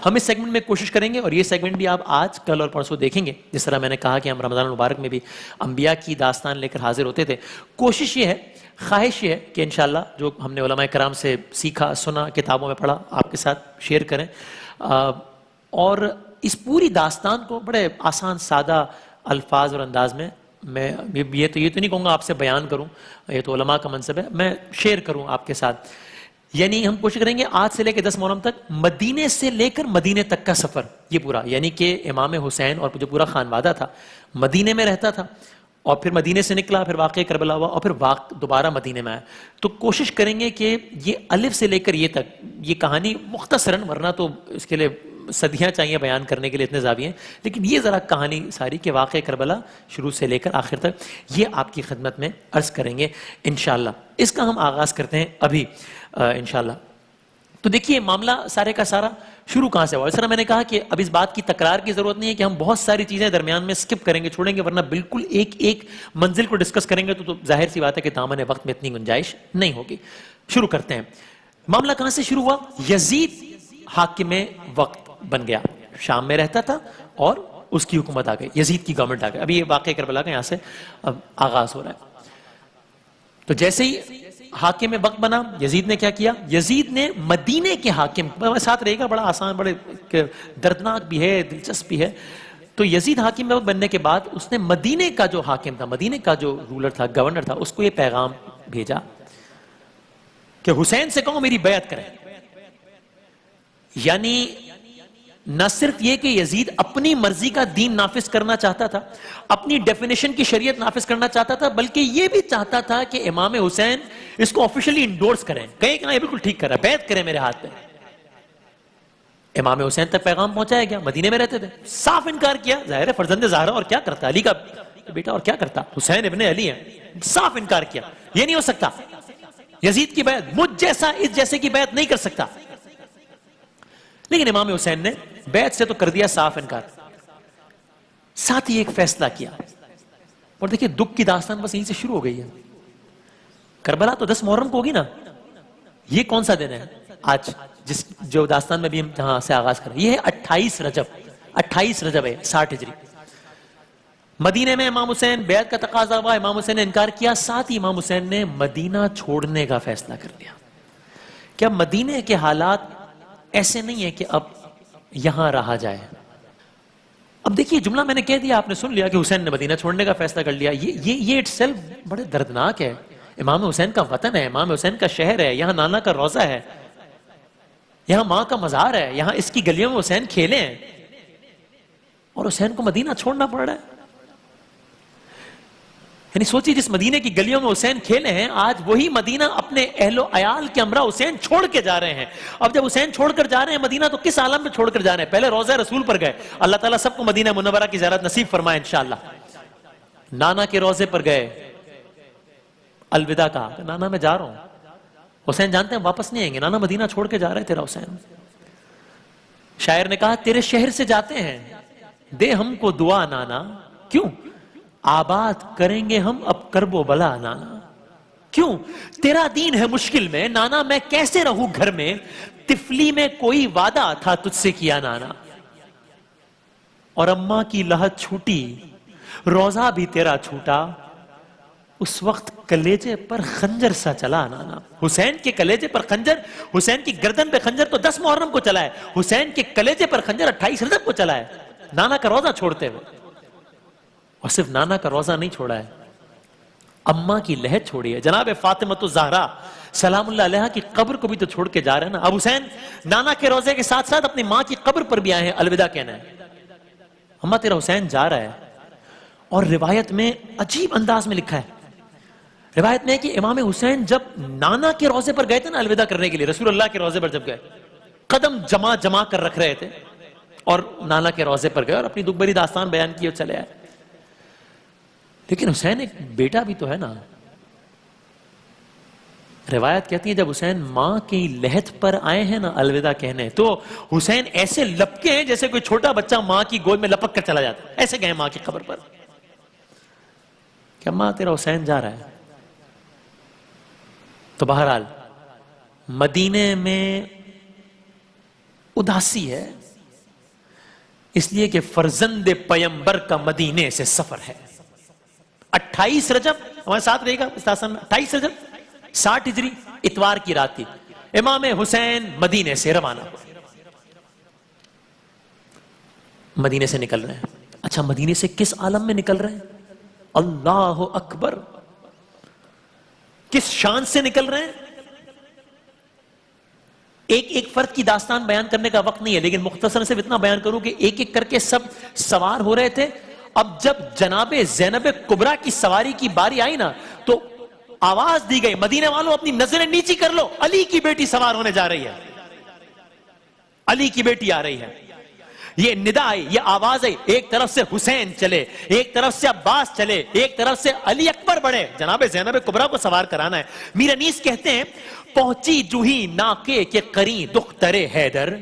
ہم اس سیگمنٹ میں کوشش کریں گے، اور یہ سیگمنٹ بھی آپ آج کل اور پرسوں دیکھیں گے، جس طرح میں نے کہا کہ ہم رمضان المبارک میں بھی انبیاء کی داستان لے کر حاضر ہوتے تھے. کوشش یہ ہے، خواہش یہ ہے کہ انشاءاللہ جو ہم نے علماء کرام سے سیکھا، سنا، کتابوں میں پڑھا، آپ کے ساتھ شیئر کریں، اور اس پوری داستان کو بڑے آسان سادہ الفاظ اور انداز میں میں یہ تو نہیں کہوں گا آپ سے بیان کروں، یہ تو علماء کا منصب ہے، میں شیئر کروں آپ کے ساتھ. یعنی ہم کوشش کریں گے آج سے لے کے 10 محرم تک، مدینے سے لے کر مدینے تک کا سفر یہ پورا، یعنی کہ امام حسین اور جو پورا خانوادہ تھا مدینے میں رہتا تھا، اور پھر مدینے سے نکلا، پھر واقعہ کربلا ہوا، اور پھر دوبارہ مدینے میں آیا. تو کوشش کریں گے کہ یہ الف سے لے کر یہ تک یہ کہانی مختصراً، ورنہ تو اس کے لیے صدیاں چاہیے بیان کرنے کے لیے، اتنے زاویے ہیں، لیکن یہ ذرا کہانی ساری کہ واقعہ کربلا شروع سے لے کر آخر تک یہ آپ کی خدمت میں عرض کریں گے انشاءاللہ. اس کا ہم آغاز کرتے ہیں ابھی انشاءاللہ. تو دیکھیے معاملہ سارے کا سارا شروع کہاں سے ہوا. اس طرح میں نے کہا کہ اب اس بات کی تکرار کی ضرورت نہیں ہے کہ ہم بہت ساری چیزیں درمیان میں سکپ کریں گے، چھوڑیں گے، ورنہ بالکل ایک منزل کو ڈسکس کریں گے تو ظاہر سی بات ہے کہ دامن وقت میں اتنی گنجائش نہیں ہوگی. شروع کرتے ہیں. معاملہ کہاں سے شروع ہوا؟ یزید حاکم وقت بن گیا، شام میں رہتا تھا اور اس کی حکومت آ گئی، یزید کی گورنمنٹ آ گئی. ابھی یہ واقعہ کربلا کا یہاں سے اب آغاز ہو رہا ہے. تو جیسے ہی حاکم وقت بنا، یزید نے کیا کیا؟ یزید نے مدینے کے حاکم، ساتھ رہے گا، بڑا آسان، بڑے دردناک بھی ہے، دلچسپ بھی ہے. تو یزید حاکم وقت بننے کے بعد اس نے مدینے کا جو حاکم تھا، مدینے کا جو رولر تھا، گورنر تھا، اس کو یہ پیغام بھیجا کہ حسین سے کہو میری بیعت کریں. یعنی نہ صرف یہ کہ یزید اپنی مرضی کا دین نافذ کرنا چاہتا تھا، اپنی ڈیفینیشن کی شریعت نافذ کرنا چاہتا تھا، بلکہ یہ بھی چاہتا تھا کہ امام حسین اس کو آفیشلی انڈورس کریں، کہیں کہ یہ بالکل ٹھیک کر رہا ہے، بیعت کریں میرے ہاتھ پہ. امام حسین تک پیغام پہنچایا گیا، مدینے میں رہتے تھے. صاف انکار کیا، ظاہر ہے فرزند زہرا اور کیا کرتا، علی کا بیٹا اور کیا کرتا، حسین ابن علی ہیں. صاف انکار کیا، یہ نہیں ہو سکتا، یزید کی بیعت مجھ جیسا اس جیسے کی بیعت نہیں کر سکتا. لیکن امام حسین نے بیعت سے تو کر دیا صاف انکار. ساتھ ہی ایک فیصلہ کیا، اور دیکھیں دکھ کی داستان بس یہیں سے شروع ہو گئی ہے. کربلا تو 10 محرم کو ہوگی نا، یہ کون سا دن ہے آج جو داستان میں بھی ہم جہاں سے آغاز کریں؟ یہ ہے 28 رجب ہے 60 ہجری. مدینے میں امام حسین، بیعت کا تقاضا ہوا، امام حسین نے انکار کیا. ساتھ ہی امام حسین نے مدینہ چھوڑنے کا فیصلہ کر لیا کہ اب مدینے کے حالات ایسے نہیں ہے کہ اب یہاں رہا جائے. اب دیکھیے جملہ میں نے کہہ دیا، آپ نے سن لیا کہ حسین نے مدینہ چھوڑنے کا فیصلہ کر لیا. یہ اٹ سیلف بڑے دردناک ہے. امام حسین کا وطن ہے، امام حسین کا شہر ہے، یہاں نانا کا روضہ ہے، یہاں ماں کا مزار ہے، یہاں اس کی گلیوں میں حسین کھیلے ہیں، اور حسین کو مدینہ چھوڑنا پڑ رہا ہے. یعنی سوچیے جس مدینے کی گلیوں میں حسین کھیلے ہیں، آج وہی مدینہ اپنے اہل و عیال کے ہمراہ حسین چھوڑ کے جا رہے ہیں. اب جب حسین چھوڑ کر جا رہے ہیں مدینہ، تو کس عالم میں چھوڑ کر جا رہے ہیں؟ پہلے روضہ رسول پر گئے، اللہ تعالیٰ سب کو مدینہ منورہ کی زیارت نصیب فرمائے انشاءاللہ. نانا کے روضے پر گئے، الوداع کہا کہ نانا میں جا رہا ہوں. حسین جانتے ہیں واپس نہیں آئیں گے، نانا مدینہ چھوڑ کے جا رہے تیرا حسین. شاعر نے کہا تیرے شہر سے جاتے ہیں، دے ہم کو دعا نانا، کیوں آباد کریں گے ہم اب کرب و بلا نانا. کیوں تیرا دین ہے مشکل میں نانا، میں کیسے رہوں گھر میں، طفلی میں کوئی وعدہ تھا تجھ سے کیا نانا. اور اماں کی لہت چھوٹی، روزہ بھی تیرا چھوٹا، اس وقت کلیجے پر خنجر سا چلا نانا. حسین کے کلیجے پر خنجر، حسین کی گردن پہ خنجر تو 10 محرم کو چلا ہے، حسین کے کلیجے پر خنجر 28 رجب کو چلا ہے، نانا کا روزہ چھوڑتے ہوئے. اور صرف نانا کا روزہ نہیں چھوڑا ہے، اماں کی لہت چھوڑی ہے. جناب فاطمۃ الزہرا سلام اللہ علیہا کی قبر کو بھی تو چھوڑ کے جا رہے ہیں نا. اب حسین نانا کے روزے کے ساتھ ساتھ اپنی ماں کی قبر پر بھی آئے ہیں الوداع کہنا ہے. اماں تیرا حسین جا رہا ہے. اور روایت میں عجیب انداز میں لکھا ہے، روایت میں ہے کہ امام حسین جب نانا کے روزے پر گئے تھے نا الوداع کرنے کے لیے، رسول اللہ کے روزے پر جب گئے، قدم جمع کر رکھ رہے تھے، اور نانا کے روزے پر گئے اور اپنی دکھ بھری داستان بیان کی اور چلے آئے. لیکن حسین ایک بیٹا بھی تو ہے نا. روایت کہتی ہے جب حسین ماں کی لہت پر آئے ہیں نا الوداع کہنے، تو حسین ایسے لپکے ہیں جیسے کوئی چھوٹا بچہ ماں کی گود میں لپک کر چلا جاتا ہے. ایسے گئے ماں کی قبر پر کہ ماں تیرا حسین جا رہا ہے. تو بہرحال مدینے میں اداسی ہے، اس لیے کہ فرزند پیمبر کا مدینے سے سفر ہے. 28 رجب ہمارے ساتھ رہے گا اس داستان میں. 28 رجب 60 ہجری اتوار کی رات تھی. امام حسین مدینے سے روانہ ہو. مدینے سے نکل رہے ہیں. اچھا مدینے سے کس عالم میں نکل رہے ہیں؟ اللہ اکبر. کس شان سے نکل رہے ہیں؟ ایک ایک فرد کی داستان بیان کرنے کا وقت نہیں ہے، لیکن مختصر صرف اتنا بیان کروں کہ ایک ایک کر کے سب سوار ہو رہے تھے. اب جب جناب زینب کبریٰ کی سواری کی باری آئی نا تو آواز دی گئی مدینے والوں اپنی نظریں نیچی کر لو، علی کی بیٹی سوار ہونے جا رہی ہے، علی کی بیٹی آ رہی ہے. یہ ندا آئی، یہ آواز آئی. ایک طرف سے حسین چلے، ایک طرف سے عباس چلے، ایک طرف سے علی اکبر بڑھے. جناب زینب کبریٰ کو سوار کرانا ہے. میر انیس کہتے ہیں پہنچی جوہی ناکے کے قرین دختر حیدر.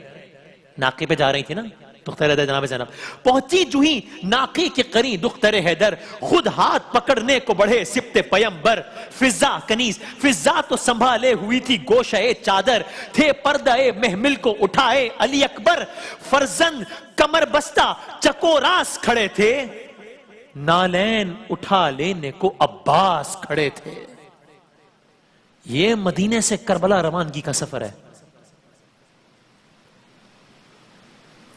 ناکے پہ جا رہی تھی نا دختر حیدر جناب زینب. پہنچی جوہی ناکے کے قرین دختر حیدر، خود ہاتھ پکڑنے کو بڑھے سبت پیمبر. فضا کنیز فضا تو سنبھالے ہوئی تھی گوشہ چادر، تھے پردہ محمل کو اٹھائے علی اکبر. فرزند کمر بستہ چکو راس کھڑے تھے، نالین اٹھا لینے کو عباس کھڑے تھے. یہ مدینے سے کربلا روانگی کا سفر ہے.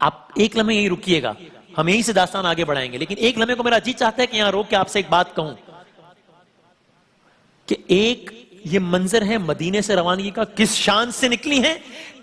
آپ ایک لمحے یہی رکیے گا، ہم یہی سے داستان آگے بڑھائیں گے، لیکن ایک لمحے کو میرا جی چاہتا ہے کہ یہاں روک کے آپ سے ایک بات کہوں کہ ایک یہ منظر ہے مدینے سے روانگی کا، کس شان سے نکلی ہیں.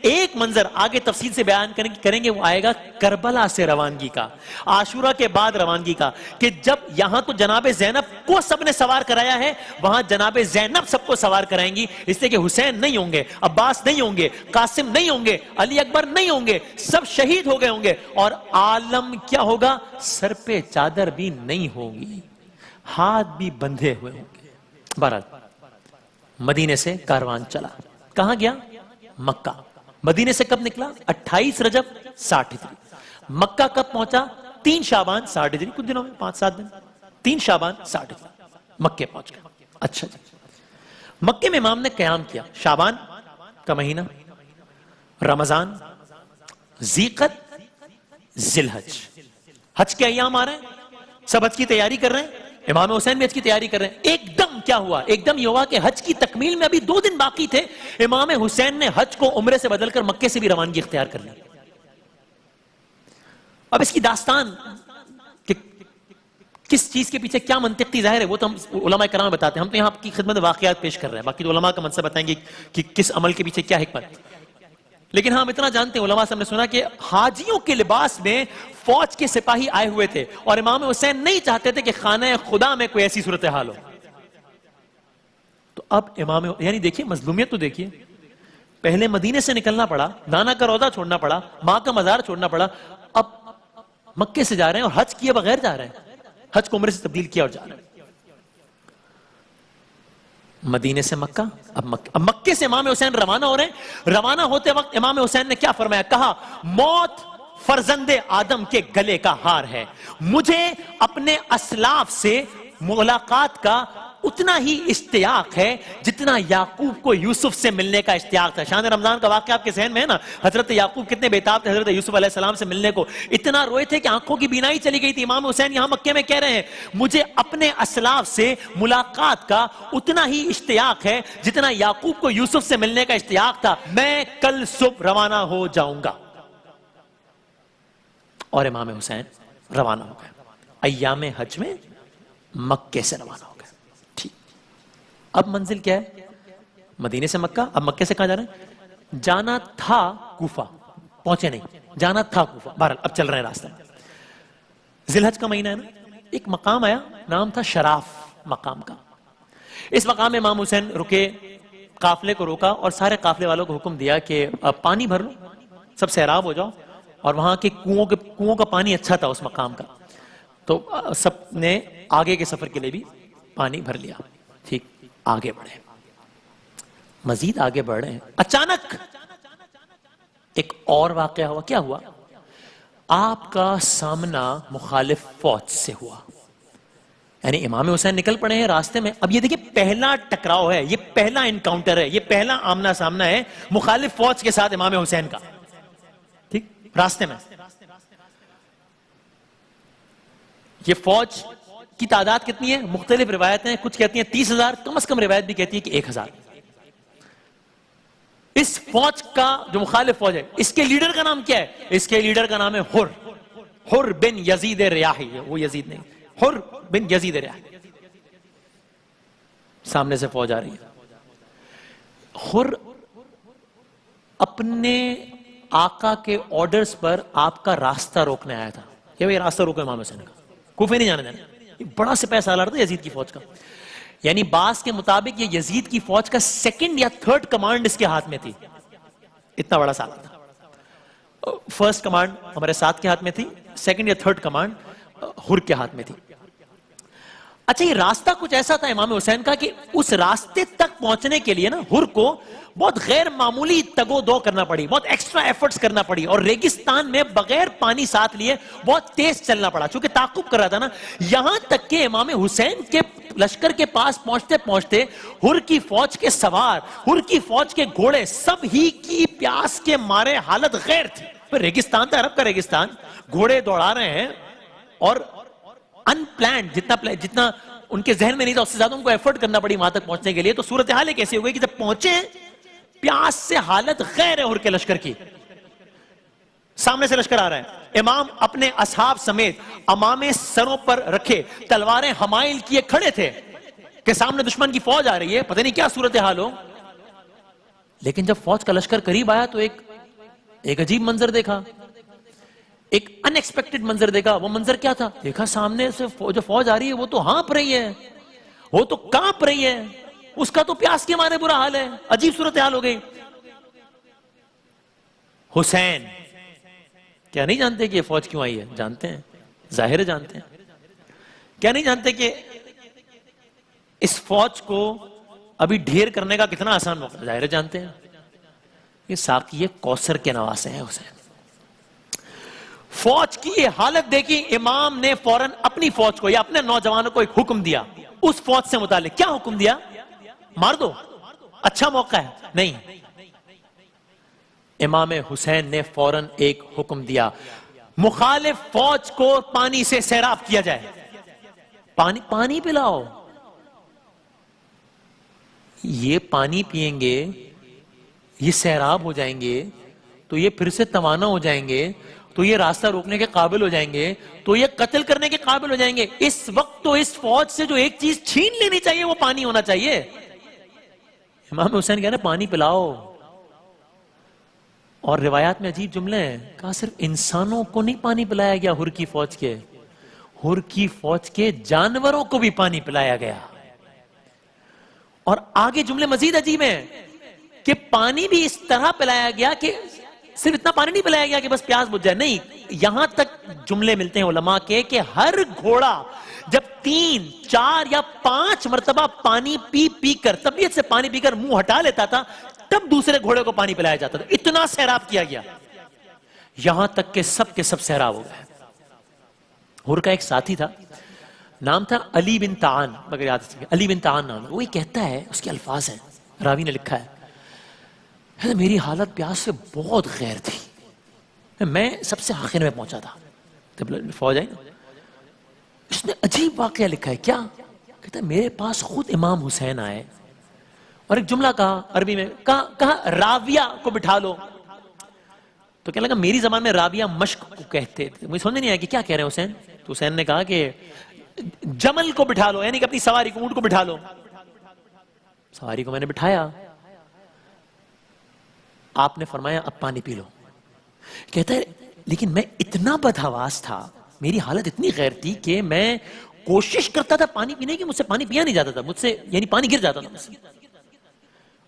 ایک منظر آگے تفصیل سے بیان کریں گے، وہ آئے گا کربلا سے روانگی کا، عاشورہ کے بعد روانگی کا. کہ جب یہاں تو جناب زینب کو سب نے سوار کرایا ہے، وہاں جناب زینب سب کو سوار کرائیں گی. اس لیے کہ حسین نہیں ہوں گے، عباس نہیں ہوں گے، قاسم نہیں ہوں گے، علی اکبر نہیں ہوں گے، سب شہید ہو گئے ہوں گے. اور عالم کیا ہوگا؟ سر پہ چادر بھی نہیں ہوگی، ہاتھ بھی بندھے ہوئے ہوں گے. بہرحال مدینے سے کاروان چلا. کہاں گیا؟ مکہ. مدینے سے کب نکلا؟ 28 رجب 60 ہجری. مکہ کب پہنچا؟ 3 شعبان 60 ہجری. کچھ دنوں میں 5-7 دن. 3 شعبان 60 ہجری مکے پہنچ گئے. اچھا جی. مکے میں امام نے قیام کیا. شعبان کا مہینہ، رمضان، ذیقت، ذی الحج. حج کے ایام آ رہے ہیں، سب حج کی تیاری کر رہے ہیں. امام حسین بھی حج کی تیاری کر رہے ہیں. ایک دم کیا ہوا؟ ایک دم یہ ہوا کہ حج کی تکمیل میں ابھی 2 دن باقی تھے. امام حسین نے حج کو عمرے سے بدل کر مکے سے بھی روانگی اختیار کر لی. اب اس کی داستان کہ کس چیز کے پیچھے کیا منطقی ظاہر ہے وہ تو ہم علماء کرام بتاتے ہیں. ہم تو یہاں آپ کی خدمت واقعات پیش کر رہے ہیں، باقی تو علماء کا منصب بتائیں گے کہ کس عمل کے پیچھے کیا حکمت. لیکن ہم اتنا جانتے ہیں، علماء سے ہم نے سنا کہ حاجیوں کے لباس میں فوج کے سپاہی آئے ہوئے تھے اور امام حسین نہیں چاہتے تھے کہ خانہ خدا میں کوئی ایسی صورتحال ہو. تو اب امام یعنی دیکھیے مظلومیت تو دیکھیے، پہلے مدینے سے نکلنا پڑا، نانا کا روضہ چھوڑنا پڑا، ماں کا مزار چھوڑنا پڑا، اب مکے سے جا رہے ہیں اور حج کیے بغیر جا رہے ہیں، حج کو عمرے سے تبدیل کیا اور جا رہے ہیں. مدینے سے مکہ، اب مکے سے امام حسین روانہ ہو رہے ہیں. روانہ ہوتے وقت امام حسین نے کیا فرمایا؟ کہا موت فرزند آدم کے گلے کا ہار ہے، مجھے اپنے اسلاف سے ملاقات کا اتنا ہی اشتیاق ہے جتنا یعقوب کو یوسف سے ملنے کا اشتیاق تھا. شان رمضان کا واقعہ آپ کے ذہن میں ہے نا، حضرت یعقوب کتنے بیتاب تھے حضرت یوسف علیہ السلام سے ملنے کو، اتنا روئے تھے کہ آنکھوں کی بینائی چلی گئی تھی. امام حسین یہاں مکے میں کہہ رہے ہیں مجھے اپنے اسلاف سے ملاقات کا اتنا ہی اشتیاق ہے جتنا یعقوب کو یوسف سے ملنے کا اشتیاق تھا، میں کل صبح روانہ ہو جاؤں گا. اور امام حسین روانہ ہو گئے. ایام حج میں مکے سے روانہ ہو گئے. ٹھیک، اب منزل کیا ہے؟ مدینے سے مکہ. اب مکے سے کہاں جا رہے ہیں؟ جانا تھا کوفہ، پہنچے نہیں، جانا تھا کوفہ. بہرحال اب چل رہے ہیں راستہ. ذی الحج کا مہینہ ہے نا، ایک مقام آیا، نام تھا شراف مقام کا. اس مقام میں امام حسین رکے، قافلے کو روکا اور سارے قافلے والوں کو حکم دیا کہ پانی بھر لو، سب سیراب ہو جاؤ. اور وہاں کے کنووں کا پانی اچھا تھا اس مقام کا، تو سب نے آگے کے سفر کے لیے بھی پانی بھر لیا. ٹھیک، آگے بڑھے، مزید آگے بڑھ رہے ہیں. اچانک ایک اور واقعہ ہوا. کیا ہوا؟ آپ کا سامنا مخالف فوج سے ہوا. یعنی امام حسین نکل پڑے ہیں راستے میں. اب یہ دیکھیں پہلا ٹکراؤ ہے، یہ پہلا انکاؤنٹر ہے، یہ پہلا آمنا سامنا ہے مخالف فوج کے ساتھ امام حسین کا. ٹھیک، راستے میں یہ فوج کی تعداد کتنی ہے؟ مختلف روایتیں ہیں، کچھ کہتی ہیں 30,000، کم از کم روایت بھی کہتی ہے کہ 1,000. اس فوج کا جو مخالف فوج ہے، اس کے لیڈر کا نام کیا ہے؟ اس کے لیڈر کا نام ہے حر بن یزید ریاحی. وہ یزید نہیں، حر بن یزید ریاحی. سامنے سے فوج آ رہی ہے. حر اپنے آقا کے آرڈرز پر آپ کا راستہ روکنے آیا تھا کہ بھئی راستہ روکو امام حسین کا، کوفے نہیں جانے دینا. یہ بڑا سپہ سالار تھا یزید کی فوج کا. یعنی بعض کے مطابق یہ یزید کی فوج کا 2nd یا 3rd کمانڈ اس کے ہاتھ میں تھی. اتنا بڑا سالار تھا. فرسٹ کمانڈ ہمارے ساتھ کے ہاتھ میں تھی، 2nd یا 3rd کمانڈ حر کے ہاتھ میں تھی. اچھا، یہ راستہ کچھ ایسا تھا امام حسین کا کہ اس راستے تک پہنچنے کے لیے نا حر کو بہت غیر معمولی تگو دو کرنا پڑی، بہت ایکسٹرا ایفرٹس کرنا پڑی، اور ریگستان میں بغیر پانی ساتھ لیے بہت تیز چلنا پڑا چونکہ تعاقب کر رہا تھا نا. یہاں تک کہ امام حسین کے لشکر کے پاس پہنچتے پہنچتے حر کی فوج کے سوار، حر کی فوج کے گھوڑے سب ہی کی پیاس کے مارے حالت غیر تھی. ریگستان تھا، عرب کا ریگستان، گھوڑے دوڑا رہے ہیں اور ان پلانڈ، جتنا ان کے ذہن میں نہیں تھا اس سے زیادہ ان کو ایفرٹ کرنا پڑی وہاں تک پہنچنے کے لیے. تو صورتحال کیسی ہو گئی کہ جب پہنچے پیاس سے حالت غیر ہے حر کے لشکر کی. سامنے سے لشکر آ رہا ہے، امام اپنے اصحاب سمیت امامے سروں پر رکھے تلواریں حمائل کیے کھڑے تھے کہ سامنے دشمن کی فوج آ رہی ہے، پتہ نہیں کیا صورتحال ہو. لیکن جب فوج کا لشکر قریب آیا تو ایک عجیب منظر دیکھا، ایک ان ایکسپیکٹڈ منظر دیکھا. وہ منظر کیا تھا؟ دیکھا سامنے سے جو فوج آ رہی ہے وہ تو ہانپ رہی ہے، وہ تو کانپ رہی ہے، اس کا تو پیاس کے مارے برا حال ہے. عجیب صورتحال ہو گئی. حسین کیا نہیں جانتے کہ یہ فوج کیوں آئی ہے؟ جانتے ہیں، ظاہر ہے جانتے ہیں. کیا نہیں جانتے کہ اس فوج کو ابھی ڈھیر کرنے کا کتنا آسان موقع؟ ظاہر ہے جانتے ہیں. یہ ساقی کوثر کے نواسے ہیں حسین. فوج کی یہ حالت دیکھی، امام نے فوراً اپنی فوج کو یا اپنے نوجوانوں کو ایک حکم دیا. اس فوج سے متعلق کیا حکم دیا؟ مار دو، اچھا موقع ہے؟ نہیں. امام حسین نے فوراً ایک حکم دیا، مخالف فوج کو پانی سے سیراب کیا جائے. پانی پلاؤ. یہ پانی پئیں گے، یہ سیراب ہو جائیں گے، تو یہ پھر سے توانا ہو جائیں گے، تو یہ راستہ روکنے کے قابل ہو جائیں گے، تو یہ قتل کرنے کے قابل ہو جائیں گے. اس وقت تو اس فوج سے جو ایک چیز چھین لینی چاہیے وہ پانی ہونا چاہیے. امام حسین کہہ رہے پانی پلاؤ. اور روایات میں عجیب جملے ہیں، کہا صرف انسانوں کو نہیں پانی پلایا گیا حر کی فوج کے، حر کی فوج کے جانوروں کو بھی پانی پلایا گیا. اور آگے جملے مزید عجیب ہیں کہ پانی بھی اس طرح پلایا گیا کہ صرف اتنا پانی نہیں پلایا گیا کہ بس پیاس بجھ جائے، نہیں. یہاں تک جملے ملتے ہیں علماء کے کہ ہر گھوڑا جب 3، 4 یا 5 مرتبہ پانی پی کر، طبیعت سے پانی پی کر منہ ہٹا لیتا تھا، تب دوسرے گھوڑے کو پانی پلایا جاتا تھا. اتنا سیراب کیا گیا، یہاں تک کہ سب کے سب سیراب ہو گئے. حر کا ایک ساتھی تھا، نام تھا علی بن تعان، مگر یاد ہے علی بن تعان نام ہے. وہ یہ کہتا ہے، اس کے الفاظ ہیں، راوی نے لکھا ہے، میری حالت پیاس سے بہت غیر تھی، میں سب سے آخر میں پہنچا تھا جب فوج آئی نا. اس نے عجیب واقعہ لکھا ہے. کیا کہتا ہے؟ میرے پاس خود امام حسین آئے اور ایک جملہ کہا عربی میں، کہا راویہ کو بٹھا لو. تو کہنے لگا میری زبان میں راویہ مشق کو کہتے تھے، مجھے سمجھ نہیں آیا کہ کیا کہہ رہے ہیں حسین. تو حسین نے کہا کہ جمل کو بٹھا لو، یعنی کہ اپنی سواری کو، اونٹ کو بٹھا لو. سواری کو میں نے بٹھایا، آپ نے فرمایا اب پانی پی لو. کہتا ہے لیکن میں اتنا بدحواس تھا، میری حالت اتنی غیر تھی کہ میں کوشش کرتا تھا پانی پینے کی، مجھ سے پانی پیا نہیں جاتا تھا، مجھ سے یعنی پانی گر جاتا تھا مجھ سے.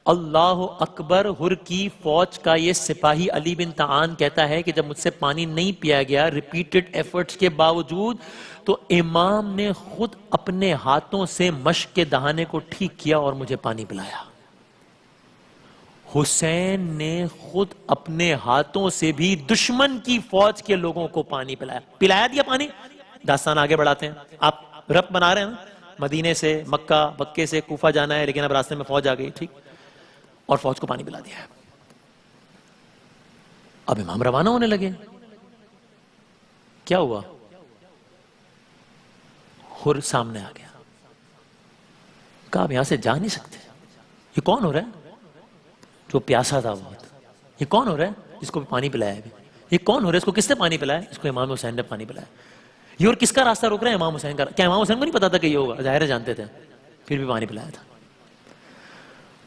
اللہ اکبر. حر کی فوج کا یہ سپاہی علی بن تعان کہتا ہے کہ جب مجھ سے پانی نہیں پیا گیا ریپیٹڈ ایفرٹس کے باوجود، تو امام نے خود اپنے ہاتھوں سے مشک کے دہانے کو ٹھیک کیا اور مجھے پانی پلایا. حسین نے خود اپنے ہاتھوں سے بھی دشمن کی فوج کے لوگوں کو پانی پلایا دیا پانی. داستان آگے بڑھاتے ہیں. آپ رب بنا رہے ہیں نا، مدینے سے مکے سے کوفہ جانا ہے، لیکن اب راستے میں فوج آ گئی، ٹھیک، اور فوج کو پانی پلا دیا ہے. اب امام روانہ ہونے لگے. کیا ہوا؟ حر سامنے آ گیا، کہا آپ یہاں سے جا نہیں سکتے. یہ کون ہو رہا ہے جو پیاسا تھا بہت؟ یہ کون ہو رہا ہے جس کو پانی پلایا ہے؟ یہ کون ہو رہا ہے؟ اس کو کس نے پانی پلایا؟ اس کو امام حسین نے پانی پلایا. یہ اور کس کا راستہ روک رہے ہیں؟ امام حسین کا. کیا امام حسین کو نہیں پتا تھا کہ یہ ہوگا؟ ظاہر ہے جانتے تھے، پھر بھی پانی پلایا تھا.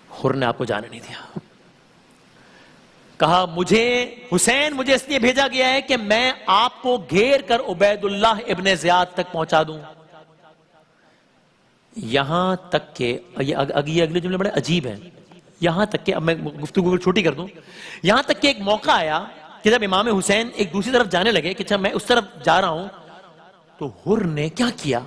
حر نے آپ کو جانے نہیں دیا. کہا حسین مجھے اس لیے بھیجا گیا ہے کہ میں آپ کو گھیر کر عبید اللہ ابن زیاد تک پہنچا دوں. یہاں تک کہ یہ اگلے جملے بڑے عجیب ہیں. یہاں تک کہ اب میں گفتگو کو چھوٹی کر دوں. یہاں تک کہ ایک موقع آیا کہ جب امام حسین ایک دوسری طرف جانے لگے کہ میں اس طرف جا رہا ہوں، تو حر نے کیا کیا؟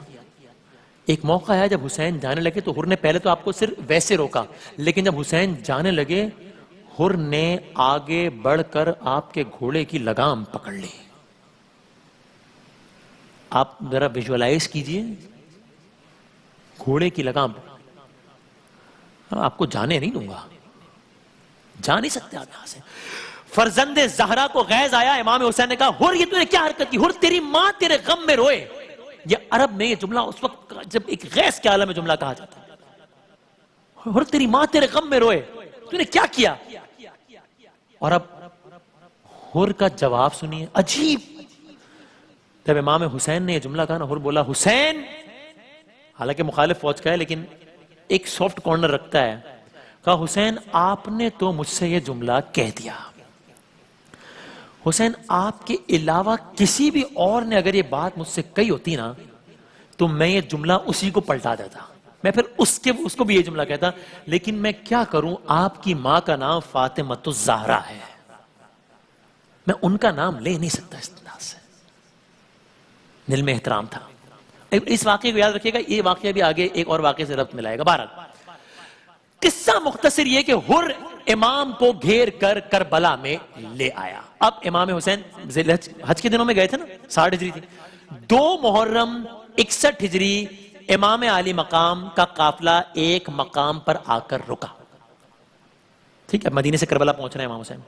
ایک موقع آیا جب حسین جانے لگے تو حر نے پہلے تو آپ کو صرف ویسے روکا، لیکن جب حسین جانے لگے حر نے آگے بڑھ کر آپ کے گھوڑے کی لگام پکڑ لی. آپ ذرا ویژولائز کیجئے، گھوڑے کی لگام. آپ کو جانے نہیں دوں گا، جا نہیں سکتے آپ یہاں سے. فرزند زہرا کو غیظ آیا. امام حسین نے کہا حر یہ تو نے کیا حرکت کی؟ حر تیری ماں تیرے غم میں روئے. یہ عرب میں یہ جملہ اس وقت جب ایک غیظ کے عالم میں جملہ کہا جاتا ہے، حر تیری ماں تیرے غم میں روئے، تو نے کیا کیا؟ اور اب حر کا جواب سنیے، عجیب. جب امام حسین نے یہ جملہ کہا نا، حر بولا حسین، حالانکہ مخالف فوج کا ہے لیکن ایک سافٹ کارنر رکھتا ہے. کہا حسین آپ نے تو مجھ سے یہ جملہ کہہ دیا. حسین آپ کے علاوہ کسی بھی اور نے اگر یہ بات مجھ سے کہی ہوتی نا تو میں یہ جملہ اسی کو پلٹا دیتا، میں پھر اس کو بھی یہ جملہ کہتا. لیکن میں کیا کروں، آپ کی ماں کا نام فاطمۃ الزہرا ہے، میں ان کا نام لے نہیں سکتا اس انداز سے. دل میں احترام تھا. اس واقعے کو یاد رکھیے گا، یہ واقعہ بھی آگے ایک اور واقعے سے ربط ملائے گا. بہرحال قصہ مختصر یہ کہ حر امام کو گھیر کر کربلا میں لے آیا. اب امام حسین حج کے دنوں میں گئے تھے نا، 60 ہجری تھی. 2 محرم 61 ہجری امام علی مقام کا قافلہ ایک مقام پر آ کر رکا. ٹھیک ہے، مدینے سے کربلا پہنچ رہے ہیں امام حسین.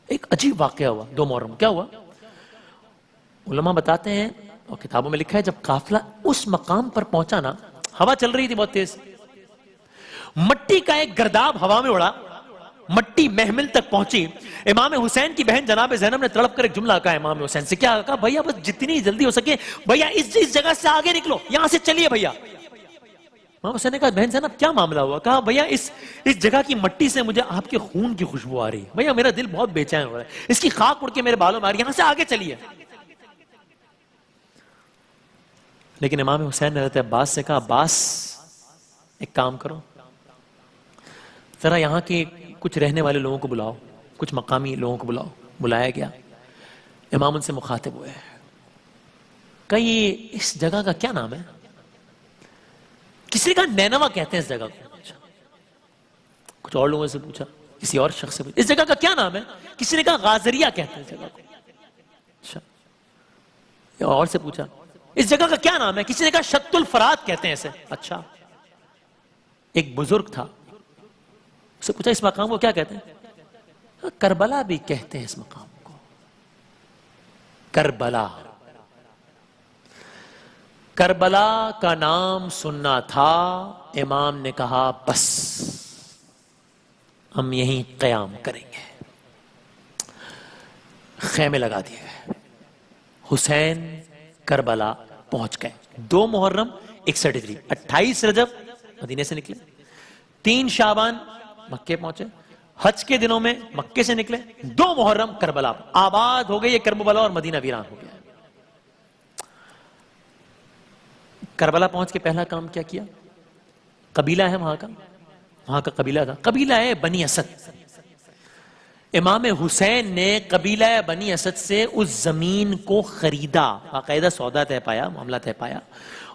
ایک عجیب واقعہ ہوا 2 محرم. کیا ہوا؟ علماء بتاتے ہیں اور کتابوں میں لکھا ہے جب قافلہ اس مقام پر پہنچا نا، ہوا چل رہی تھی بہت تیز، مٹی کا ایک گرداب ہوا میں اڑا، مٹی محمل تک پہنچی. امام حسین کی بہن جناب زینب نے تڑپ کر ایک جملہ کہا امام حسین سے. کیا کہا؟ بھیا بس جتنی جلدی ہو سکے بھیا اس جگہ سے آگے نکلو، یہاں سے چلیے بھیا. امام حسین نے کہا بہن زینب کیا معاملہ ہوا؟ کہا بھیا اس جگہ کی مٹی سے مجھے آپ کے خون کی خوشبو آ رہی ہے، بھیا میرا دل بہت بے چین ہو رہا ہے، اس کی خاک اڑ کے میرے بالوں میں آ رہی ہے، یہاں سے آگے چلیے. لیکن امام حسین نے حضرت عباس سے کہا عباس ایک کام کرو، ذرا یہاں کے کچھ رہنے والے لوگوں کو بلاؤ، کچھ مقامی لوگوں کو بلاؤ. بلایا گیا. امام ان سے مخاطب ہوئے. کہ یہ اس جگہ کا کیا نام ہے؟ کسی نے کہا نینوا کہتے ہیں اس جگہ کو. کچھ اور لوگوں سے پوچھا، کسی اور شخص سے پوچھا اس جگہ کا کیا نام ہے؟ کسی نے کہا غازریہ کہتے ہیں اس جگہ کو. اچھا. اور سے پوچھا اس جگہ کا کیا نام ہے؟ کسی نے کہا شط الفرات کہتے ہیں اسے. اچھا. ایک بزرگ تھا، اس سے پوچھا اس مقام کو کیا کہتے ہیں؟ کربلا بھی کہتے ہیں اس مقام کو، کربلا. کربلا کا نام سننا تھا. امام نے کہا بس ہم یہیں قیام کریں گے. خیمے لگا دیے گئے. حسین کربلا پہنچ گئے. 2 محرم 61 ہجری، 28 رجب مدینے سے نکلے، 3 شعبان مکے پہنچے. حج کے دنوں میں مکے سے نکلے، 2 محرم کربلا آباد ہو گئی. کربلا اور مدینہ ویران ہو گیا. کربلا پہنچ کے پہلا کام کیا کیا؟ قبیلہ ہے وہاں کا قبیلہ تھا، قبیلہ ہے بنی اسد. امام حسین نے قبیلہ بنی اسد سے اس زمین کو خریدا، باقاعدہ سودا طے پایا، معاملہ طے پایا،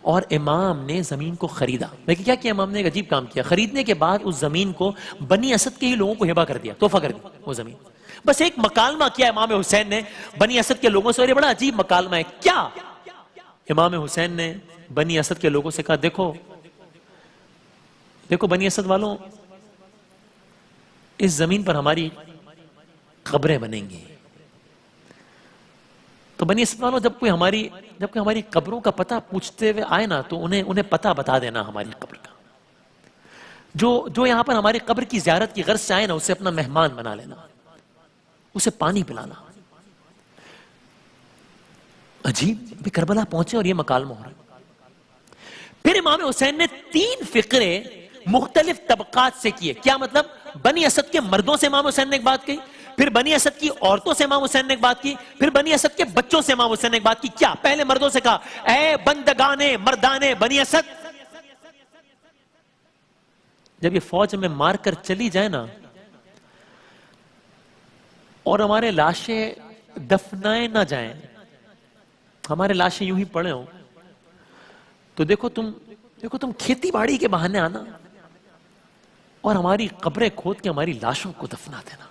اور امام نے زمین کو خریدا. لیکن کیا کیا امام نے؟ ایک عجیب کام کیا. خریدنے کے بعد اس زمین کو بنی اسد کے ہی لوگوں کو ہبہ کر دیا، تحفہ کر دیا وہ زمین. بس ایک مکالمہ کیا امام حسین نے بنی اسد کے لوگوں سے، اور یہ بڑا عجیب مکالمہ ہے. کیا امام حسین نے بنی اسد کے لوگوں سے کہا دیکھو بنی اسد والوں، اس زمین پر ہماری قبریں بنیں گی، تو بنی اسد والوں جب کوئی ہماری قبروں کا پتہ پوچھتے ہوئے آئے نا تو انہیں پتہ بتا دینا ہماری قبر کا. جو یہاں پر ہماری قبر کی زیارت کی غرض سے آئے نا اسے اپنا مہمان بنا لینا, اسے پانی پلانا. عجیب, بھی کربلا پہنچے اور یہ مکالمہ ہو رہا ہے. پھر امام حسین نے 3 فقرے مختلف طبقات سے کیے. کیا مطلب؟ بنی اسد کے مردوں سے امام حسین نے ایک بات کہی, پھر بنی اسد کی عورتوں سے امام حسین نے ایک بات کی, پھر بنی اسد کے بچوں سے امام حسین نے ایک بات کی. کیا؟ پہلے مردوں سے کہا, اے بندگانے مردانے بنی اسد, جب یہ فوج میں مار کر چلی جائے نا اور ہمارے لاشیں دفنائے نہ جائیں, ہمارے لاشیں یوں ہی پڑے ہوں, تو دیکھو تم کھیتی باڑی کے بہانے آنا اور ہماری قبریں کھود کے ہماری لاشوں کو دفنا دینا.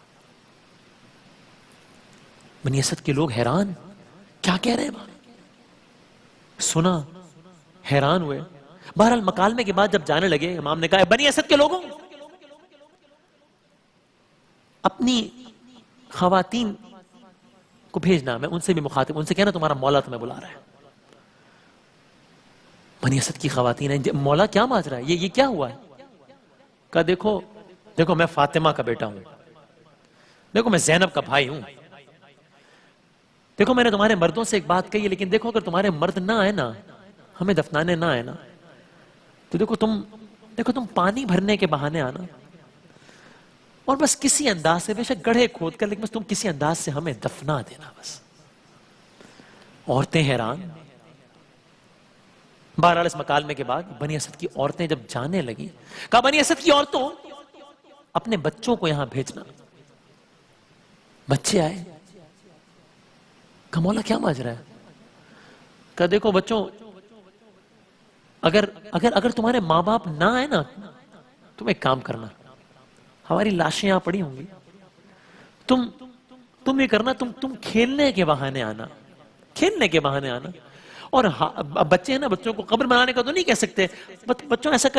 بنی اسد کے لوگ حیران, کیا کہہ رہے ہیں؟ سنا, حیران ہوئے. بہرحال مکالمے کے بعد جب جانے لگے, امام نے کہا, بنی اسد کے لوگوں, اپنی خواتین کو بھیجنا, میں ان سے بھی مخاطب, ان سے کہنا تمہارا مولا تمہیں بلا رہا ہے. بنی اسد کی خواتین ہیں, مولا کیا ماج رہا ہے, یہ کیا ہوا ہے؟ کہا دیکھو میں فاطمہ کا بیٹا ہوں, دیکھو میں زینب کا بھائی ہوں, دیکھو میں نے تمہارے مردوں سے ایک بات کہی ہے, لیکن دیکھو اگر تمہارے مرد نہ آئے نا, ہمیں دفنانے نہ آئے نا, تو دیکھو تم پانی بھرنے کے بہانے آنا اور بس کسی انداز سے, بے شک گڑھے کھود کر, لیکن بس تم کسی انداز سے ہمیں دفنا دینا بس. عورتیں حیران. بہرحال اس مکالمے کے بعد بنی اسد کی عورتیں جب جانے لگی, کہا بنی اسد کی عورتوں اپنے بچوں کو یہاں بھیجنا. بچے آئے, کہا مولا کیا ماج رہا ہے؟ کہا دیکھو بچوں, اگر تمہارے ماں باپ نہ آئے نا, تم ایک کام کرنا, ہماری لاشیں یہاں پڑی ہوں گی, تم یہ کرنا, تم کھیلنے کے بہانے آنا, کھیلنے کے بہانے آنا. اور بچے ہیں نا, بچوں کو قبر بنانے کا تو نہیں کہہ سکتے, بچوں ایسا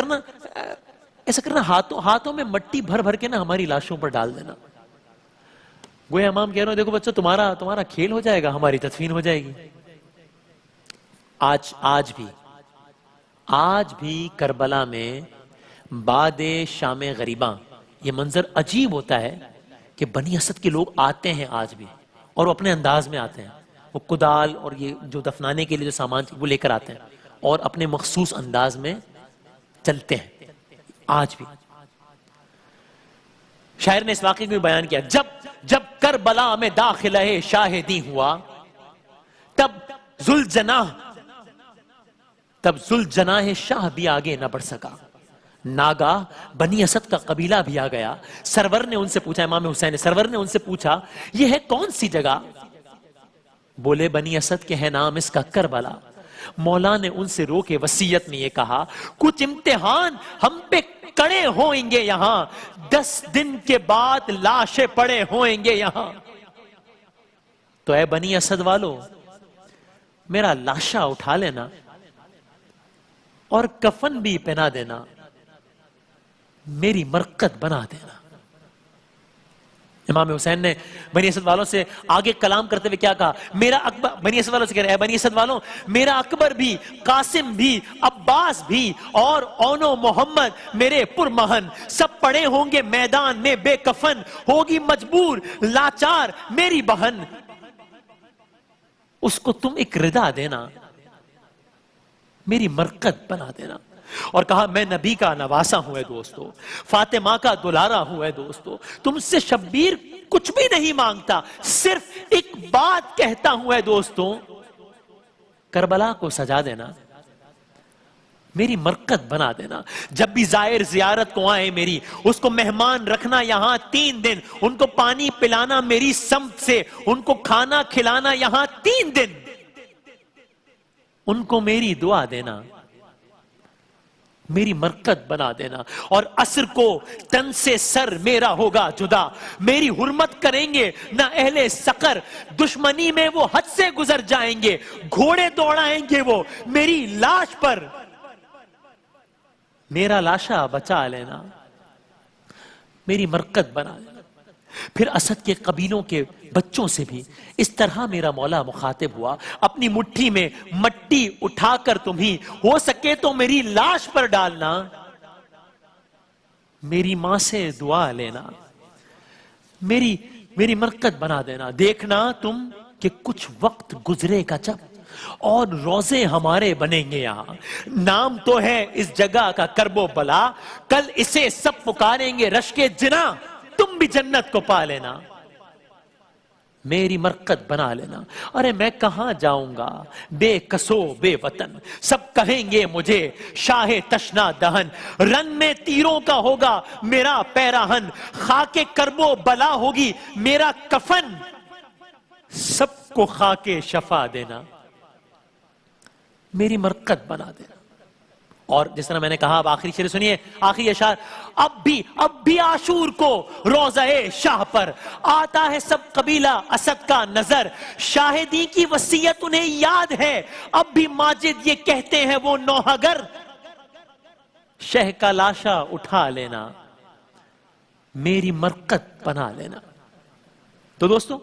کرنا ہاتھوں میں مٹی بھر بھر کے نا ہماری لاشوں پر ڈال دینا. گویا امام کہہ رہے ہو, دیکھو بچوں تمہارا کھیل ہو جائے گا, ہماری تدفین ہو جائے گی. آج بھی کربلا میں بعد شام غریباں یہ منظر عجیب ہوتا ہے کہ بنی اسد کے لوگ آتے ہیں آج بھی, اور وہ اپنے انداز میں آتے ہیں. وہ کدال اور یہ جو دفنانے کے لیے جو سامان وہ لے کر آتے ہیں اور اپنے مخصوص انداز میں چلتے ہیں آج بھی. شاعر نے اس واقعے کو بیان کیا, جب کربلا میں داخلہ شاہدی ہوا, تب ذوالجناح شاہ بھی آگے نہ بڑھ سکا. ناگاہ بنی اسد کا قبیلہ بھی آ گیا. سرور نے ان سے پوچھا, امام حسین سرور نے ان سے پوچھا, یہ ہے کون سی جگہ؟ بولے بنی اسد کے ہے نام اس کا کربلا. مولا نے ان سے رو کے وصیت میں یہ کہا, کچھ امتحان ہم پہ کڑے ہوئیں گے یہاں, 10 دن کے بعد لاشیں پڑے ہوئیں گے یہاں. تو اے بنی اسد والو, میرا لاشا اٹھا لینا اور کفن بھی پہنا دینا, میری مرقد بنا دینا. امام حسین نے بنی اسد والوں سے آگے کلام کرتے ہوئے کیا کہا, میرا اکبر, بنی اسد والوں سے کہہ رہے ہیں, بنی اسد والوں, میرا اکبر بھی, قاسم بھی, عباس بھی اور اونو محمد میرے پرمہن سب پڑے ہوں گے میدان میں بے کفن, ہوگی مجبور لاچار میری بہن, اس کو تم ایک ردا دینا, میری مرقد بنا دینا. اور کہا میں نبی کا نواسا ہوں اے دوستو, فاطمہ کا دلارا ہوں اے دوستو, تم سے شبیر کچھ بھی نہیں مانگتا, صرف ایک بات کہتا ہوں اے دوستو, کربلا کو سجا دینا, میری مرقد بنا دینا. جب بھی زائر زیارت کو آئے میری, اس کو مہمان رکھنا یہاں 3 دن, ان کو پانی پلانا میری سمت سے, ان کو کھانا کھلانا یہاں 3 دن, ان کو میری دعا دینا, میری مرقد بنا دینا. اور عصر کو تن سے سر میرا ہوگا جدا, میری حرمت کریں گے نہ اہل سقر, دشمنی میں وہ حد سے گزر جائیں گے, گھوڑے دوڑائیں گے وہ میری لاش پر, میرا لاشا بچا لینا, میری مرقد بنا دینا. پھر اسد کے قبیلوں کے بچوں سے بھی اس طرح میرا مولا مخاطب ہوا، اپنی مٹھی میں مٹی اٹھا کر تمہیں ہو سکے تو میری لاش پر ڈالنا، میری ماں سے دعا لینا، میری مرقد بنا دینا، دیکھنا تم کہ کچھ وقت گزرے گا جب اور روزے ہمارے بنیں گے یہاں، نام تو ہے اس جگہ کا کرب و بلا، کل اسے سب پکاریں گے رشک جنا، تم بھی جنت کو پا لینا، میری مرقد بنا لینا۔ ارے میں کہاں جاؤں گا بے کسو بے وطن، سب کہیں گے مجھے شاہ تشنا دہن، رن میں تیروں کا ہوگا میرا پیراہن، خاک کرب و بلا ہوگی میرا کفن، سب کو خاک شفا دینا، میری مرقد بنا دینا۔ اور جس طرح میں نے کہا، اب آخری شعر سنیے، آخری اشعار، اب بھی عاشور کو روضہ شاہ پر آتا ہے سب قبیلہ اسد کا نظر، شاہدی کی وصیت انہیں یاد ہے، اب بھی ماجد یہ کہتے ہیں وہ نوحگر، شہ کا لاشا اٹھا لینا، میری مرقد بنا لینا۔ تو دوستو،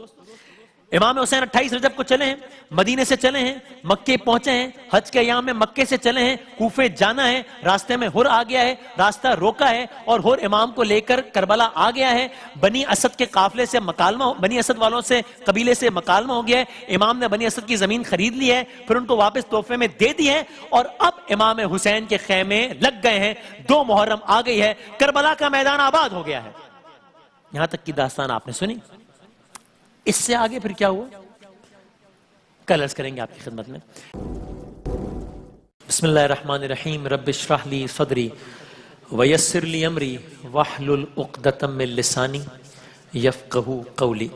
امام حسین 28 رجب کو چلے ہیں، مدینے سے چلے ہیں، مکے پہنچے ہیں، حج کے ایام میں مکے سے چلے ہیں، کوفے جانا ہے، راستے میں ہر آ گیا ہے، راستہ روکا ہے، اور ہر امام کو لے کر کربلا آ گیا ہے، بنی اسد کے قافلے سے مکالمہ، بنی اسد والوں سے قبیلے سے مکالمہ ہو گیا ہے، امام نے بنی اسد کی زمین خرید لی ہے، پھر ان کو واپس تحفے میں دے دی ہے، اور اب امام حسین کے خیمے لگ گئے ہیں، 2 محرم آ گئی ہے، کربلا کا میدان آباد ہو گیا ہے۔ یہاں تک کی داستان آپ نے سنی، اس سے آگے پھر کیا ہوا کل عرض کریں گے آپ کی خدمت میں۔ بسم اللہ الرحمن الرحیم، رب اشرح لی صدری ویسر لی امری واحلل عقدۃ من لسانی یفقہوا قولی۔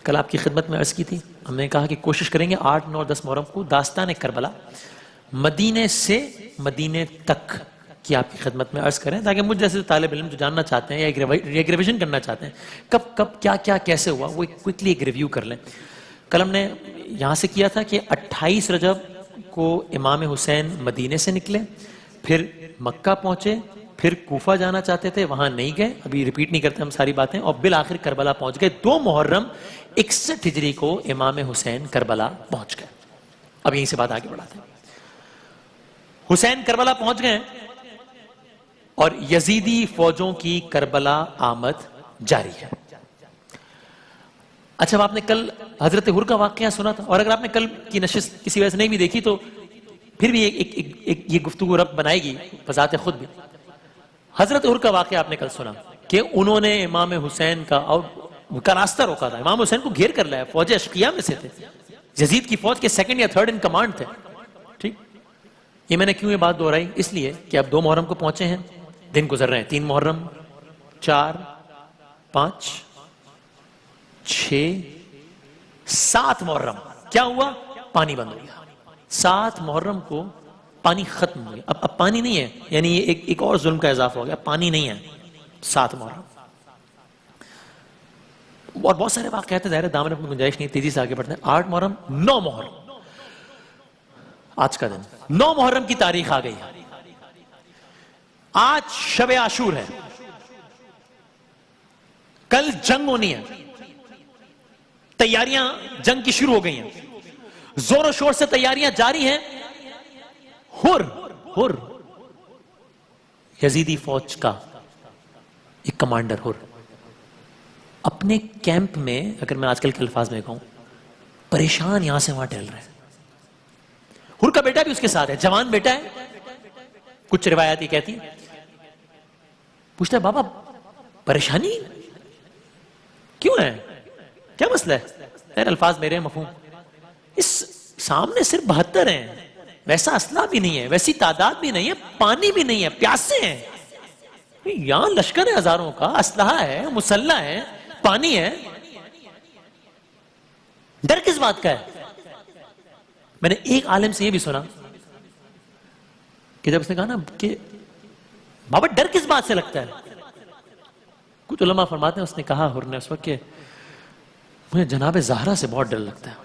کل آپ کی خدمت میں عرض کی تھی، ہم نے کہا کہ کوشش کریں گے 8، 9، 10 محرم کو داستان کربلا مدینے سے مدینے تک کی آپ کی خدمت میں عرض کریں، تاکہ مجھ جیسے طالب علم جو جاننا چاہتے ہیں یا ایک ریویژن کرنا چاہتے ہیں کب کیا کیسے ہوا، وہ کوئکلی ایک ریویو کر لیں۔ کل ہم نے یہاں سے کیا تھا کہ 28 رجب کو امام حسین مدینے سے نکلے، پھر مکہ پہنچے، پھر کوفہ جانا چاہتے تھے، وہاں نہیں گئے، ابھی ریپیٹ نہیں کرتے ہم ساری باتیں، اور بالآخر کربلا پہنچ گئے۔ 2 محرم 61 ہجری کو امام حسین کربلا پہنچ گئے۔ اب یہیں سے بات آگے بڑھاتے ہیں۔ حسین کربلا پہنچ گئے اور یزیدی فوجوں کی کربلا آمد جاری ہے۔ اچھا، آپ نے کل حضرت ہر کا واقعہ سنا تھا، اور اگر آپ نے کل کی نشست کسی وجہ سے نہیں بھی دیکھی تو پھر بھی یہ گفتگو ربط بنائے گی بذات خود بھی۔ حضرت ہر کا واقعہ آپ نے کل سنا کہ انہوں نے امام حسین کا راستہ روکا تھا، امام حسین کو گھیر کر لایا، فوج اشقیاء میں سے تھے، یزید کی فوج کے 2nd یا 3rd ان کمانڈ تھے۔ ٹھیک، یہ میں نے کیوں یہ بات دہرائی؟ اس لیے کہ اب 2 محرم کو پہنچے ہیں، دن گزر رہے ہیں، 3 محرم، 4، 5، 6، 7 محرم، کیا ہوا؟ پانی بند ہو گیا۔ 7 محرم کو پانی ختم ہو گیا، اب پانی نہیں ہے، یعنی یہ ایک اور ظلم کا اضافہ ہو گیا، پانی نہیں ہے 7 محرم۔ اور بہت سارے واقعات ہیں، ظاہر دامن میں گنجائش نہیں، تیزی سے آگے بڑھتے ہیں۔ 8 محرم، 9 محرم، آج کا دن 9 محرم کی تاریخ آ گئی ہے، آج شب عاشور ہے، کل جنگ ہونی ہے، تیاریاں جنگ کی شروع ہو گئی ہیں، زور و شور سے تیاریاں جاری ہیں۔ ہر یزیدی فوج کا ایک کمانڈر ہر اپنے کیمپ میں، اگر میں آج کل کے الفاظ میں کہوں، پریشان یہاں سے وہاں ٹہل رہے ہیں۔ ہر کا بیٹا بھی اس کے ساتھ ہے، جوان بیٹا ہے، کچھ روایات یہ کہتی ہیں، پوچھتا ہے بابا پریشانی کیوں ہے، کیا مسئلہ ہے؟ خیر الفاظ میرے مفہوم، اس سامنے صرف 72 ہیں، ویسا اسلحہ بھی نہیں ہے، ویسی تعداد بھی نہیں ہے، پانی بھی نہیں ہے، پیاسے ہیں، یہاں لشکر ہے ہزاروں کا، اسلحہ ہے، مسلح ہے، پانی ہے، ڈر کس بات کا ہے؟ میں نے ایک عالم سے یہ بھی سنا کہ جب اس نے کہا نا کہ بابا ڈر کس بات سے لگتا ہے، کچھ علماء فرماتے ہیں اس نے کہا ہر نے اس وقت کہ مجھے جناب زہرا سے بہت ڈر لگتا ہے،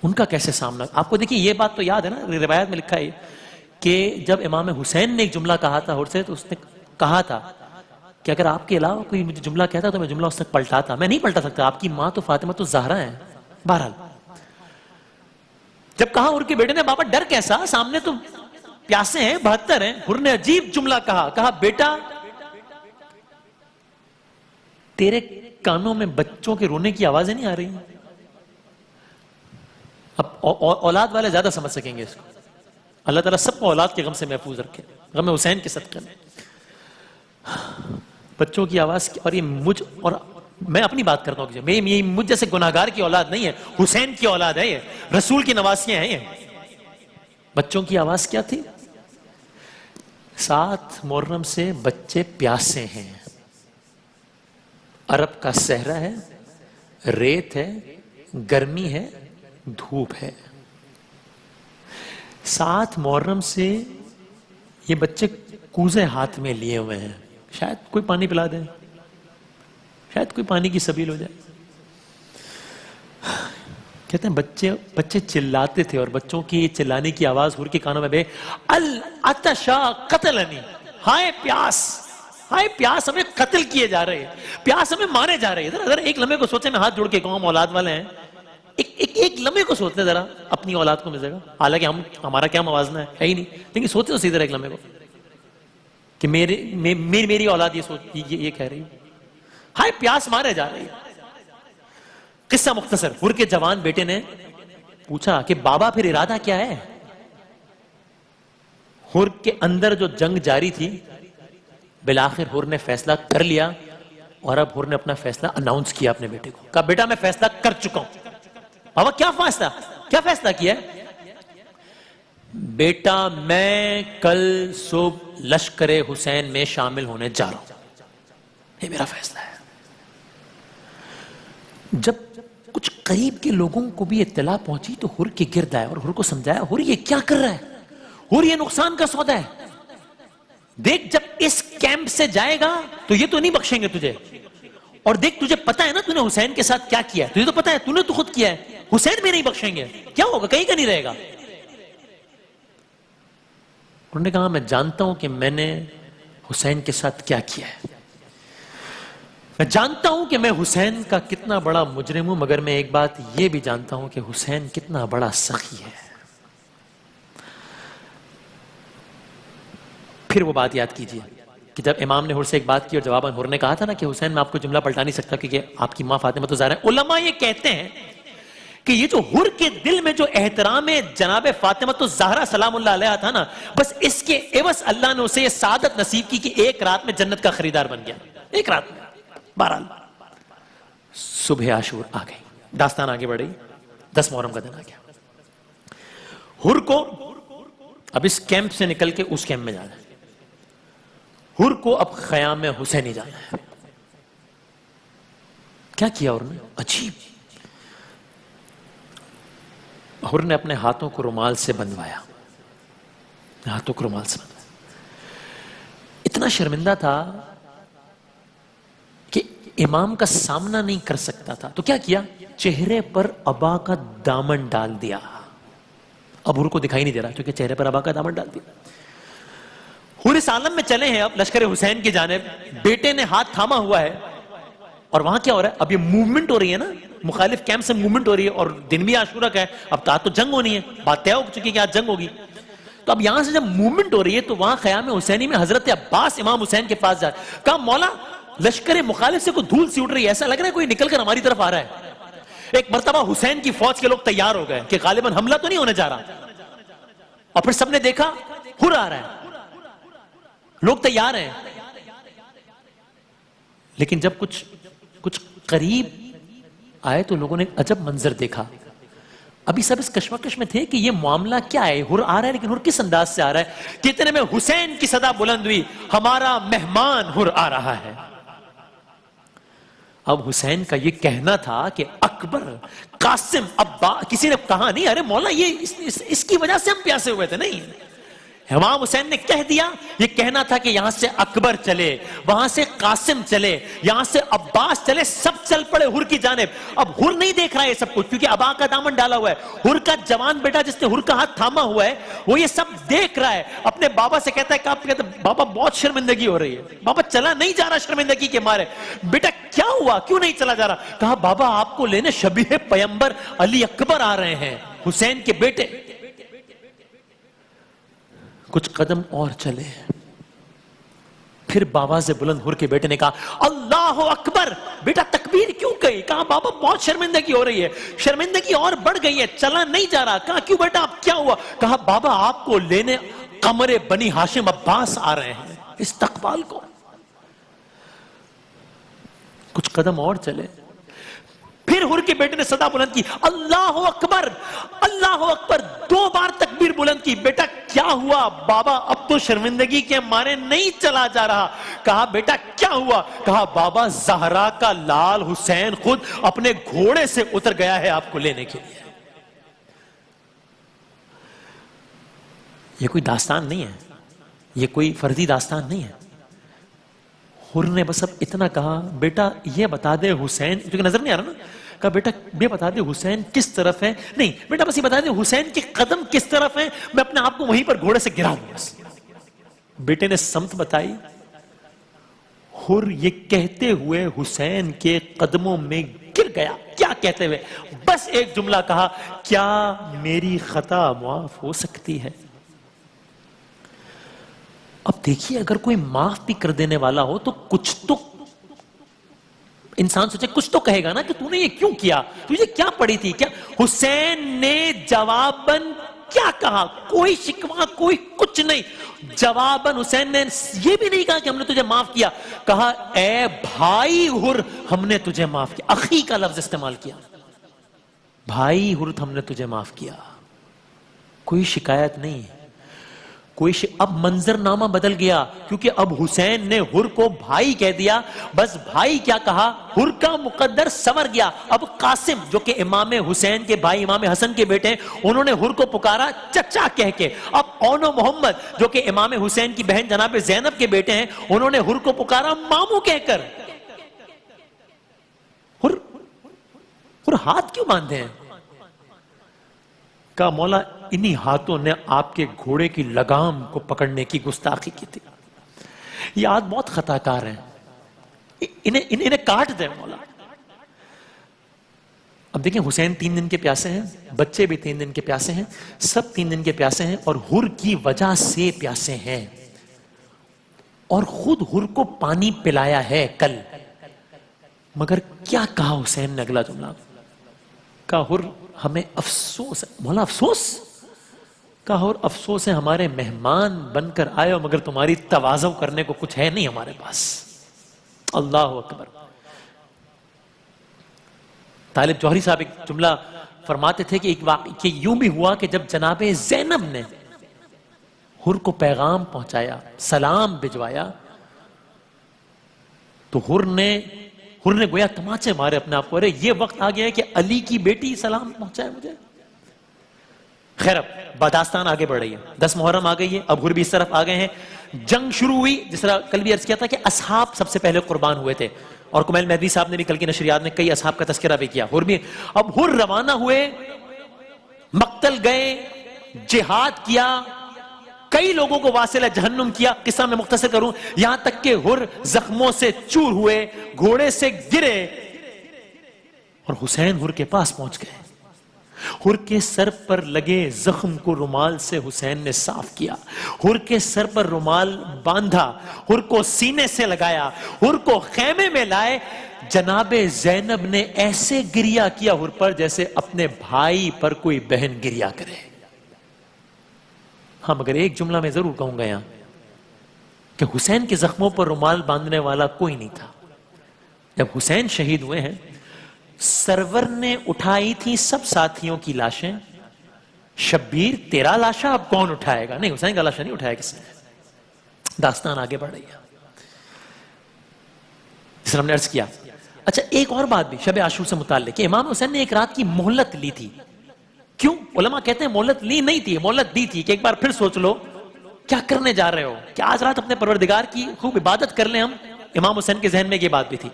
ان کا کیسے سامنا۔ آپ کو دیکھیے یہ بات تو یاد ہے نا، روایت میں لکھا ہے کہ جب امام حسین نے ایک جملہ کہا تھا ہر سے، تو اس نے کہا تھا کہ اگر آپ کے علاوہ کوئی مجھے جملہ کہتا تو میں جملہ اس تک پلٹاتا. میں نہیں پلٹا سکتا. آپ کی ماں تو فاطمہ تو زہرا ہے. بہرحال جب کہا حر کے بیٹے نے بابا ڈر کیسا, سامنے تو پیاسے ہیں 72 ہیں. حر نے عجیب جملہ کہا بیٹا تیرے کانوں میں بچوں کے رونے کی آوازیں نہیں آ رہی. اب اولاد والے زیادہ سمجھ سکیں گے اس کو. اللہ تعالیٰ سب کو اولاد کے غم سے محفوظ رکھے, غم حسین کے صدقے میں. بچوں کی آواز اور یہ مجھ, اور میں اپنی بات کرتا ہوں, یہ مجھ جیسے گناہگار کی اولاد نہیں ہے, حسین کی اولاد ہے, یہ رسول کی نواسیاں ہیں. یہ بچوں کی آواز کیا تھی؟ 7 محرم سے بچے پیاسے ہیں. عرب کا صحرا ہے, ریت ہے, گرمی ہے, دھوپ ہے. 7 محرم سے یہ بچے کوزے ہاتھ میں لیے ہوئے ہیں. شاید کوئی پانی پلا دیں, شاید کوئی پانی کی سبیل ہو جائے. کہتے ہیں بچے چلاتے تھے, اور بچوں کی چلانے کی آواز حر کے کانوں میں العطشا قتلنی, ہائے پیاس, ہائے پیاس, ہمیں قتل کیے جا رہے ہیں, پیاس ہمیں مارے جا رہے ہیں. اگر ایک لمحے کو سوچیں, میں ہاتھ جوڑ کے کہوں, اولاد والے ہیں, ایک لمحے کو سوچتے ذرا اپنی اولاد کو مل جائے گا. حالانکہ ہمارا کیا موازنہ ہے ہی نہیں, لیکن سوچتے تو سیدھے ایک لمحے کو کہ میری اولاد یہ کہہ رہی ہے, ہائے پیاس مارے جا رہی ہے. قصہ مختصر, حر کے جوان بیٹے نے پوچھا کہ بابا پھر ارادہ کیا ہے؟ حر کے اندر جو جنگ جاری تھی, بالآخر حر نے فیصلہ کر لیا, اور اب حر نے اپنا فیصلہ اناؤنس کیا اپنے بیٹے کو. کہا بیٹا میں فیصلہ کر چکا ہوں. بابا کیا فیصلہ کیا ہے؟ بیٹا میں کل صبح لشکر حسین میں شامل ہونے جا رہا ہوں, یہ میرا فیصلہ ہے. جب کچھ قریب کے لوگوں کو بھی اطلاع پہنچی تو حر کے گرد آئے اور حر کو سمجھایا, حر یہ کیا کر رہا ہے, حر یہ نقصان کا سودا ہے. دیکھ جب اس کیمپ سے جائے گا تو یہ تو نہیں بخشیں گے تجھے, اور دیکھ تجھے پتا ہے نا تو نے حسین کے ساتھ کیا کیا ہے, تجھے تو پتا ہے, تو نے تو خود کیا ہے, حسین بھی نہیں بخشیں گے, کیا ہوگا, کہیں کا نہیں رہے گا. انہوں نے کہا میں جانتا ہوں کہ میں نے حسین کے ساتھ کیا کیا ہے, میں جانتا ہوں کہ میں حسین کا کتنا بڑا مجرم ہوں, مگر میں ایک بات یہ بھی جانتا ہوں کہ حسین کتنا بڑا سخی ہے. پھر وہ بات یاد کیجئے کہ جب امام نے حر سے ایک بات کی اور جواباً حر نے کہا تھا نا کہ حسین میں آپ کو جملہ پلٹا نہیں سکتا کیونکہ آپ کی ماں فاطمہ تو زہرا ہے. علماء یہ کہتے ہیں کہ یہ جو حر کے دل میں جو احترام جناب فاطمہ تو زہرا سلام اللہ علیہ تھا نا, بس اس کے عوض اللہ نے اسے یہ سعادت نصیب کی کہ ایک رات میں جنت کا خریدار بن گیا, ایک رات میں. بہرحال صبح عاشور آ گئی, داستان آگے بڑھ رہی, 10 محرم کا دن آ گیا. حر کو اب اس کیمپ سے نکل کے اس کیمپ میں جانا ہے. حر کو اب خیام حسینی جانا ہے. کیا کیا حر نے؟ عجیب, حر نے اپنے ہاتھوں کو رومال سے بندوایا, ہاتھوں کو رومال سے بندوایا. اتنا شرمندہ تھا کہ امام کا سامنا نہیں کر سکتا تھا, تو کیا کیا, چہرے پر عبا کا دامن ڈال دیا. اب حر کو دکھائی نہیں دے رہا کیونکہ چہرے پر عبا کا دامن ڈال دیا. حر اس عالم میں چلے ہیں اب لشکر حسین کی جانب, بیٹے نے ہاتھ تھاما ہوا ہے, اور وہاں کیا ہو رہا ہے, اب یہ موومنٹ ہو رہی ہے نا, مخالف کیمپ سے موومنٹ ہو رہی ہے, اور دن بھی عاشورہ کا ہے, اب تو جنگ ہونی ہے, بات طے ہو چکی کہ آج جنگ ہوگی. تو اب یہاں سے جب موومنٹ ہو رہی ہے تو وہاں خیام حسینی میں حضرت عباس امام حسین کے پاس جائے, کہا مولا لشکر مخالف سے کوئی دھول سی اٹھ رہی ہے, ایسا لگ رہا ہے کوئی نکل کر ہماری طرف آ رہا ہے. ایک مرتبہ حسین کی فوج کے لوگ تیار ہو گئے کہ غالباً حملہ تو نہیں ہونے جا رہا, اور پھر سب نے دیکھا حر آ رہا ہے, لوگ تیار ہیں, لیکن جب کچھ قریب آئے تو لوگوں نے عجب منظر دیکھا. ابھی سب اس کشمکش میں تھے کہ یہ معاملہ کیا ہے, حر آ رہا ہے لیکن حر کس انداز سے آ رہا ہے. کتنے میں حسین کی صدا بلند ہوئی, ہمارا مہمان حر آ رہا ہے. اب حسین کا یہ کہنا تھا کہ اکبر, قاسم, ابا, کسی نے کہا نہیں ارے مولا یہ اس کی وجہ سے ہم پیاسے ہوئے تھے, نہیں, امام حسین نے کہہ دیا، یہ کہنا تھا کہ یہاں سے اکبر چلے، وہاں سے قاسم چلے، یہاں سے عباس چلے، سب چل پڑے حر کی جانب۔ اب حر نہیں دیکھ رہا ہے یہ سب کچھ، کیونکہ ابا کا دامن ڈالا ہوا ہے۔ حر کا جوان بیٹا جس نے حر کا ہاتھ تھاما ہوا ہے وہ یہ سب دیکھ رہا ہے، اپنے بابا سے کہتا ہے کہ بابا بہت شرمندگی ہو رہی ہے، بابا چلا نہیں جا رہا شرمندگی کے مارے۔ بیٹا کیا ہوا، کیوں نہیں چلا جا رہا؟ کہا بابا آپ کو لینے شبیہ پیمبر علی اکبر آ رہے ہیں، حسین کے بیٹے۔ کچھ قدم اور چلے، پھر بابا سے بلند حر کے بیٹے نے کہا اللہ اکبر۔ بیٹا تکبیر کیوں کہی؟ کہا بابا بہت شرمندگی ہو رہی ہے، شرمندگی اور بڑھ گئی ہے، چلا نہیں جا رہا۔ کہا کیوں بیٹا، اب کیا ہوا؟ کہا بابا آپ کو لینے قمر بنی ہاشم عباس آ رہے ہیں، استقبال کو۔ کچھ قدم اور چلے، پھر حر کے بیٹے نے صدا بلند کی اللہ اکبر، اللہ اکبر، 2 بار تکبیر بلند کی۔ بیٹا کیا ہوا؟ بابا اب تو شرمندگی کے مارے نہیں چلا جا رہا۔ کہا بیٹا کیا ہوا؟ کہا بابا زہرا کا لال حسین خود اپنے گھوڑے سے اتر گیا ہے آپ کو لینے کے لیے۔ یہ کوئی داستان نہیں ہے، یہ کوئی فردی داستان نہیں ہے۔ حر نے بس اب اتنا کہا بیٹا یہ بتا دے حسین، کیونکہ نظر نہیں آ رہا نا، کہا بیٹا یہ بتا دے حسین کس طرف ہے؟ نہیں بیٹا بس یہ بتا دے حسین کے قدم کس طرف ہیں، میں اپنے آپ کو وہیں پر گھوڑے سے گرا دوں بس۔ بیٹے نے سمت بتائی، حر یہ کہتے ہوئے حسین کے قدموں میں گر گیا۔ کیا کہتے ہوئے؟ بس ایک جملہ کہا، کیا میری خطا معاف ہو سکتی ہے؟ اب دیکھیے اگر کوئی معاف بھی کر دینے والا ہو تو کچھ تو انسان سوچے، کچھ تو کہے گا نا کہ تو نے یہ کیوں کیا، تجھے کیا پڑی تھی کیا؟ حسین نے جواباً کیا کہا؟ کوئی شکوہ، کوئی کچھ نہیں۔ جواباً حسین نے یہ بھی نہیں کہا کہ ہم نے تجھے معاف کیا، کہا اے بھائی حر ہم نے تجھے معاف کیا۔ اخی کا لفظ استعمال کیا، بھائی حر ہم نے تجھے معاف کیا۔ کوئی شکایت نہیں، اب منظر نامہ بدل گیا، کیونکہ اب حسین نے حر کو بھائی کہہ دیا۔ بس بھائی کیا کہا، حر کا مقدر سنور گیا۔ اب قاسم جو کہ امام حسین کے بھائی امام حسن کے بیٹے ہیں، انہوں نے حر کو پکارا چچا کہہ کے۔ اب اونو محمد جو کہ امام حسین کی بہن جناب زینب کے بیٹے ہیں، انہوں نے حر کو پکارا مامو کہہ کر۔ حر ہاتھ کیوں باندھے ہیں؟ کہا مولا انہی ہاتھوں نے آپ کے گھوڑے کی لگام کو پکڑنے کی گستاخی کی تھی، یہ ہاتھ بہت خطا کار ہیں، انہیں کاٹ دے مولا۔ اب دیکھیں حسین 3 دن کے پیاسے ہیں، بچے بھی 3 دن کے پیاسے ہیں، سب 3 دن کے پیاسے ہیں، اور حر کی وجہ سے پیاسے ہیں، اور خود حر کو پانی پلایا ہے کل۔ مگر کیا کہا حسین نے اگلا جملہ؟ کہا حر ہمیں افسوس ہے مولا۔ افسوس؟ کہا اور افسوس ہے ہمارے مہمان بن کر آئے ہو، مگر تمہاری تواضع کرنے کو کچھ ہے نہیں ہمارے پاس۔ اللہ اکبر۔ طالب جوہری صاحب ایک جملہ فرماتے تھے کہ ایک واقعہ یوں بھی ہوا کہ جب جناب زینب نے حر کو پیغام پہنچایا، سلام بھجوایا، تو حر نے گویا تماچے مارے اپنے آپ کو، ارے یہ وقت آ گیا ہے کہ علی کی بیٹی سلام پہنچائے مجھے۔ خیر اب بداستان آگے بڑھ رہی ہے، 10 محرم آ گئی ہے، اب حر بھی اس طرف آ گئے ہیں، جنگ شروع ہوئی۔ جس طرح کل بھی عرض کیا تھا کہ اصحاب سب سے پہلے قربان ہوئے تھے، اور کمیل مہدوی صاحب نے بھی کل کی نشریات میں کئی اصحاب کا تذکرہ بھی کیا۔ حر بھی اب حر روانہ ہوئے، مقتل گئے، جہاد کیا، کئی لوگوں کو واصل جہنم کیا۔ قصہ میں مختصر کروں، یہاں تک کہ حر زخموں سے چور ہوئے، گھوڑے سے گرے، اور حسین حر کے پاس پہنچ گئے۔ حر کے سر پر لگے زخم کو رومال سے حسین نے صاف کیا، حر کے سر پر رومال باندھا، حر کو سینے سے لگایا، حر کو خیمے میں لائے۔ جناب زینب نے ایسے گریا کیا حر پر جیسے اپنے بھائی پر کوئی بہن گریا کرے۔ ہاں مگر ایک جملہ میں ضرور کہوں گا یہاں کہ حسین کے زخموں پر رومال باندھنے والا کوئی نہیں تھا۔ جب حسین شہید ہوئے ہیں، سرور نے اٹھائی تھی سب ساتھیوں کی لاشیں، شبیر تیرا لاشا اب کون اٹھائے گا؟ نہیں، حسین کا لاشا نہیں اٹھایا کسی نے۔ داستان آگے بڑھ رہی ہے، جس نے ہم نے عرض کیا۔ اچھا ایک اور بات بھی شب عاشور سے متعلق کہ امام حسین نے ایک رات کی مہلت لی تھی۔ کیوں؟ علماء کہتے ہیں مہلت لی نہیں تھی، مہلت دی تھی کہ ایک بار پھر سوچ لو، کیا کرنے جا رہے ہو؟ کہ آج رات اپنے پروردگار کی خوب عبادت کر لیں ہم. امام حسین کے ذہن میں یہ بات بھی تھی.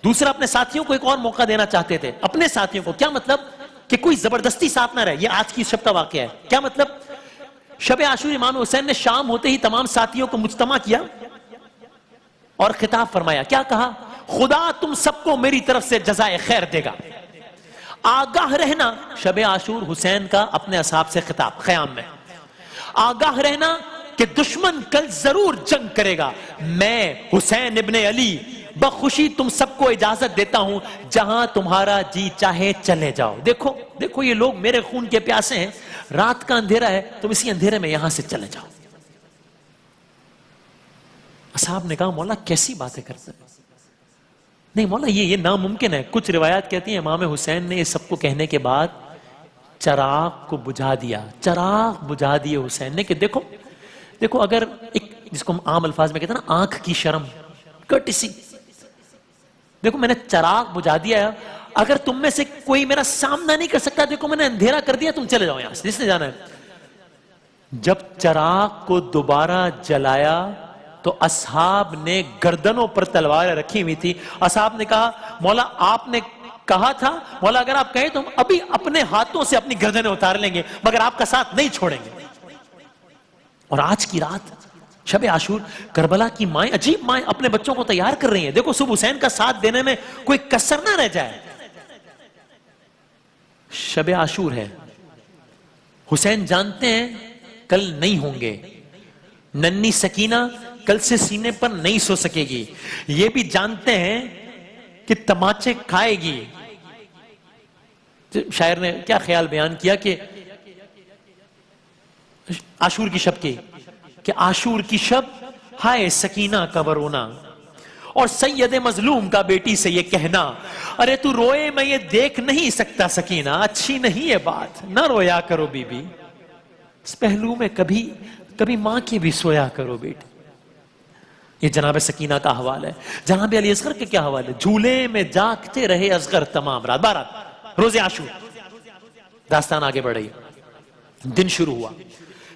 دوسرا، اپنے ساتھیوں کو ایک اور موقع دینا چاہتے تھے. اپنے ساتھیوں کو کیا مطلب؟ کہ کوئی زبردستی ساتھ نہ رہے. یہ آج کی شب کا واقعہ ہے. کیا مطلب؟ شب عاشور امام حسین نے شام ہوتے ہی تمام ساتھیوں کو مجتمع کیا اور خطاب فرمایا. کیا کہا؟ خدا تم سب کو میری طرف سے جزائے خیر دے گا. آگاہ رہنا. شب عاشور حسین کا اپنے اصحاب سے خطاب خیام میں. آگاہ رہنا کہ دشمن کل ضرور جنگ کرے گا. میں حسین ابن علی بخوشی تم سب کو اجازت دیتا ہوں، جہاں تمہارا جی چاہے چلے جاؤ. دیکھو یہ لوگ میرے خون کے پیاسے ہیں. رات کا اندھیرا ہے، تم اسی اندھیرے میں یہاں سے چلے جاؤ. اصحاب نے کہا مولا کیسی باتیں کرتے ہیں؟ نہیں مولا یہ ناممکن ہے. کچھ روایات کہتی ہیں امام حسین نے یہ سب کو کہنے کے بعد چراغ کو بجھا دیا. چراغ بجھا دیے حسین نے کہ دیکھو اگر ایک جس کو ہم عام الفاظ میں کہتے ہیں نا آنکھ کی شرم، کٹسی. دیکھو میں نے چراغ بجھا دیا. اگر تم میں سے کوئی میرا سامنا نہیں کر سکتا، دیکھو میں نے اندھیرا کر دیا، تم چلے جاؤ یہاں سے، جس نے جانا ہے. جب چراغ کو دوبارہ جلایا تو اصحاب نے گردنوں پر تلواریں رکھی ہوئی تھی. اصحاب نے کہا مولا آپ نے کہا تھا، مولا اگر آپ کہیں تو ہم ابھی اپنے ہاتھوں سے اپنی گردنیں اتار لیں گے، مگر آپ کا ساتھ نہیں چھوڑیں گے. اور آج کی رات شب عاشور، کربلا کی مائیں، عجیب مائیں اپنے بچوں کو تیار کر رہی ہیں. دیکھو صبح حسین کا ساتھ دینے میں کوئی کسر نہ رہ جائے. شب عاشور ہے، حسین جانتے ہیں کل نہیں ہوں گے. ننھی سکینہ کل سے سینے پر نہیں سو سکے گی. یہ بھی جانتے ہیں کہ تماچے کھائے گی. شاعر نے کیا خیال بیان کیا کہ عاشور کی شب کی، کہ عاشور کی شب ہائے سکینہ کا ورونا، اور سید مظلوم کا بیٹی سے یہ کہنا، ارے تو روئے میں یہ دیکھ نہیں سکتا سکینہ، اچھی نہیں ہے بات، نہ رویا کرو بی بی، اس پہلو میں کبھی ماں کی بھی سویا کرو بیٹی. یہ جناب سکینہ کا حوال ہے. جناب علی اصغر کے کیا حوال ہے؟ جھولے میں جاگتے رہے اصغر تمام رات. 12 روز عاشور. داستان آگے بڑھ رہی. دن شروع ہوا،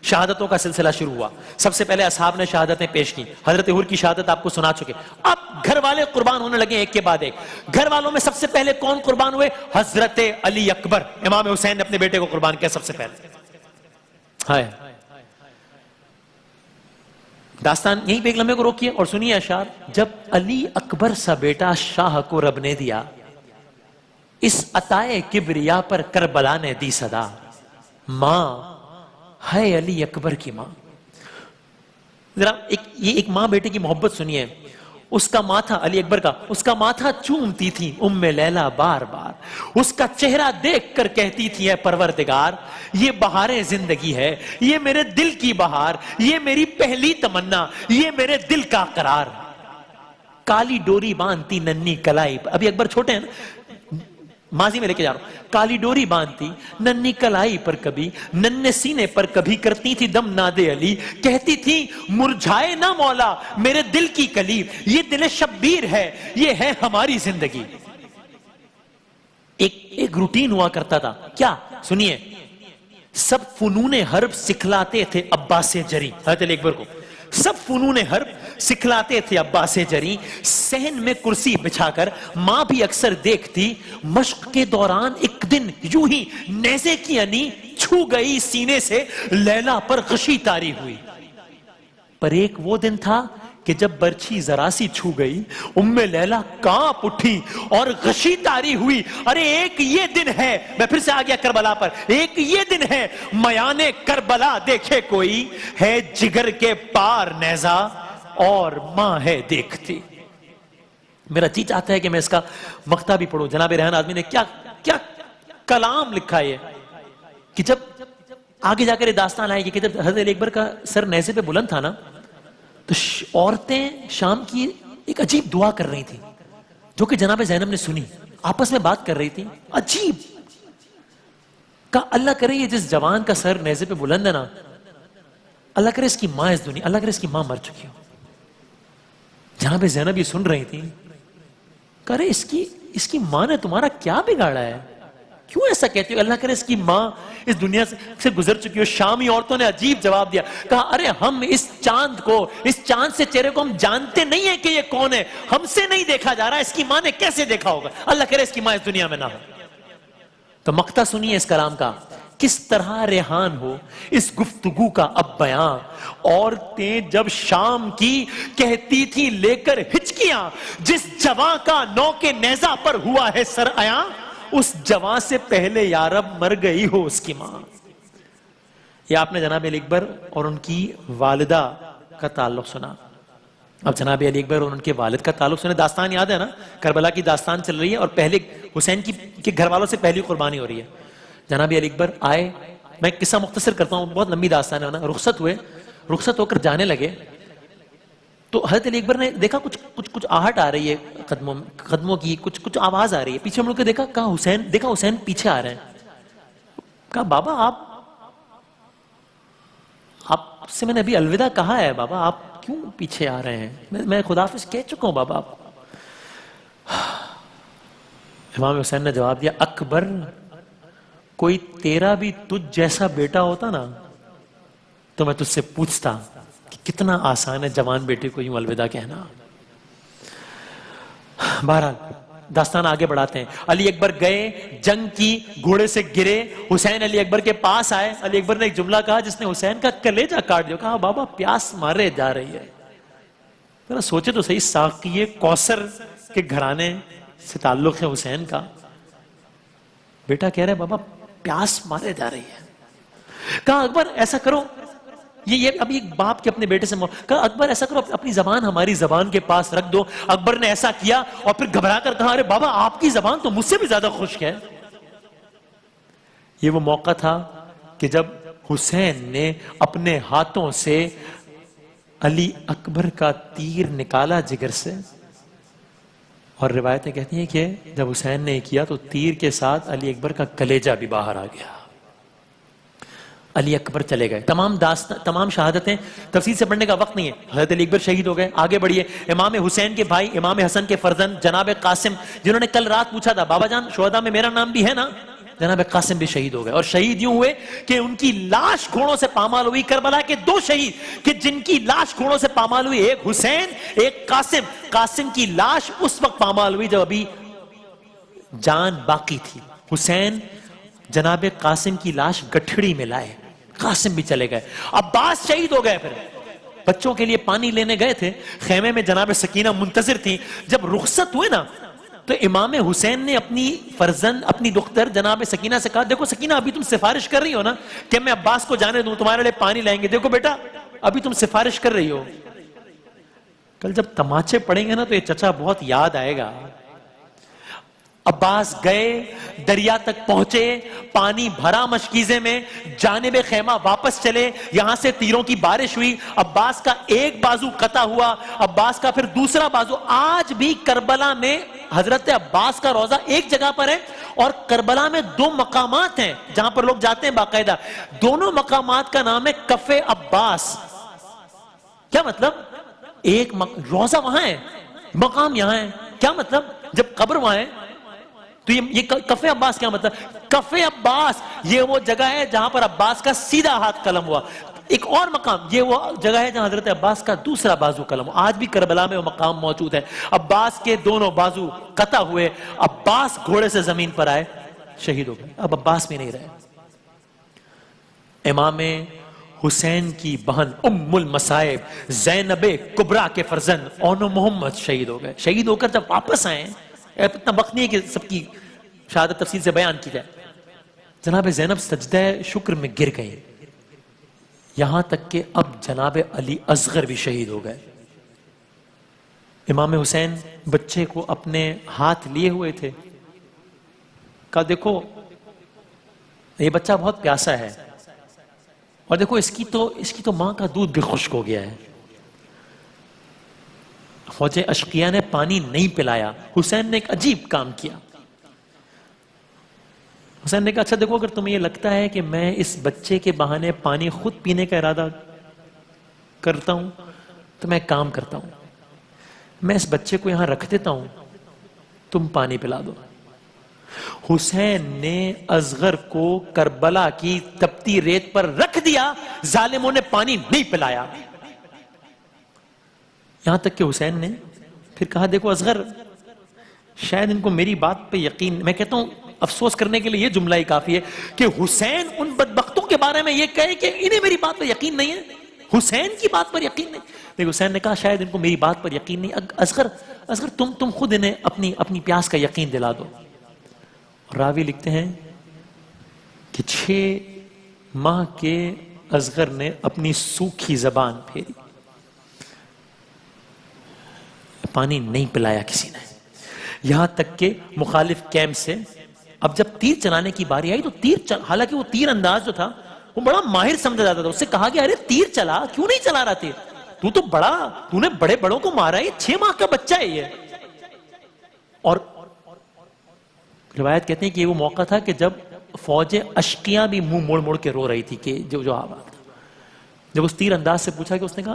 شہادتوں کا سلسلہ شروع ہوا. سب سے پہلے اصحاب نے شہادتیں پیش کی. حضرت حور کی شہادت آپ کو سنا چکے. اب گھر والے قربان ہونے لگے ایک کے بعد ایک. گھر والوں میں سب سے پہلے کون قربان ہوئے؟ حضرت علی اکبر. امام حسین نے اپنے بیٹے کو قربان کیا سب سے پہلے. ہائے داستان یہیں پہ ایک لمحے کو روکیے اور سنیے اشعار. جب علی اکبر سا بیٹا شاہ کو رب نے دیا، اس عطائے کبریا پر کربلا نے دی صدا. ماں ہے علی اکبر کی ماں. ذرا ایک ماں بیٹے کی محبت سنیے. اس کا ماتھا، علی اکبر کا، اس کا ماتھا چومتی تھی ام لیلا بار بار. اس کا چہرہ دیکھ کر کہتی تھی اے پروردگار، یہ بہار زندگی ہے، یہ میرے دل کی بہار، یہ میری پہلی تمنا، یہ میرے دل کا قرار. کالی ڈوری باندھتی ننھی کلائی. ابھی اکبر چھوٹے ہیں نا، ماضی میں لے کے جا رہا ہوں. کالی ڈوری باندھتی ننھی کلائی پر کبھی، ننھے سینے پر کبھی کرتی تھی دم نادے علی. کہتی تھی مرجھائے نہ مولا میرے دل کی کلی، یہ دل شبیر ہے، یہ ہے ہماری زندگی. ایک روٹین ہوا کرتا تھا. کیا؟ سنیے. سب فنون حرب سکھلاتے تھے عباس جری. حضرت علی اکبر کو سب فنون حرب سکھلاتے تھے عباس جری. صحن میں کرسی بچھا کر ماں بھی اکثر دیکھتی. مشق کے دوران ایک دن یوں ہی نیزے کی انی چھو گئی سینے سے، لیلا پر غشی طاری ہوئی. پر ایک وہ دن تھا کہ جب برچھی ذرا سی چھو گئی، ام لیلا کانپ اٹھی اور غشی طاری ہوئی. ارے ایک یہ دن ہے، میں پھر سے آ گیا کربلا پر، ایک یہ دن ہے میان کربلا دیکھے کوئی، ہے جگر کے پار نیزہ اور ماں ہے دیکھتی. میرا جی چاہتا ہے کہ میں اس کا مقطع بھی پڑھوں. جناب ریحان آدمی نے کیا کلام لکھا ہے کہ جب آگے جا کر یہ داستان آئے گی کہ جب حضرت علی اکبر کا سر نیزے پہ بلند تھا نا، تو عورتیں شام کی ایک عجیب دعا کر رہی تھیں جو کہ جناب زینب نے سنی. آپس میں بات کر رہی تھی عجیب. کہا اللہ کرے یہ جس جوان کا سر نیزے پہ بلند ہے نا، اللہ کرے اس کی ماں اس دنیا، اللہ کرے اس کی ماں مر چکی ہو. جناب زینب یہ سن رہی تھی. کہہ رہے اس کی ماں نے تمہارا کیا بگاڑا ہے؟ کیوں ایسا کہتے ہو؟ اللہ کرے اس کی ماں اس دنیا سے گزر چکی ہو. شامی عورتوں نے عجیب جواب دیا, کہا ارے ہم اس چاند کو, اس چاند سے چہرے کو ہم جانتے نہیں ہیں کہ یہ کون ہے, ہم سے نہیں دیکھا جا رہا, اس کی ماں نے کیسے دیکھا ہوگا؟ اللہ کرے اس کی ماں اس دنیا میں نہ ہو. تو مقطع سنیے اس کلام کا, کس طرح ریحان ہو اس گفتگو کا اب بیاں. عورتیں جب شام کی کہتی تھی لے کر ہچکیاں, جس جواں کا نو کے نیزہ پر ہوا ہے سر عیاں, اس جواں سے پہلے یارب مر گئی ہو اس کی ماں. یہ آپ نے جناب علی اکبر اور ان کی والدہ کا تعلق سنا. اب جناب علی اکبر اور ان کے والد کا تعلق سنے. داستان یاد ہے نا, کربلا کی داستان چل رہی ہے اور پہلے حسین کے گھر والوں سے پہلی قربانی ہو رہی ہے. جناب علی اکبر آئے, میں قصہ مختصر کرتا ہوں, بہت لمبی داستان ہے نا. رخصت ہوئے, رخصت ہو کر جانے لگے تو حضرت علی اکبر نے دیکھا کچھ آہٹ آ رہی ہے قدموں کی, کچھ آواز آ رہی ہے. پیچھے مڑ کے دیکھا, کہا حسین, دیکھا حسین پیچھے آ رہے ہیں. کہا بابا آپ سے میں نے ابھی الوداع کہا ہے, بابا آپ کیوں پیچھے آ رہے ہیں؟ میں خداحافظ کہہ چکا ہوں بابا آپ. امام حسین نے جواب دیا, اکبر کوئی تیرا بھی تجھ جیسا بیٹا ہوتا نا تو میں تجھ سے پوچھتا کہ کتنا آسان ہے جوان بیٹے کو یوں الوداع کہنا. بہرحال داستان آگے بڑھاتے ہیں. علی اکبر گئے, جنگ کی, گھوڑے سے گرے, حسین علی اکبر کے پاس آئے. علی اکبر نے ایک جملہ کہا جس نے حسین کا کلیجہ کاٹ دیا. کہا بابا پیاس مارے جا رہی ہے. ذرا سوچے تو صحیح, ساقی کوثر کے گھرانے سے تعلق ہے حسین کا, بیٹا کہہ رہے بابا پیاس مارے جا رہی ہے. کہا اکبر ایسا کرو, یہ ابھی ایک باپ کے اپنے بیٹے سے کہا اکبر ایسا کرو, اپنی زبان ہماری زبان کے پاس رکھ دو. اکبر نے ایسا کیا اور پھر گھبرا کر کہا ارے بابا آپ کی زبان تو مجھ سے بھی زیادہ خشک ہے. یہ وہ موقع تھا کہ جب حسین نے اپنے ہاتھوں سے علی اکبر کا تیر نکالا جگر سے, اور روایتیں کہتی ہیں کہ جب حسین نے کیا تو تیر کے ساتھ علی اکبر کا کلیجہ بھی باہر آ گیا. علی اکبر چلے گئے. تمام شہادتیں تفصیل سے پڑھنے کا وقت نہیں ہے. حضرت علی اکبر شہید ہو گئے. آگے بڑھیے. امام حسین کے بھائی امام حسن کے فرزند جناب قاسم, جنہوں نے کل رات پوچھا تھا بابا جان شہداء میں میرا نام بھی ہے نا, جناب قاسم بھی شہید ہو گئے. اور شہید یوں ہوئے کہ ان کی لاش گھوڑوں سے پامال ہوئی. کربلا کے 2 شہید کہ جن کی لاش گھوڑوں سے پامال ہوئی, ایک حسین ایک قاسم. قاسم کی لاش اس وقت پامال ہوئی جب ابھی جان باقی تھی. حسین جناب قاسم کی لاش گٹھڑی میں لائے, قاسم بھی چلے گئے. عباس شہید ہو گئے. پھر بچوں کے لیے پانی لینے گئے تھے, خیمے میں جناب سکینہ منتظر تھی. جب رخصت ہوئے نا تو امام حسین نے اپنی فرزند اپنی دختر جناب سکینہ سے کہا دیکھو سکینہ ابھی تم سفارش کر رہی ہو نا کہ میں عباس کو جانے دوں, تمہارے لیے پانی لائیں گے. دیکھو بیٹا ابھی تم سفارش کر رہی ہو, کل جب تماچے پڑیں گے نا تو یہ چچا بہت یاد آئے گا. عباس گئے, دریا تک پہنچے, پانی بھرا مشکیزے میں, جانب خیمہ واپس چلے. یہاں سے تیروں کی بارش ہوئی. عباس کا ایک بازو قطع ہوا, عباس کا پھر دوسرا بازو. آج بھی کربلا میں حضرت عباس کا روضہ ایک جگہ پر ہے, اور کربلا میں 2 مقامات ہیں جہاں پر لوگ جاتے ہیں باقاعدہ. دونوں مقامات کا نام ہے کف عباس. کیا مطلب؟ ایک روضہ وہاں ہے, مقام یہاں ہے. کیا مطلب؟ جب قبر وہاں ہے تو یہ کف عباس کیا مطلب؟ کف عباس یہ وہ جگہ ہے جہاں پر عباس کا سیدھا ہاتھ قلم ہوا. ایک اور مقام یہ وہ جگہ ہے جہاں حضرت عباس کا دوسرا بازو قلم ہوا. آج بھی کربلا میں وہ مقام موجود ہے. عباس کے دونوں بازو قطع ہوئے. عباس گھوڑے سے زمین پر آئے, شہید ہو گئے. اب عباس بھی نہیں رہے. امام حسین کی بہن ام المصائب زینب کبریٰ کے فرزند اونو محمد شہید ہو گئے. شہید ہو کر جب واپس آئے, اتنا وقت نہیں ہے کہ سب کی شہادت تفصیل سے بیان کی جائے. جناب زینب سجدہ شکر میں گر گئی, یہاں تک کہ اب جناب علی اصغر بھی شہید ہو گئے. امام حسین بچے کو اپنے ہاتھ لیے ہوئے تھے. کہا دیکھو یہ بچہ بہت پیاسا ہے, اور دیکھو اس کی تو ماں کا دودھ بھی خشک ہو گیا ہے. فوج اشقیہ نے پانی نہیں پلایا. حسین نے ایک عجیب کام کیا. حسین نے کہا اچھا دیکھو اگر تمہیں یہ لگتا ہے کہ میں اس بچے کے بہانے پانی خود پینے کا ارادہ کرتا ہوں تو میں ایک کام کرتا ہوں, میں اس بچے کو یہاں رکھ دیتا ہوں, تم پانی پلا دو. حسین نے اصغر کو کربلا کی تپتی ریت پر رکھ دیا، ظالموں نے پانی نہیں پلایا۔ یہاں تک کہ حسین نے پھر کہا دیکھو اصغر، شاید ان کو میری بات پہ یقین، میں کہتا ہوں افسوس کرنے کے لیے یہ جملہ ہی کافی ہے کہ حسین ان بدبختوں کے بارے میں یہ کہے کہ انہیں میری بات پر یقین نہیں ہے، حسین کی بات پر یقین نہیں۔ لیکن حسین نے کہا شاید ان کو میری بات پر یقین نہیں، اصغر تم خود انہیں اپنی پیاس کا یقین دلا دو۔ راوی لکھتے ہیں کہ 6 ماہ کے اصغر نے اپنی سوکھی زبان پھیری، پانی نہیں پلایا کسی نے، یہاں تک کہ مخالف کیمپ سے اب جب تیر چلانے کی باری آئی تو حالانکہ وہ تیر انداز جو تھا وہ بڑا ماہر سمجھا جاتا تھا، اس سے کہا گیا ارے تیر چلا، کیوں نہیں چلا رہا تیر، تو نے بڑے بڑوں کو مارا ہے، 6 ماہ کا بچہ ہے یہ۔ اور روایت کہتے ہیں کہ یہ وہ موقع تھا کہ جب فوج اشقیاں بھی منہ موڑ موڑ کے رو رہی تھی کہ جو آواز تھا۔ جب اس تیر انداز سے پوچھا کہ اس نے کہا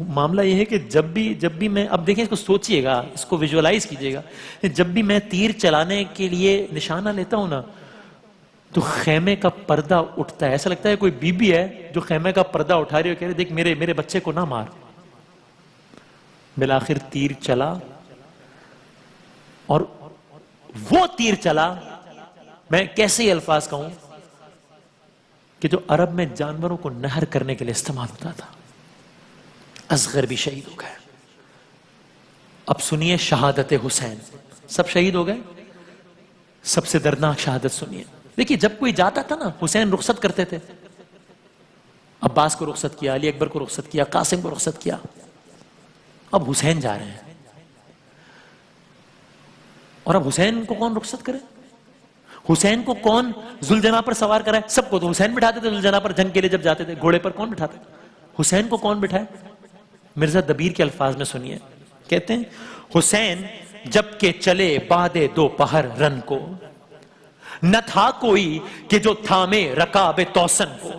معاملہ یہ ہے کہ جب بھی میں، اب دیکھیں اس کو سوچئے گا، اس کو ویژولائز کیجئے گا، جب بھی میں تیر چلانے کے لیے نشانہ لیتا ہوں نا تو خیمے کا پردہ اٹھتا ہے، ایسا لگتا ہے کوئی بی بی ہے جو خیمے کا پردہ اٹھا رہی ہے، کہہ رہے دیکھ میرے بچے کو نہ مار۔ بالآخر تیر چلا، اور وہ تیر چلا، میں کیسے الفاظ کہوں کہ جو عرب میں جانوروں کو نہر کرنے کے لیے استعمال ہوتا تھا۔ اصغر بھی شہید ہو گئے۔ اب سنیے شہادت حسین، سب شہید ہو گئے، سب سے دردناک شہادت سنیے۔ دیکھیے جب کوئی جاتا تھا نا، حسین رخصت کرتے تھے، عباس کو رخصت کیا، علی اکبر کو رخصت کیا، قاسم کو رخصت کیا، اب حسین جا رہے ہیں، اور اب حسین کو کون رخصت کرے؟ حسین کو کون ذوالجناح پر سوار کرائے؟ سب کو تو حسین بٹھاتے تھے ذوالجناح پر، جنگ کے لیے جب جاتے تھے گھوڑے پر کون بٹھاتے تھے؟ حسین کو کون بٹھائے؟ مرزا دبیر کے الفاظ میں سنیے، کہتے ہیں حسین جب کہ چلے بعد دوپہر رن کو، نہ تھا کوئی کہ جو تھامے رکاب توسن کو،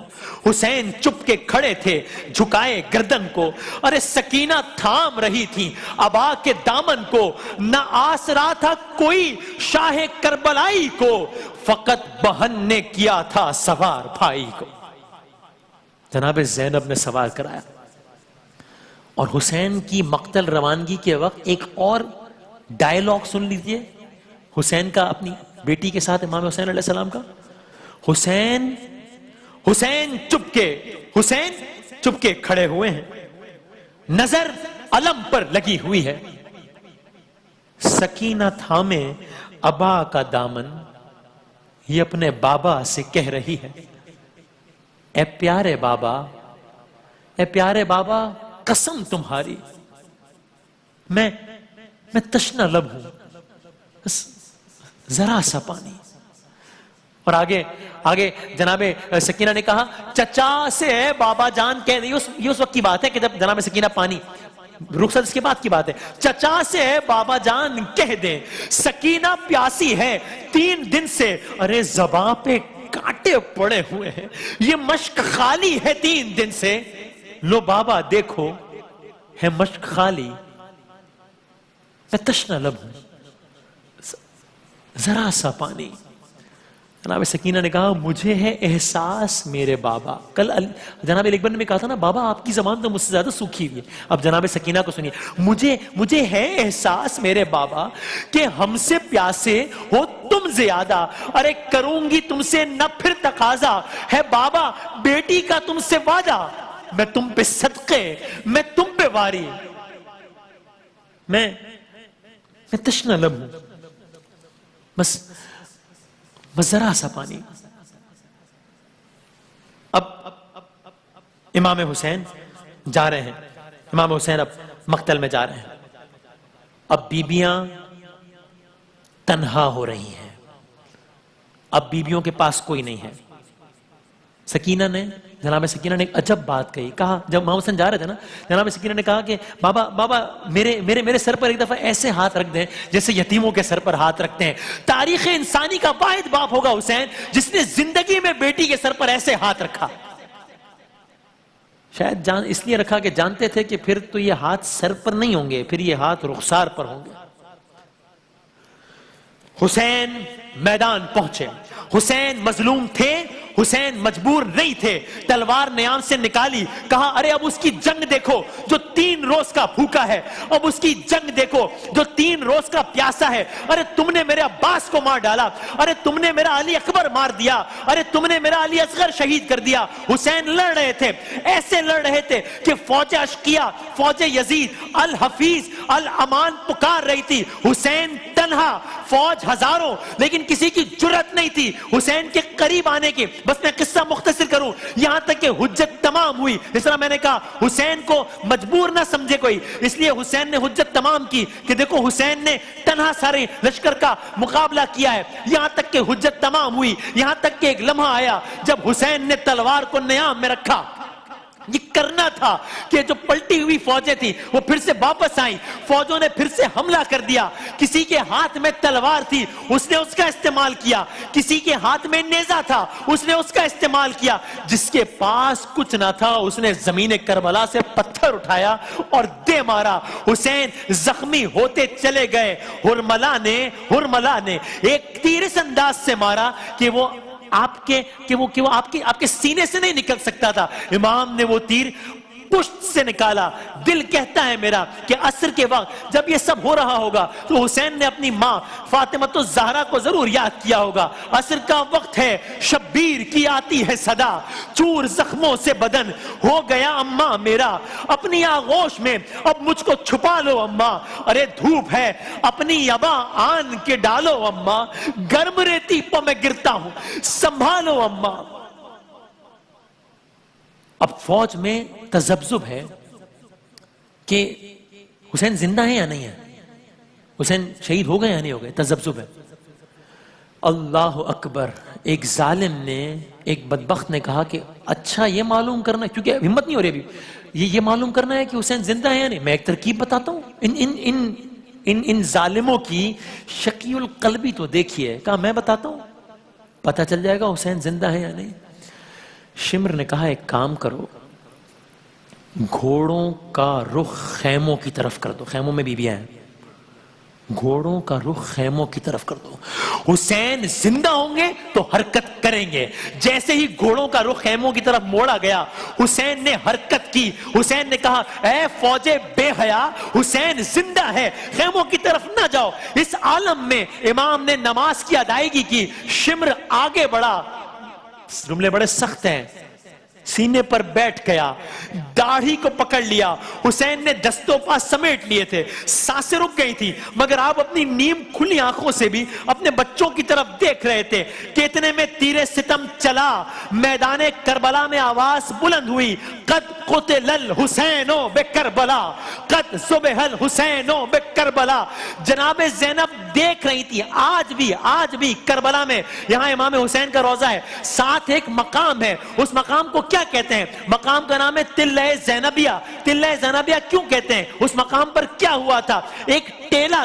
حسین چپ کے کھڑے تھے جھکائے گردن کو، ارے سکینہ تھام رہی تھی ابا کے دامن کو، نہ آسرا تھا کوئی شاہ کربلائی کو، فقط بہن نے کیا تھا سوار بھائی کو۔ جناب زینب نے سوار کرایا۔ اور حسین کی مقتل روانگی کے وقت ایک اور ڈائلاگ سن لیجئے حسین کا اپنی بیٹی کے ساتھ، امام حسین علیہ السلام کا۔ حسین چپ کے کھڑے ہوئے ہیں، نظر علم پر لگی ہوئی ہے، سکینہ تھامے ابا کا دامن، یہ اپنے بابا سے کہہ رہی ہے اے پیارے بابا قسم تمہاری میں تشنہ لب ہوں، بس ذرا سا پانی۔ اور آگے جناب سکینہ نے کہا چچا سے بابا جان کہہ دیں، یہ اس وقت کی بات ہے کہ جب جناب سکینہ پانی، رخصت اس کے بعد کی بات ہے، چچا سے بابا جان کہہ دیں سکینہ پیاسی ہے 3 دن سے، ارے زباں پہ کانٹے پڑے ہوئے ہیں، یہ مشک خالی ہے 3 دن سے، لو بابا دیکھو ہے مشک خالی، میں تشنہ لب ہوں، ذرا سا پانی۔ جناب سکینہ نے کہا مجھے ہے احساس میرے بابا، کل جناب علی اکبر نے بھی کہا تھا نا بابا آپ کی زبان تو مجھ سے زیادہ سوکھی ہوئی ہے، اب جناب سکینہ کو سنیے، مجھے ہے احساس میرے بابا کہ ہم سے پیاسے ہو تم زیادہ، ارے کروں گی تم سے نہ پھر تقاضا، ہے بابا بیٹی کا تم سے وعدہ، میں تم پہ صدقے، میں تم پہ واری، میں تشنہ لب ہوں، بس ذرا سا پانی۔ اب امام حسین جا رہے ہیں، امام حسین اب مقتل میں جا رہے ہیں، اب بیبیاں تنہا ہو رہی ہیں، اب بیبیوں کے پاس کوئی نہیں ہے۔ جناب سکینہ نے ایک عجب بات کہی، کہا جب امام حسین جا رہے تھے نا، جناب سکینہ نے کہا کہ بابا میرے سر پر ایک دفعہ ایسے ہاتھ رکھ دیں جیسے یتیموں کے سر پر ہاتھ رکھتے ہیں، تاریخ انسانی کا واحد باپ ہوگا حسین جس نے زندگی میں بیٹی کے سر پر ایسے ہاتھ رکھا، شاید اس لیے رکھا کہ جانتے تھے کہ پھر تو یہ ہاتھ سر پر نہیں ہوں گے، پھر یہ ہاتھ رخسار پر ہوں گے۔ حسین میدان پہنچے، حسین مظلوم تھے، حسین مجبور نہیں تھے، تلوار نیام سے نکالی، کہا ارے اب اس کی جنگ دیکھو جو 3 روز کا بھوکا ہے، اب اس کی جنگ دیکھو جو 3 روز کا پیاسا ہے، ارے تم نے میرے عباس کو مار ڈالا، ارے تم نے میرا علی اکبر مار دیا، ارے تم نے میرا علی اصغر شہید کر دیا۔ حسین لڑ رہے تھے، ایسے لڑ رہے تھے کہ فوج اشقیہ، فوج یزید، الحفیظ، الامان پکار رہی تھی، حسین تنہا، فوج ہزاروں، لیکن کسی کی جرأت نہیں تھی حسین کے قریب آنے کی۔ بس میں قصہ مختصر کروں، یہاں تک کہ حجت تمام ہوئی، اس طرح میں نے کہا حسین کو مجبور نہ سمجھے کوئی، اس لیے حسین نے حجت تمام کی کہ دیکھو حسین نے تنہا سارے لشکر کا مقابلہ کیا ہے، یہاں تک کہ حجت تمام ہوئی، یہاں تک کہ ایک لمحہ آیا جب حسین نے تلوار کو نیام میں رکھا۔ یہ کرنا تھا کہ جو پلٹی ہوئی فوجیں تھی وہ پھر سے واپس آئیں، فوجوں نے پھر سے حملہ کر دیا، کسی کے ہاتھ میں تلوار تھی اس نے اس کا استعمال کیا، کسی کے ہاتھ میں نیزہ تھا اس نے اس کا استعمال کیا، جس کے پاس کچھ نہ تھا اس نے زمین کربلا سے پتھر اٹھایا اور دے مارا۔ حسین زخمی ہوتے چلے گئے، ہرملا نے ایک تیر اس انداز سے مارا کہ وہ آپ کے سینے سے نہیں نکل سکتا تھا، امام نے وہ تیر پشت سے نکالا۔ دل کہتا ہے میرا کہ عصر کے وقت جب یہ سب ہو رہا ہوگا تو حسین نے اپنی ماں فاطمہ الزہرا کو ضرور یاد کیا ہوگا۔ عصر کا وقت ہے، شبیر کی آتی ہے صدا، چور زخموں سے بدن ہو گیا اماں میرا، اپنی آغوش میں اب مجھ کو چھپا لو اماں، ارے دھوپ ہے اپنی ابا آن کے ڈالو اماں، گرم ریتی پہ میں گرتا ہوں سنبھالو اماں۔ اب فوج میں تذبذب ہے کہ حسین زندہ ہے یا نہیں ہے، حسین شہید ہو گئے یا نہیں ہو گئے، تذبذب ہے۔ اللہ اکبر، ایک ظالم نے، ایک بدبخت نے کہا کہ اچھا یہ معلوم کرنا، کیونکہ ہمت نہیں ہو رہی ابھی، یہ معلوم کرنا ہے کہ حسین زندہ ہے یا نہیں، میں ایک ترکیب بتاتا ہوں، ان ظالموں کی شقی القلبی تو دیکھیے، کہا میں بتاتا ہوں پتہ چل جائے گا حسین زندہ ہے یا نہیں۔ شمر نے کہا ایک کام کرو، گھوڑوں کا رخ خیموں کی طرف کر دو، خیموں میں بیویاں ہیں، گھوڑوں کا رخ خیموں کی طرف کر دو، حسین زندہ ہوں گے تو حرکت کریں گے۔ جیسے ہی گھوڑوں کا رخ خیموں کی طرف موڑا گیا حسین نے حرکت کی، حسین نے کہا اے فوجے بے حیا، حسین زندہ ہے، خیموں کی طرف نہ جاؤ۔ اس عالم میں امام نے نماز کی ادائیگی کی، شمر آگے بڑھا، جملے بڑے سخت ہیں، سینے پر بیٹھ گیا، داڑھی کو پکڑ لیا، حسین نے دستوں پاس سمیٹ لیے تھے، سانسیں رک گئی تھی، مگر آپ اپنی نیم کھلی آنکھوں سے بھی اپنے بچوں کی طرف دیکھ رہے تھے کہ اتنے میں تیر ستم چلا، میدان کربلا میں آواز بلند ہوئی، قد قتل الحسین بکربلا، قد ذبح الحسین بکربلا۔ جناب زینب دیکھ رہی تھی، آج بھی کربلا میں، یہاں امام حسین کا روضہ ہے، ساتھ ایک مقام ہے، اس مقام کو کیا کہتے ہیں؟ مقام کا نام ہے تلہ زینبیہ۔ تلہ زینبیہ کیوں کہتے ہیں؟ اس مقام پر کیا ہوا تھا؟ ایک ٹیلہ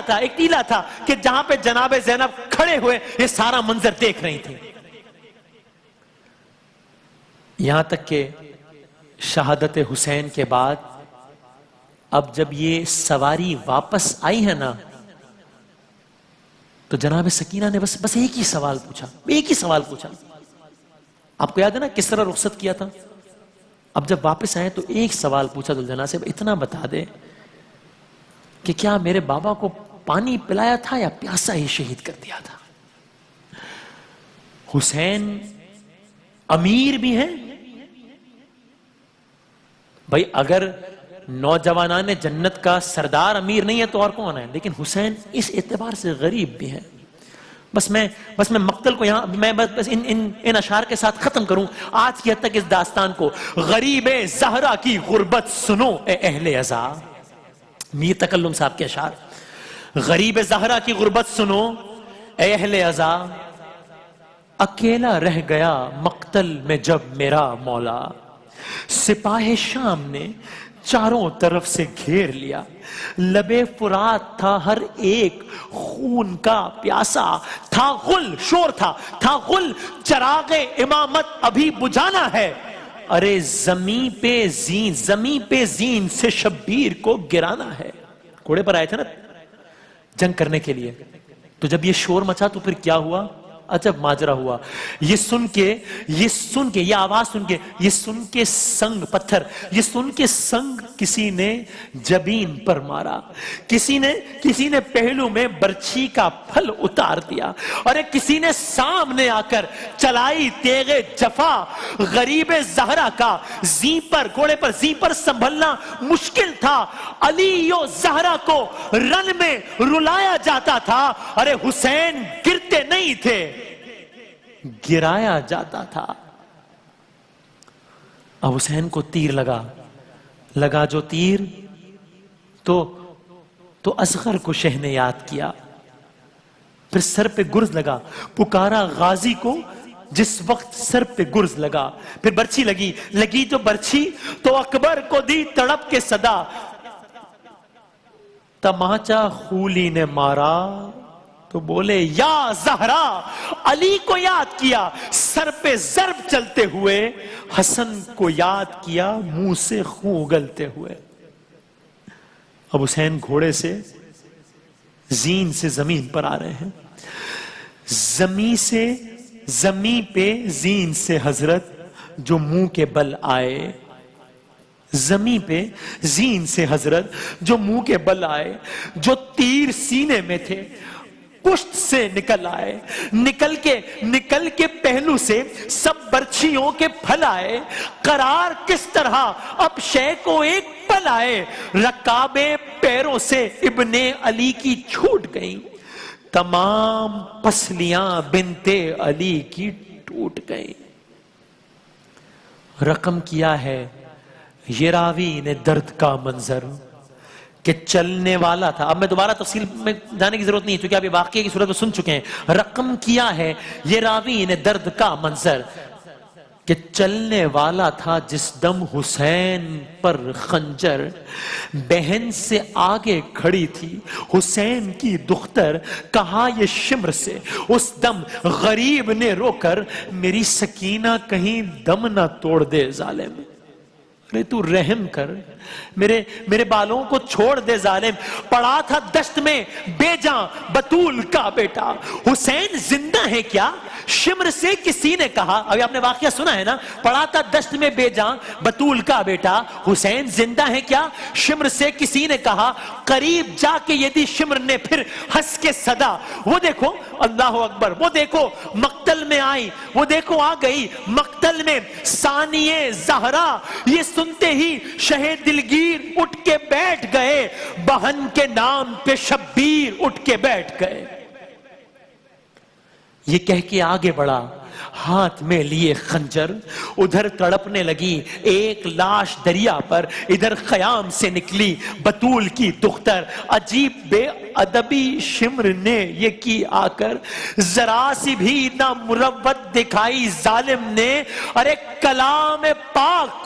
تھا کہ جہاں پہ جناب زینب کھڑے ہوئے یہ سارا منظر دیکھ رہی تھی۔ یہاں تک کہ شہادت حسین کے بعد اب جب یہ سواری واپس آئی ہے نا تو جناب سکینہ نے بس ایک ہی سوال پوچھا۔ آپ کو یاد ہے نا کس طرح رخصت کیا تھا؟ اب جب واپس آئے تو ایک سوال پوچھا ذوالجلال سے، اتنا بتا دے کہ کیا میرے بابا کو پانی پلایا تھا یا پیاسا ہی شہید کر دیا تھا؟ حسین امیر بھی ہیں بھائی، اگر نوجوانان جنت کا سردار امیر نہیں ہے تو اور کون ہے، لیکن حسین اس اعتبار سے غریب بھی ہیں۔ بس میں مقتل کو یہاں میں بس ان اشعار کے ساتھ ختم کروں آج کی حد تک اس داستان کو۔ غریب زہرا کی غربت سنو اے اہل عزا، میر تکلم صاحب کے اشعار۔ غریب زہرا کی غربت سنو اے اہل عزا، اکیلا رہ گیا مقتل میں جب میرا مولا، سپاہ شام نے چاروں طرف سے گھیر لیا، لبے فرات تھا ہر ایک خون کا پیاسا، تھا غل، شور تھا غل، چراغ امامت ابھی بجانا ہے، ارے زمین پہ زین سے شبیر کو گرانا ہے۔ گھوڑے پر آئے تھے نا جنگ کرنے کے لیے، تو جب یہ شور مچا تو پھر کیا ہوا؟ عجب ماجرا ہوا. یہ سن کے یہ آواز سن کے سنگ پتھر، یہ سن کے سنگ کسی نے جبین پر مارا، کسی نے پہلو میں برچھی کا پھل اتار دیا، اور ایک کسی نے سامنے آ کر چلائی تیغ جفا. غریب زہرا کا گھوڑے پر زی پر سنبھلنا مشکل تھا. علی و زہرا کو رن میں رلایا جاتا تھا. ارے حسین گرتے نہیں تھے، گرایا جاتا تھا. اب حسین کو تیر لگا جو تیر تو اصغر کو شہ نے یاد کیا. پھر سر پہ گرز لگا، پکارا غازی کو جس وقت سر پہ گرز لگا. پھر برچھی لگی جو برچھی تو اکبر کو دی تڑپ کے صدا. تماچا خولی نے مارا تو بولے یا زہرا. علی کو یاد کیا سر پہ ضرب چلتے ہوئے، حسن کو یاد کیا منہ سے خون اگلتے ہوئے. اب حسین گھوڑے سے زین سے زمین پر آ رہے ہیں. زمین پہ زین سے حضرت جو منہ کے بل آئے، زمین پہ زین سے حضرت جو منہ کے بل آئے، جو تیر سینے میں تھے پشت سے نکل آئے، نکل کے پہلو سے سب برچھیوں کے پھل آئے. قرار کس طرح اب شے کو ایک پل آئے، رکابیں پیروں سے ابن علی کی چھوٹ گئیں، تمام پسلیاں بنتے علی کی ٹوٹ گئیں. رقم کیا ہے یہ راوی نے درد کا منظر کہ چلنے والا تھا. اب میں دوبارہ تفصیل میں جانے کی ضرورت نہیں ہے کیونکہ آپ یہ واقعے کی صورت میں سن چکے ہیں. رقم کیا ہے یہ راوی نے درد کا منظر کہ چلنے والا تھا جس دم حسین پر خنجر. بہن سے آگے کھڑی تھی حسین کی دختر، کہا یہ شمر سے اس دم غریب نے رو کر، میری سکینہ کہیں دم نہ توڑ دے ظالم. ارے تو رحم کر، میرے بالوں کو چھوڑ دے ظالم. پڑا تھا دشت میں بے جاں بطول کا بیٹا، حسین زندہ ہے کیا؟ شمر سے کسی نے کہا. ابھی آپ نے واقعہ سنا ہے نا، پڑا تھا دشت میں بے جاں بطول کا بیٹا، حسین زندہ ہے کیا؟ شمر سے کسی نے کہا. قریب جا کے یہ دی شمر نے پھر ہنس کے صدا. وہ دیکھو اللہ اکبر، وہ دیکھو مقتل میں آئی، وہ دیکھو آ گئی مقتل میں ثانیہ زہرا. یہ سنتے ہی شہید دلگیر اٹھ کے بیٹھ گئے، بہن کے نام پہ شبیر اٹھ کے بیٹھ گئے. یہ کہہ کے آگے بڑھا ہاتھ میں لیے خنجر، ادھر تڑپنے لگی ایک لاش دریا پر، ادھر خیام سے نکلی بطول کی دختر. عجیب بے ادبی شمر نے یہ کی آ کر، ذرا سی بھی نہ مروت دکھائی ظالم نے. ارے کلام پاک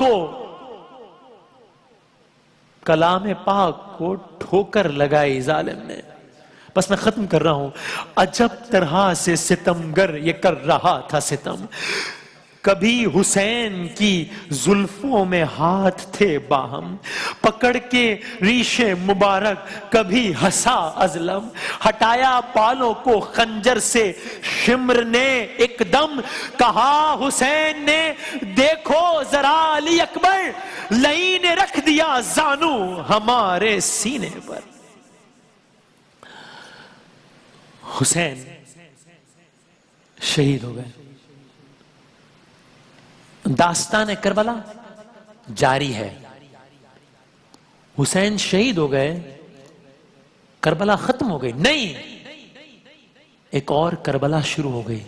کو ٹھوکر لگائی ظالم نے. بس میں ختم کر رہا ہوں. عجب طرح سے ستمگر یہ کر رہا تھا ستم. کبھی حسین کی زلفوں میں ہاتھ تھے باہم، پکڑ کے ریش مبارک کبھی ہنسا ازلم. ہٹایا بالوں کو خنجر سے شمر نے ایک دم، کہا حسین نے دیکھو ذرا علی اکبر، لئی نے رکھ دیا زانو ہمارے سینے پر. حسین شہید ہو گئے. داستان کربلا جاری ہے. حسین شہید ہو گئے، کربلا ختم ہو گئی نہیں، ایک اور کربلا شروع ہو گئی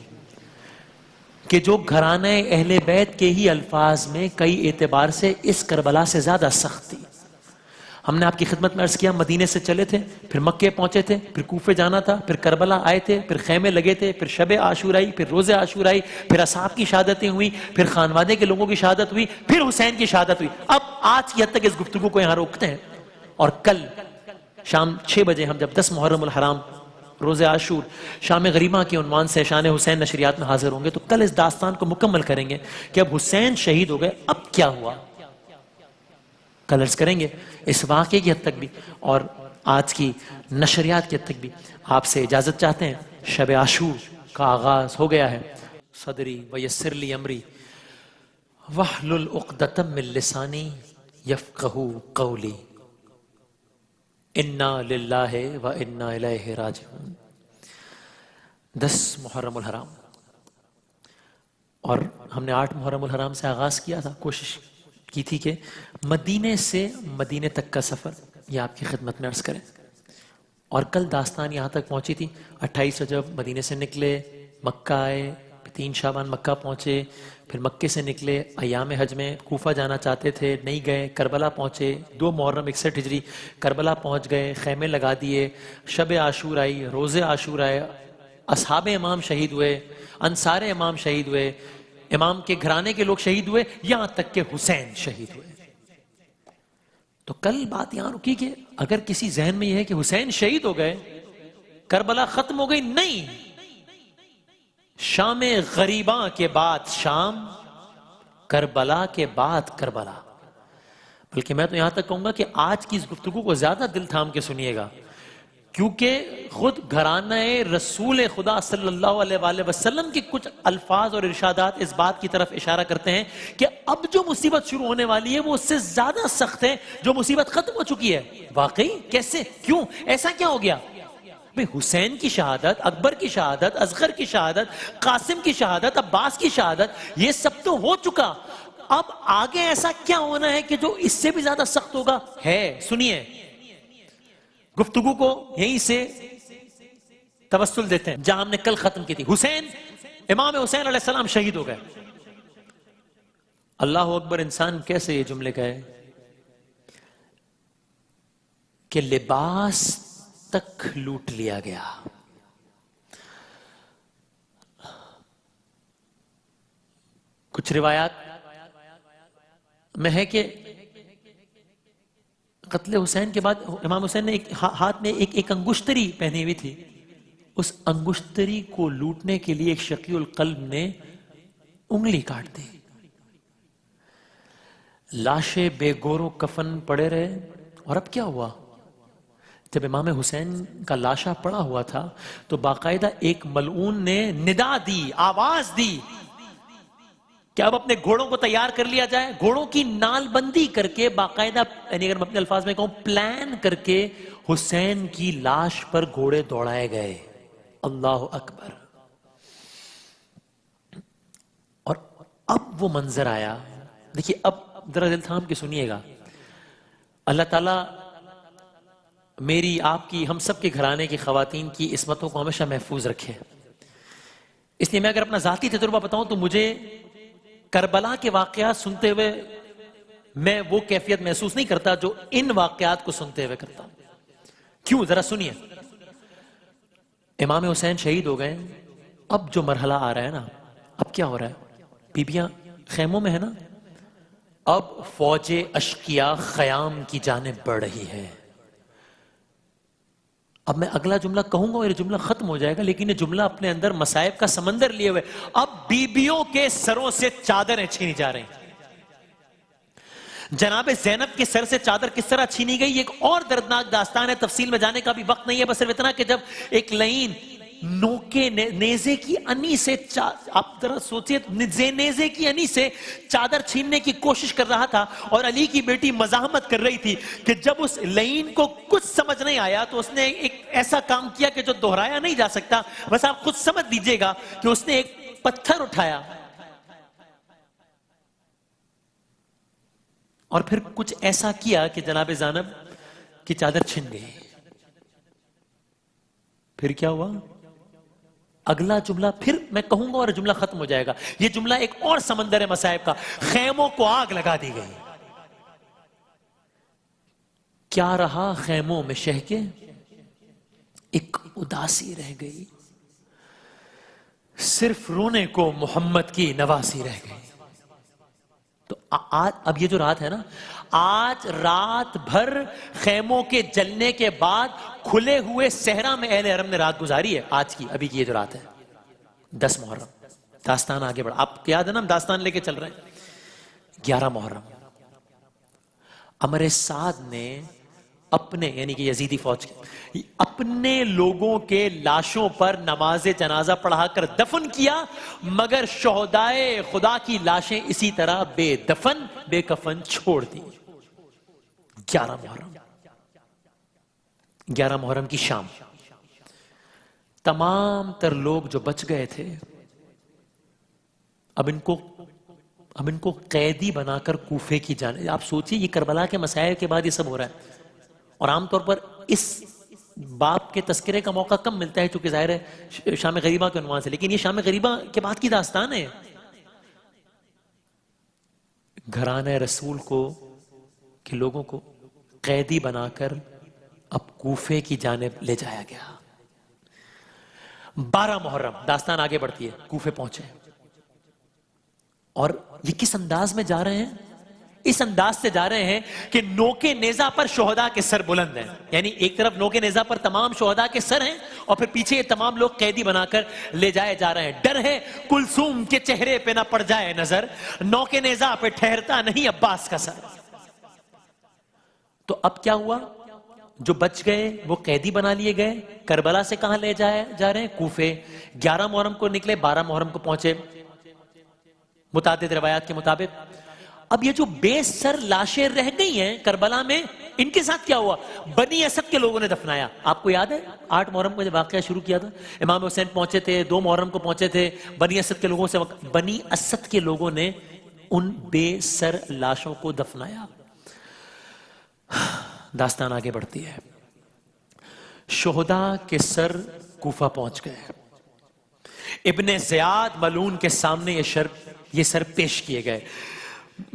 کہ جو گھرانہ اہل بیت کے ہی الفاظ میں کئی اعتبار سے اس کربلا سے زیادہ سخت تھی. ہم نے آپ کی خدمت میں عرض کیا مدینے سے چلے تھے، پھر مکے پہنچے تھے، پھر کوفے جانا تھا، پھر کربلا آئے تھے، پھر خیمے لگے تھے، پھر شب عاشور آئی، پھر روز عاشور آئی، پھر اصحاب کی شہادتیں ہوئی، پھر خانوادے کے لوگوں کی شہادت ہوئی، پھر حسین کی شہادت ہوئی. اب آج کی حد تک اس گفتگو کو یہاں روکتے ہیں، اور کل شام 6 بجے ہم جب 10 محرم الحرام روز عاشور شام غریبہ کے عنوان سے شان حسین نشریات میں حاضر ہوں گے، تو کل اس داستان کو مکمل کریں گے کہ اب حسین شہید ہو گئے، اب کیا ہوا. کل عرض کریں گے اس واقعے کی حد تک بھی، اور آج کی نشریات کے تک بھی آپ سے اجازت چاہتے ہیں. شب عاشور کا آغاز ہو گیا ہے. صدری ویسر لی امری واحلل عقدۃ من لسانی یفقہوا قولی. انا للہ و انا الیہ راجعون. 10 محرم الحرام، اور ہم نے 8 محرم الحرام سے آغاز کیا تھا. کوشش کی تھی کہ مدینے سے مدینے تک کا سفر یہ آپ کی خدمت میں عرض کریں. اور کل داستان یہاں تک پہنچی تھی. 28 رجب مدینے سے نکلے، مکہ آئے، 3 شعبان مکہ پہنچے، پھر مکے سے نکلے ایام حج میں کوفہ جانا چاہتے تھے، نہیں گئے، کربلا پہنچے. 2 محرم 61 ہجری کربلا پہنچ گئے، خیمے لگا دیے. شب عاشور آئی، روزے عاشور آئے، اصحاب امام شہید ہوئے، انصار امام شہید ہوئے، امام کے گھرانے کے لوگ شہید ہوئے، یہاں تک کہ حسین شہید ہوئے. تو کل بات یہاں رکی کہ اگر کسی ذہن میں یہ ہے کہ حسین شہید ہو گئے، کربلا ختم ہو گئی، نہیں. شام غریباں کے بعد شام، کربلا کے بعد کربلا. بلکہ میں تو یہاں تک کہوں گا کہ آج کی اس گفتگو کو زیادہ دل تھام کے سنیے گا، کیونکہ خود گھرانہ رسول خدا صلی اللہ علیہ وآلہ وسلم کے کچھ الفاظ اور ارشادات اس بات کی طرف اشارہ کرتے ہیں کہ اب جو مصیبت شروع ہونے والی ہے وہ اس سے زیادہ سخت ہے جو مصیبت ختم ہو چکی ہے. واقعی کیسے، کیوں، ایسا کیا ہو گیا؟ حسین کی شہادت، اکبر کی شہادت، اصغر کی شہادت، قاسم کی شہادت، عباس کی شہادت، یہ سب تو ہو چکا. اب آگے ایسا کیا ہونا ہے کہ جو اس سے بھی زیادہ سخت ہوگا؟ ہے، سنیے. گفتگو کو یہیں سے توسل دیتے ہیں جہاں ہم نے کل ختم کی تھی. حسین، امام حسین علیہ السلام شہید ہو گئے. اللہ اکبر. انسان کیسے یہ جملے کہے کہ لباس تک لوٹ لیا گیا. کچھ روایات میں ہے کہ قتل حسین کے بعد امام حسین نے ہاتھ میں ایک انگشتری پہنی ہوئی تھی. اس انگشتری کو لوٹنے کے لیے ایک شقی القلب نے انگلی کاٹ دی. لاشیں بے گور و کفن پڑے رہے. اور اب کیا ہوا؟ جب امام حسین کا لاشا پڑا ہوا تھا تو باقاعدہ ایک ملعون نے ندا دی، آواز دی کہ اب اپنے گھوڑوں کو تیار کر لیا جائے. گھوڑوں کی نال بندی کر کے باقاعدہ، یعنی اگر میں اپنے الفاظ میں کہوں، پلان کر کے حسین کی لاش پر گھوڑے دوڑائے گئے. اللہ اکبر. اور اب وہ منظر آیا. دیکھیے اب ذرا دل تھام کے سنیے گا. اللہ تعالیٰ میری، آپ کی، ہم سب کے گھرانے کی خواتین کی عصمتوں کو ہمیشہ محفوظ رکھے. اس لیے میں اگر اپنا ذاتی تجربہ بتاؤں تو مجھے کربلا کے واقعات سنتے ہوئے میں وہ کیفیت محسوس نہیں کرتا جو ان واقعات کو سنتے ہوئے کرتا. کیوں؟ ذرا سنیے. امام حسین شہید ہو گئے. اب جو مرحلہ آ رہا ہے نا، اب کیا ہو رہا ہے؟ بیبیاں خیموں میں ہے نا، اب فوج اشقیاء خیام کی جانب بڑھ رہی ہے. اب میں اگلا جملہ کہوں گا اور یہ جملہ ختم ہو جائے گا، لیکن یہ جملہ اپنے اندر مصائب کا سمندر لیے ہوئے. اب بیبیوں کے سروں سے چادریں چھینی جا رہی ہیں. جناب زینب کے سر سے چادر کس طرح چھینی گئی، ایک اور دردناک داستان ہے. تفصیل میں جانے کا بھی وقت نہیں ہے، بس صرف اتنا کہ جب ایک لعین نوکے نیزے کی انی سے، آپ ذرا سوچئے، نیزے کی انی سے چادر چھیننے کی کوشش کر رہا تھا اور علی کی بیٹی مزاحمت کر رہی تھی کہ جب اس لعین کو کچھ سمجھ نہیں آیا تو اس نے ایک ایسا کام کیا کہ جو دہرایا نہیں جا سکتا. بس آپ خود سمجھ دیجئے گا کہ اس نے ایک پتھر اٹھایا اور پھر کچھ ایسا کیا کہ جناب زینب کی چادر چھن گئی. پھر کیا ہوا؟ اگلا جملہ پھر میں کہوں گا اور جملہ ختم ہو جائے گا. یہ جملہ ایک اور سمندر ہے مصائب کا. خیموں کو آگ لگا دی گئی. کیا رہا خیموں میں شہ کے؟ ایک اداسی رہ گئی. صرف رونے کو محمد کی نواسی رہ گئی. تو آج، اب یہ جو رات ہے نا، آج رات بھر خیموں کے جلنے کے بعد کھلے ہوئے صحرا میں اہل حرم نے رات گزاری ہے. آج کی، ابھی کی یہ جو رات ہے 10 محرم. داستان آگے بڑھا. آپ کو یاد ہے نا ہم داستان لے کے چل رہے ہیں. 11 محرم امر سعد نے اپنے یعنی کہ یزیدی فوج کے اپنے لوگوں کے لاشوں پر نماز جنازہ پڑھا کر دفن کیا، مگر شہدائے خدا کی لاشیں اسی طرح بے دفن بے کفن چھوڑ دی۔ 11 محرم کی شام تمام تر لوگ جو بچ گئے تھے اب ان کو قیدی بنا کر کوفے کی جانب، آپ سوچئے یہ کربلا کے مسائل کے بعد یہ سب ہو رہا ہے، اور عام طور پر اس باپ کے تذکرے کا موقع کم ملتا ہے چونکہ ظاہر ہے شام غریبہ کے عنوان سے، لیکن یہ شام غریبہ کے بعد کی داستان ہے۔ گھرانہ رسول کو کہ لوگوں کو قیدی بنا کر اب کوفے کی جانب لے جایا گیا۔ 12 محرم داستان آگے بڑھتی ہے، کوفے پہنچے اور یہ کس انداز میں جا رہے ہیں؟ اس انداز سے جا رہے ہیں کہ نوکے نیزہ پر شہداء کے سر بلند ہیں، یعنی ایک طرف نوکے نیزہ پر تمام شہداء کے سر ہیں اور پھر پیچھے یہ تمام لوگ قیدی بنا کر لے جائے جا رہے ہیں۔ ڈر ہے کلثوم کے چہرے پہ نہ پڑ جائے نظر، نوکے نیزہ پہ ٹھہرتا نہیں عباس کا سر۔ تو اب کیا ہوا؟ جو بچ گئے وہ قیدی بنا لیے گئے، کربلا سے کہاں لے جائے جا رہے ہیں؟ کوفے۔ 11 محرم کو نکلے، 12 محرم کو پہنچے متعدد روایات کے مطابق۔ اب یہ جو بے سر لاشیں رہ گئی ہیں کربلا میں، ان کے ساتھ کیا ہوا؟ بنی اسد کے لوگوں نے دفنایا۔ آپ کو یاد ہے 8 محرم کو جب واقعہ شروع کیا تھا، امام حسین پہنچے تھے، 2 محرم کو پہنچے تھے، بنی اسد کے لوگوں سے بنی اسد کے لوگوں نے ان بے سر لاشوں کو دفنایا۔ داستان آگے بڑھتی ہے، شہداء کے سر کوفہ پہنچ گئے، ابن زیاد ملعون کے سامنے یہ سر پیش کیے گئے۔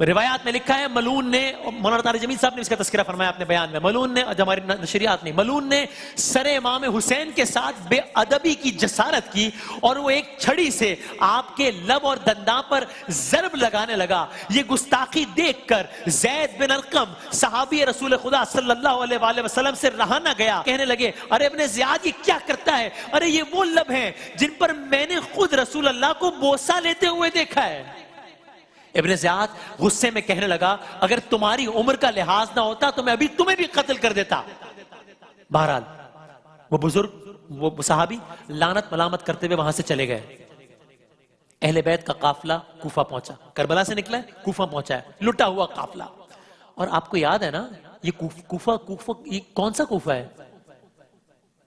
روایات میں لکھا ہے ملعون نے، مولانا طارق جمیل صاحب نے اس کا تذکرہ فرمایا اپنے بیان میں، ملعون نے، ہماری نشریات میں، ملعون نے سر امام حسین کے ساتھ بے ادبی کی جسارت کی اور وہ ایک چھڑی سے آپ کے لب اور دنداں پر ضرب لگانے لگا۔ یہ گستاخی دیکھ کر زید بن ارقم صحابی رسول خدا صلی اللہ علیہ وآلہ وسلم سے رہا نہ گیا، کہنے لگے ارے ابن زیاد یہ کیا کرتا ہے؟ ارے یہ وہ لب ہیں جن پر میں نے خود رسول اللہ کو بوسہ لیتے ہوئے دیکھا ہے۔ ابن زیاد غصے میں کہنے لگا اگر تمہاری عمر کا لحاظ نہ ہوتا تو میں ابھی تمہیں بھی قتل کر دیتا۔ بہرحال وہ بزرگ، وہ صحابی لعنت ملامت کرتے ہوئے وہاں سے چلے گئے۔ اہل بیت کا قافلہ کوفہ پہنچا، کربلا سے نکلا ہے کوفہ پہنچا ہے، لٹا ہوا قافلہ۔ اور آپ کو یاد ہے نا یہ کوفہ یہ کون سا کوفہ ہے؟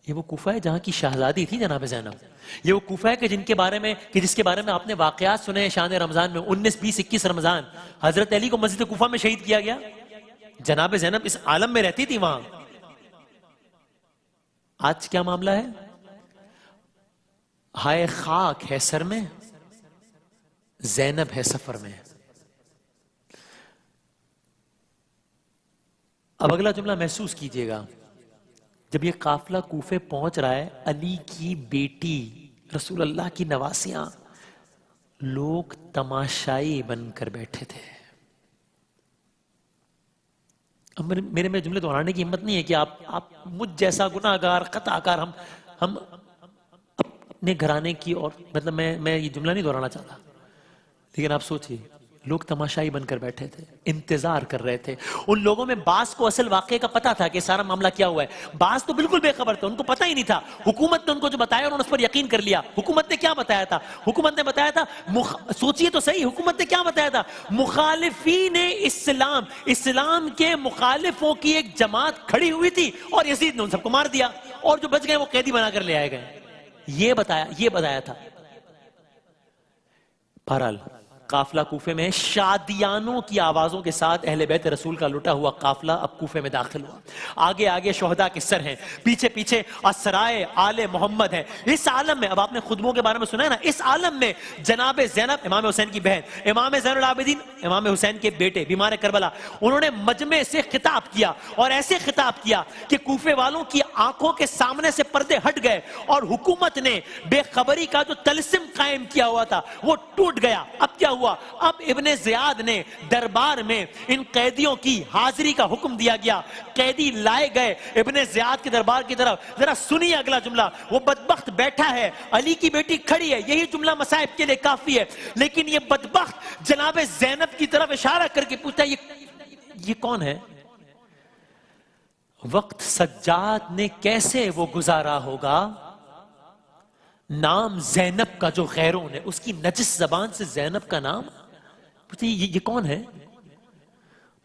یہ وہ کوفہ ہے جہاں کی شہزادی تھی جناب زینب۔ یہ وہ کوفہ ہے کہ جس کے بارے میں آپ نے واقعات سنے ہیں شان رمضان میں، 19، 20، 21 رمضان حضرت علی کو مسجد کوفہ میں شہید کیا گیا۔ جناب زینب اس عالم میں رہتی تھی وہاں۔ آج کیا معاملہ ہے؟ ہائے خاک ہے سر میں، زینب ہے سفر میں۔ اب اگلا جملہ محسوس کیجئے گا، جب یہ قافلہ کوفے پہنچ رہا ہے، علی کی بیٹی رسول اللہ کی نواسیاں، لوگ تماشائی بن کر بیٹھے تھے۔ اب میرے میں جملے دہرانے کی ہمت نہیں ہے کہ آپ مجھ جیسا گناہ گار خطا کار ہم اپنے گھرانے کی، اور مطلب میں یہ جملہ نہیں دہرانا چاہتا، لیکن آپ سوچئے لوگ تماشائی بن کر بیٹھے تھے، انتظار کر رہے تھے۔ ان لوگوں میں بعض کو اصل واقعے کا پتا تھا کہ سارا معاملہ کیا ہوا ہے، بعض تو بالکل بے خبر تھے، ان کو پتہ ہی نہیں تھا۔ حکومت نے ان کو جو بتایا انہوں نے اس پر یقین کر لیا۔ حکومت نے کیا بتایا تھا؟ حکومت نے بتایا تھا، سوچئے تو صحیح، حکومت نے کیا بتایا تھا؟ مخالفین اسلام کے مخالفوں کی ایک جماعت کھڑی ہوئی تھی اور یزید نے ان سب کو مار دیا، اور جو بچ گئے وہ قیدی بنا کر لے آئے گئے۔ یہ بتایا تھا۔ بہرحال قافلہ کوفے میں شادیانوں کی آوازوں کے ساتھ اہل بیت رسول کا لٹا ہوا قافلہ اب کوفے میں داخل ہوا۔ آگے آگے شہداء کے سر ہیں، پیچھے پیچھے اسرائے آل محمد ہیں۔ اس عالم میں، اب آپ نے خطبوں کے بارے میں سنا ہے نا، اس عالم میں جناب زینب امام حسین کی بہن، امام زین العابدین امام حسین کے بیٹے، بیمار کربلا، انہوں نے مجمع سے خطاب کیا اور ایسے خطاب کیا کہ کوفے والوں کی آنکھوں کے سامنے سے پردے ہٹ گئے اور حکومت نے بے خبری کا جو طلسم قائم کیا ہوا تھا وہ ٹوٹ گیا۔ اب کیا ہوا؟ اب ابن زیاد نے دربار میں ان قیدیوں کی حاضری کا حکم دیا گیا، قیدی لائے گئے ابن زیاد کے دربار کی طرف۔ ذرا سنیے اگلا جملہ، وہ بدبخت بیٹھا ہے، علی کی بیٹی کھڑی ہے، یہی جملہ مصائب کے لیے کافی ہے، لیکن یہ بدبخت جناب زینب کی طرف اشارہ کر کے پوچھتا ہے یہ کون ہے؟ وقت سجاد نے کیسے وہ گزارا ہوگا، نام زینب کا جو غیروں نے، اس کی نجس زبان سے زینب کا نام، یہ کون ہے؟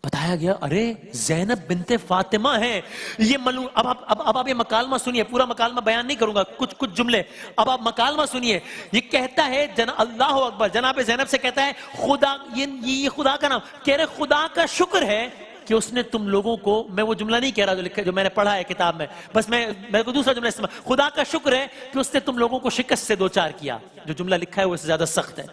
بتایا گیا ارے زینب بنت فاطمہ ہے یہ ملعون۔ اب آپ یہ مکالمہ سنیے، پورا مکالمہ بیان نہیں کروں گا، کچھ جملے اب آپ مکالمہ سنیے۔ یہ کہتا ہے اللہ اکبر، جناب زینب سے کہتا ہے خدا، یہ خدا کا نام کہہ رہے، خدا کا شکر ہے کہ اس نے تم لوگوں کو، میں وہ جملہ نہیں کہہ رہا جو لکھا جو میں نے پڑھا ہے کتاب میں، بس میں کو دوسرا جملہ استعمال، خدا کا شکر ہے کہ اس نے تم لوگوں کو شکست سے دوچار کیا۔ جو جملہ لکھا ہے وہ اس سے زیادہ سخت ہے۔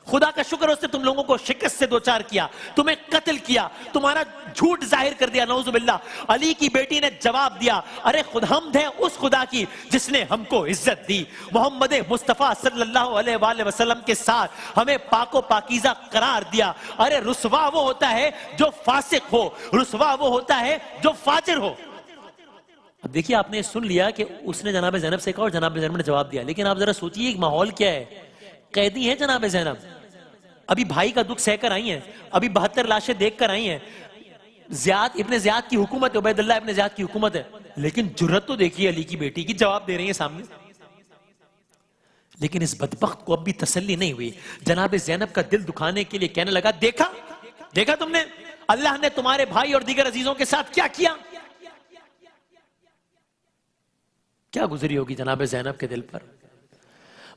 خدا کا شکر اس نے تم لوگوں کو شکست سے دوچار کیا، تمہیں قتل کیا، تمہارا جھوٹ ظاہر کر دیا، نعوذ باللہ۔ علی کی بیٹی نے جواب دیا ارے حمد ہے اس خدا کی جس نے ہم کو عزت دی، محمد مصطفیٰ صلی اللہ علیہ وآلہ وسلم کے ساتھ ہمیں پاک و پاکیزہ قرار دیا۔ ارے رسوا وہ ہوتا ہے جو فاسق ہو، رسوا وہ ہوتا ہے جو فاجر ہو۔ اب دیکھیے آپ نے سن لیا کہ اس نے جناب زینب سے کہا اور جناب زینب نے جواب دیا، لیکن آپ ذرا سوچئے ایک ماحول کیا ہے، قیدی ہیں جناب زینب، ابھی بھائی کا دکھ سہ کر آئی ہیں، ابھی 72 لاشیں دیکھ کر آئی ہیں، ابن زیاد کی حکومت ہے، عبید اللہ ابن زیاد کی حکومت ہے، لیکن جرت تو دیکھیے علی کی بیٹی کی، جواب دے رہی ہیں سامنے۔ لیکن اس بدبخت کو اب بھی تسلی نہیں ہوئی، جناب زینب کا دل دکھانے کے لیے کہنے لگا دیکھا تم نے اللہ نے تمہارے بھائی اور دیگر عزیزوں کے ساتھ کیا کیا؟ کیا گزری ہوگی جناب زینب کے دل پر،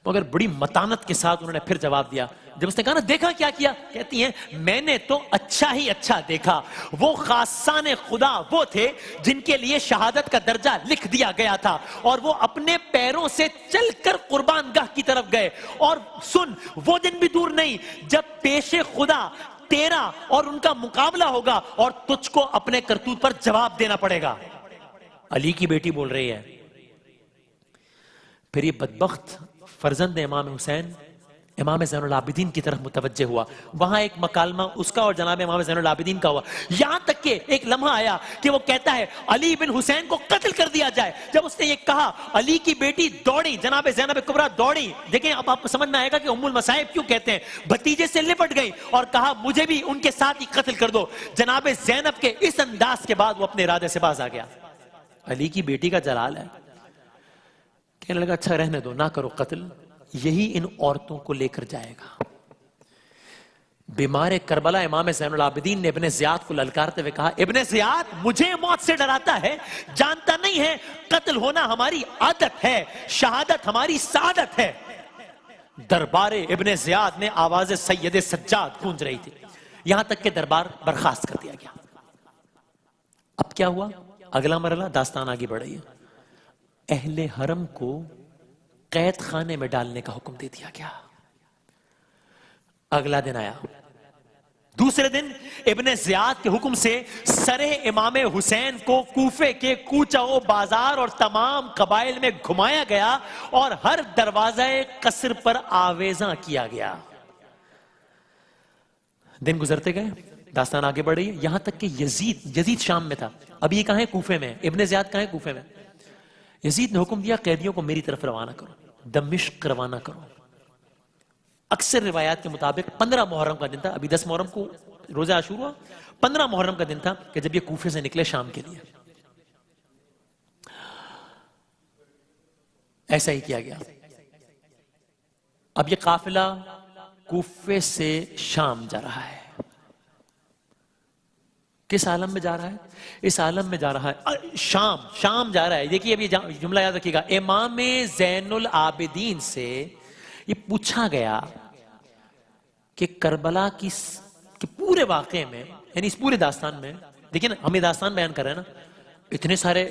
مگر بڑی متانت کے ساتھ انہوں نے پھر جواب دیا۔ جب اس نے کہا نا دیکھا کیا کیا، کہتی ہیں میں نے تو اچھا ہی اچھا دیکھا، وہ خاصان خدا وہ تھے جن کے لیے شہادت کا درجہ لکھ دیا گیا تھا، اور وہ اپنے پیروں سے چل کر قربان گاہ کی طرف گئے، اور سن وہ دن بھی دور نہیں جب پیش خدا تیرا اور ان کا مقابلہ ہوگا اور تجھ کو اپنے کرتوت پر جواب دینا پڑے گا۔ علی کی بیٹی بول رہی ہے۔ پھر یہ بدبخت فرزند امام حسین امام زین العابدین کی طرف متوجہ ہوا، وہاں ایک مکالمہ اس کا اور جناب امام زین العابدین کا ہوا، یہاں تک کہ ایک لمحہ آیا کہ وہ کہتا ہے علی بن حسین کو قتل کر دیا جائے۔ جب اس نے یہ کہا علی کی بیٹی دوڑی، جناب زینب کبریٰ دوڑی، دیکھیں اب آپ کو سمجھ میں آئے گا کہ ام المصائب کیوں کہتے ہیں، بھتیجے سے لپٹ گئی اور کہا مجھے بھی ان کے ساتھ ہی قتل کر دو۔ جناب زینب کے اس انداز کے بعد وہ اپنے ارادے سے باز آ گیا۔ علی کی بیٹی کا جلال ہے، کہنے لگا اچھا رہنے دو، نہ کرو قتل، یہی ان عورتوں کو لے کر جائے گا۔ بیمار کربلا امام زین العابدین نے ابن زیاد کو للکارتے ہوئے کہا ابن زیاد مجھے موت سے ڈراتا ہے، جانتا نہیں ہے قتل ہونا ہماری عادت ہے، شہادت ہماری سعادت ہے۔ دربار ابن زیاد میں آواز سید سجاد گونج رہی تھی، یہاں تک کہ دربار برخاست کر دیا گیا۔ اب کیا ہوا؟ اگلا مرحلہ داستان آگے بڑھ رہی ہے۔ اہل حرم کو قید خانے میں ڈالنے کا حکم دے دیا گیا۔ اگلا دن آیا، دوسرے دن ابن زیاد کے حکم سے سرے امام حسین کو کوفے کے کوچہ و بازار اور تمام قبائل میں گھمایا گیا اور ہر دروازہ قصر پر آویزاں کیا گیا۔ دن گزرتے گئے، داستان آگے بڑھ رہی ہے، یہاں تک کہ یزید شام میں تھا، اب یہ کہاں ہے؟ کوفے میں۔ ابن زیاد کہاں ہے؟ کوفے میں۔ یزید نے حکم دیا قیدیوں کو میری طرف روانہ کرو، دمشق روانہ کرو۔ اکثر روایات کے مطابق 15 محرم کا دن تھا، ابھی 10 محرم کو روزہ عاشورہ، 15 محرم کا دن تھا کہ جب یہ کوفے سے نکلے شام کے لیے۔ ایسا ہی کیا گیا۔ اب یہ قافلہ کوفے سے شام جا رہا ہے۔ کس عالم میں جا رہا ہے؟ اس عالم میں جا رہا ہے شام جا رہا ہے۔ دیکھیے اب یہ جملہ یاد رکھیے گا، امام زین العابدین سے یہ پوچھا گیا کہ کربلا کی پورے واقعے میں، یعنی اس پورے داستان میں، دیکھیں نا ہم یہ داستان بیان کر رہے ہیں نا، اتنے سارے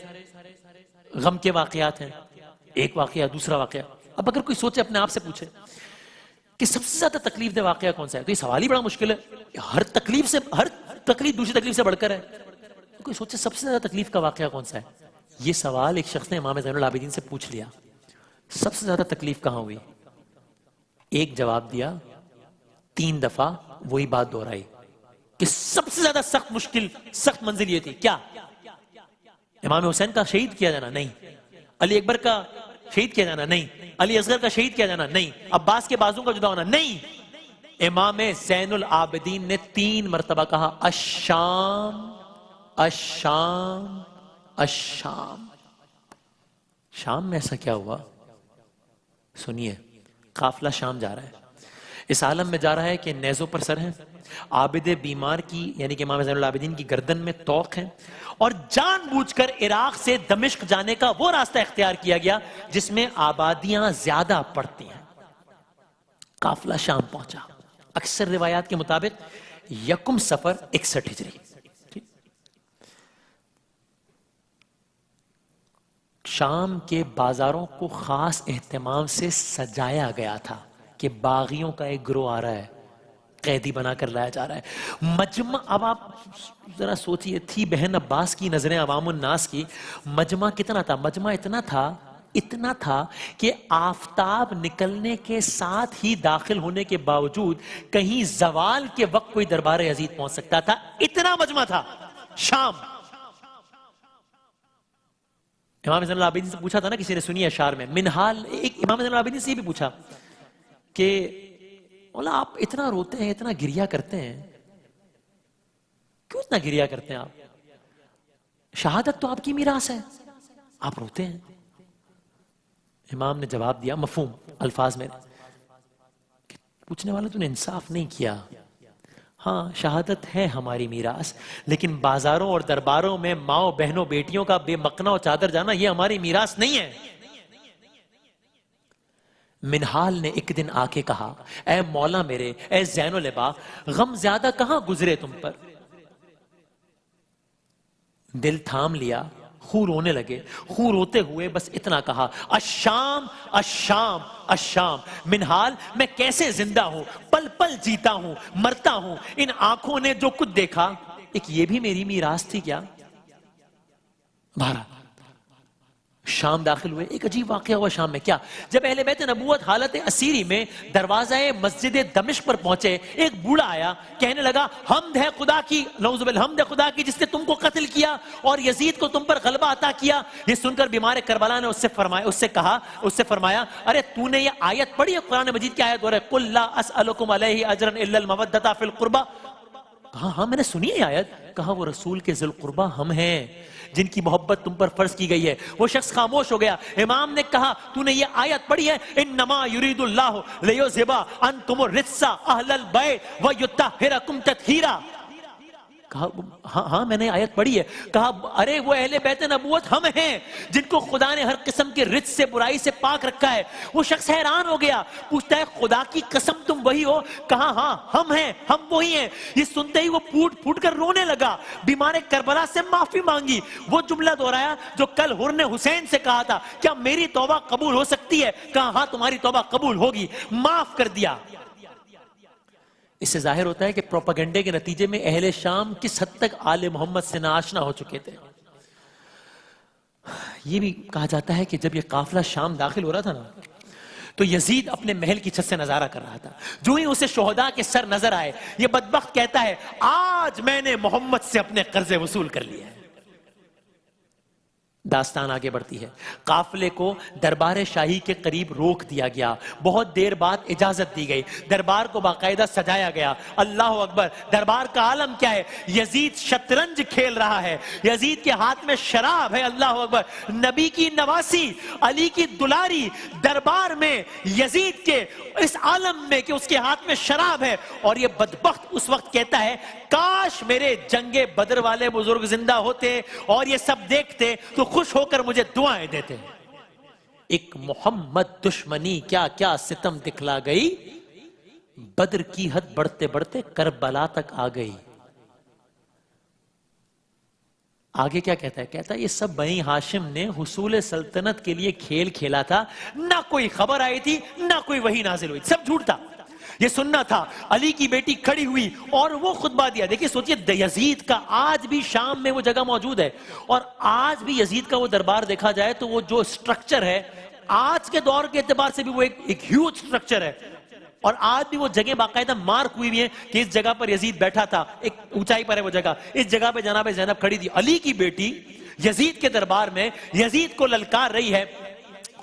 غم کے واقعات ہیں، ایک واقعہ دوسرا واقعہ۔ اب اگر کوئی سوچے اپنے آپ سے پوچھے کہ سب سے زیادہ تکلیف دہ واقعہ کون سا ہے، تو یہ سوال ہی بڑا مشکل ہے۔ ہر تکلیف دوسری تکلیف سے بڑھ کر ہے، کوئی سوچے سب سے زیادہ تکلیف کا واقعہ کون سا ہے۔ یہ سوال ایک شخص نے امام زین العابدین سے پوچھ لیا، سب سے زیادہ تکلیف کہاں ہوئی؟ ایک جواب دیا، 3 دفعہ وہی بات دہرائی کہ سب سے زیادہ سخت منزل یہ تھی، کیا؟ امام حسین کا شہید کیا جانا؟ نہیں۔ علی اکبر کا شہید کیا جانا؟ نہیں۔ علی اصغر کا شہید کیا جانا؟ نہیں۔ عباس کے بازو کا جدا ہونا؟ نہیں۔ امام زین العابدین نے 3 مرتبہ کہا الشام الشام الشام. شام میں ایسا کیا ہوا؟ سنیے، قافلہ شام جا رہا ہے، اس عالم میں جا رہا ہے کہ نیزوں پر سر ہیں، عابد بیمار کی یعنی کہ امام زین العابدین کی گردن میں طوق ہیں، اور جان بوجھ کر عراق سے دمشق جانے کا وہ راستہ اختیار کیا گیا جس میں آبادیاں زیادہ پڑتی ہیں. قافلہ شام پہنچا، اکثر روایات کے مطابق 1 صفر 61 ہجری. شام کے بازاروں کو خاص اہتمام سے سجایا گیا تھا کہ باغیوں کا ایک گروہ آ رہا ہے، قیدی بنا کر لایا جا رہا ہے. مجمع، اب آپ ذرا سوچئے، تھی بہن عباس کی نظریں عوام الناس کی، مجمع کتنا تھا؟ مجمع اتنا تھا کہ آفتاب نکلنے کے ساتھ ہی داخل ہونے کے باوجود کہیں زوال کے وقت کوئی دربار یزید پہنچ سکتا تھا، اتنا مجمع تھا شام. امام زین العابدین سے پوچھا تھا نا کسی نے، سنی اشعار میں منحال، ایک امام زین العابدین سے یہ بھی پوچھا کہ مولا آپ اتنا روتے ہیں، اتنا گریا کرتے ہیں، کیوں اتنا گریا کرتے ہیں آپ؟ شہادت تو آپ کی میراث ہے، آپ روتے ہیں. امام نے جواب دیا مفہوم الفاظ میں، پوچھنے والا تو نے انصاف نہیں کیا. ہاں شہادت ہے ہماری میراث، لیکن بازاروں اور درباروں میں ماؤں بہنوں بیٹیوں کا بے مقنا و چادر جانا یہ ہماری میراث نہیں ہے. منحال نے ایک دن آ کے کہا، اے مولا میرے، اے زین العبا، غم زیادہ کہاں گزرے تم پر. دل تھام لیا، خون رونے لگے، خون روتے ہوئے بس اتنا کہا، الشام الشام الشام. منحال، میں کیسے زندہ ہوں، پل پل جیتا ہوں، مرتا ہوں. ان آنکھوں نے جو کچھ دیکھا، ایک یہ بھی میری میراث تھی کیا؟ بھارا شام داخل ہوئے. ایک عجیب واقعہ ہوا شام میں. کیا؟ جب اہل بیت نبوت حالت اسیری میں دروازہ مسجد دمشق پر پہنچے، ایک بوڑھا آیا، کہنے لگا حمد ہے خدا کی، نعوذ باللہ، حمد ہے خدا کی جس نے تم کو قتل کیا اور یزید کو تم پر غلبہ عطا کیا. یہ سن کر بیمار کربلا نے اس سے فرمایا ارے تو نے یہ آیت پڑھی ہے؟ قرآن مجید کی آیت ہو رہا ہے قل لا اسألکم علیہ اجرا الا المودۃ فی القربى. کہا ہاں میں نے سنی ہے آیت. کہا وہ رسول کے ذی القربہ ہم ہیں جن کی محبت تم پر فرض کی گئی ہے. وہ شخص خاموش ہو گیا. امام نے کہا تو نے یہ آیت پڑھی ہے انما یرید اللہ لیذھب عنکم الرجس اہل البیت ویطہرکم تطہیرا؟ کہا ہاں میں نے آیت پڑھی ہے. کہا ارے وہ اہل بیت نبوت ہم ہیں جن کو خدا نے ہر قسم کے رجس سے، برائی سے پاک رکھا ہے. وہ شخص حیران ہو گیا، پوچھتا ہے خدا کی قسم تم وہی ہو؟ کہا ہاں ہم ہیں، ہم وہی ہیں. یہ سنتے ہی وہ پھوٹ پھوٹ کر رونے لگا، بیمار کربلا سے معافی مانگی، وہ جملہ دہرایا جو کل حر نے حسین سے کہا تھا، کیا میری توبہ قبول ہو سکتی ہے؟ کہا ہاں تمہاری توبہ قبول ہوگی، معاف کر دیا. اس سے ظاہر ہوتا ہے کہ پروپیگنڈے کے نتیجے میں اہل شام کس حد تک آل محمد سے ناآشنا ہو چکے تھے. یہ بھی کہا جاتا ہے کہ جب یہ قافلہ شام داخل ہو رہا تھا نا، تو یزید اپنے محل کی چھت سے نظارہ کر رہا تھا. جو ہی اسے شہداء کے سر نظر آئے، یہ بدبخت کہتا ہے آج میں نے محمد سے اپنے قرضے وصول کر لیے ہیں. داستان آگے بڑھتی ہے. قافلے کو دربار شاہی کے قریب روک دیا گیا. بہت دیر بعد اجازت دی گئی. دربار کو باقاعدہ سجایا گیا. اللہ اکبر. دربار کا عالم کیا ہے؟ یزید شطرنج کھیل رہا ہے، یزید کے ہاتھ میں شراب ہے. اللہ اکبر. نبی کی نواسی، علی کی دلاری، دربار میں یزید کے اس عالم میں کہ اس کے ہاتھ میں شراب ہے. اور یہ بدبخت اس وقت کہتا ہے کاش میرے جنگ بدر والے بزرگ زندہ ہوتے اور یہ سب دیکھتے تو خوش ہو کر مجھے دعائیں دیتے. ایک محمد دشمنی کیا کیا ستم دکھلا گئی، بدر کی حد بڑھتے بڑھتے کربلا تک آ گئی. آگے کیا کہتا ہے؟ کہتا ہے یہ سب بنی ہاشم نے حصول سلطنت کے لیے کھیل کھیلا تھا، نہ کوئی خبر آئی تھی، نہ کوئی وحی نازل ہوئی، سب جھوٹ تھا. یہ سننا تھا. علی کی بیٹی کھڑی ہوئی اور وہ خطبہ دیا. دیکھیں سوچئے یزید کا آج بھی شام میں وہ جگہ موجود ہے، اور آج بھی یزید کا وہ دربار دیکھا جائے تو وہ جو سٹرکچر ہے آج کے دور کے اعتبار سے بھی وہ ایک ہیوج سٹرکچر ہے. اور آج بھی وہ جگہ باقاعدہ مارک ہوئی ہیں کہ اس جگہ پر یزید بیٹھا تھا. ایک اونچائی پر ہے وہ جگہ. اس جگہ پہ جناب زینب کھڑی تھی. علی کی بیٹی یزید کے دربار میں یزید کو للکار رہی ہے.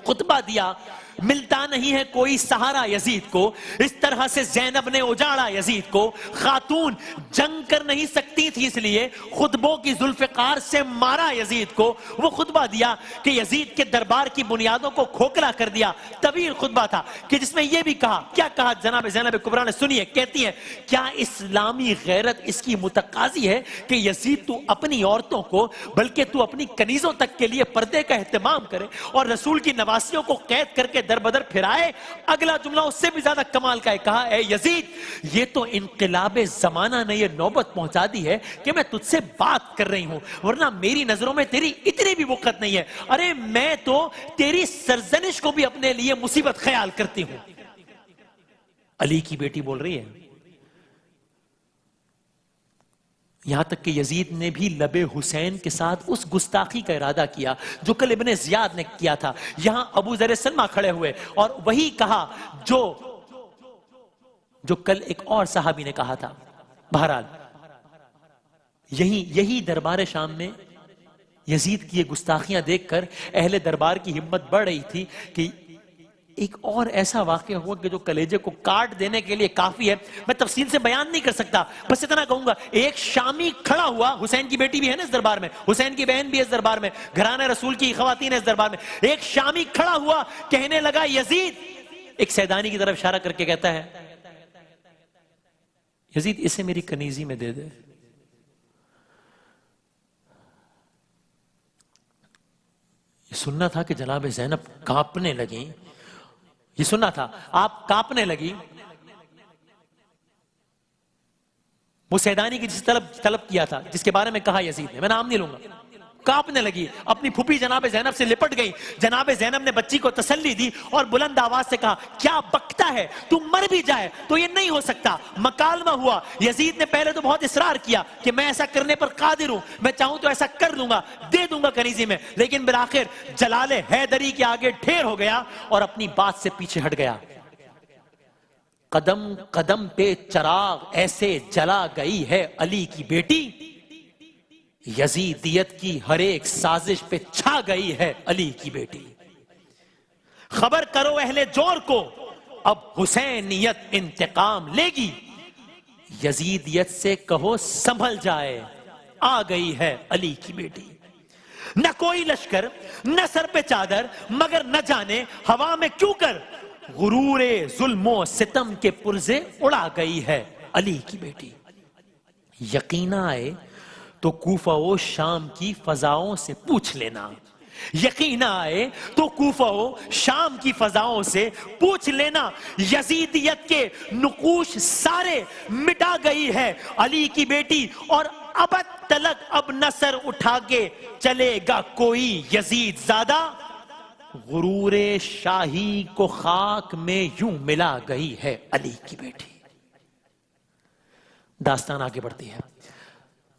خطبہ دیا. ملتا نہیں ہے کوئی سہارا یزید کو، اس طرح سے زینب نے اجاڑا یزید کو، خاتون جنگ کر نہیں سکتی تھی اس لیے خطبوں کی ذوالفقار سے مارا یزید کو۔ وہ خطبہ دیا کہ یزید کے دربار کی بنیادوں کو کھوکھلا کر دیا، طویل خطبہ تھا کہ جس میں یہ بھی کہا، کیا کہا جناب زینب کبریٰ نے، سنیے، کہتی ہے کیا اسلامی غیرت اس کی متقاضی ہے کہ یزید تو اپنی عورتوں کو بلکہ تو اپنی کنیزوں تک کے لیے پردے کا اہتمام کرے اور رسول کی نواسیوں کو قید کر کے در بدر پھرائے؟ اگلا جملہ اس سے بھی زیادہ کمال کا ہے، کہا اے یزید یہ تو انقلاب زمانہ نے یہ نوبت پہنچا دی ہے کہ میں تجھ سے بات کر رہی ہوں، ورنہ میری نظروں میں تیری اتنی بھی وقت نہیں ہے، ارے میں تو تیری سرزنش کو بھی اپنے لیے مصیبت خیال کرتی ہوں۔ علی کی بیٹی بول رہی ہے، یہاں تک کہ یزید نے بھی لب حسین کے ساتھ اس گستاخی کا ارادہ کیا جو کل ابن زیاد نے کیا تھا۔ یہاں ابو ذر سلمہ کھڑے ہوئے اور وہی کہا جو کل ایک اور صحابی نے کہا تھا۔ بہرحال یہی دربار شام میں یزید کی یہ گستاخیاں دیکھ کر اہل دربار کی ہمت بڑھ رہی تھی کہ ایک اور ایسا واقعہ ہوا کہ جو کلیجے کو کاٹ دینے کے لیے کافی ہے۔ میں تفصیل سے بیان نہیں کر سکتا، بس اتنا کہوں گا، ایک شامی کھڑا ہوا، حسین کی بیٹی بھی ہے نا اس دربار میں، حسین کی بہن بھی اس دربار میں، گھرانے رسول کی خواتین اس دربار میں، ایک شامی کھڑا ہوا کہنے لگا یزید، ایک سیدانی کی طرف اشارہ کر کے کہتا ہے یزید اسے میری کنیزی میں دے دے۔ یہ سننا تھا کہ جناب زینب کانپنے لگیں، یہ سننا تھا، آپ کانپنے لگی۔ وہ سیدانی کی جس طلب کیا تھا، جس کے بارے میں کہا یزید نے، میں نام نہیں لوں گا، کانپنے لگی، اپنی پھوپھی جناب زینب سے لپٹ گئی۔ جناب زینب نے بچی کو تسلی دی اور بلند آواز سے کہا کیا بکتا ہے، تو مر بھی جائے تو یہ نہیں ہو سکتا۔ مکالمہ ہوا، یزید نے پہلے تو بہت اصرار کیا کہ میں ایسا کرنے پر قادر ہوں، میں چاہوں تو ایسا کر دوں گا، دے دوں گا کنیزی میں، لیکن بالآخر جلال حیدری کے آگے ڈھیر ہو گیا اور اپنی بات سے پیچھے ہٹ گیا۔ قدم قدم پہ چراغ ایسے جلا گئی ہے علی کی بیٹی، یزیدیت کی ہر ایک سازش پہ چھا گئی ہے علی کی بیٹی۔ خبر کرو اہل جور کو، اب حسینیت انتقام لے گی، یزیدیت سے کہو سنبھل جائے، آ گئی ہے علی کی بیٹی۔ نہ کوئی لشکر نہ سر پہ چادر، مگر نہ جانے ہوا میں کیوں کر غرور ظلم و ستم کے پرزے اڑا گئی ہے علی کی بیٹی۔ یقین آئے تو کوفہ و شام کی فضاؤں سے پوچھ لینا، یقین آئے تو کوفہ و شام کی فضاؤں سے پوچھ لینا، یزیدیت کے نقوش سارے مٹا گئی ہے علی کی بیٹی، اور ابد تلک اب نہ سر اٹھا کے چلے گا کوئی یزید زادہ، غرور شاہی کو خاک میں یوں ملا گئی ہے علی کی بیٹی۔ داستان آگے بڑھتی ہے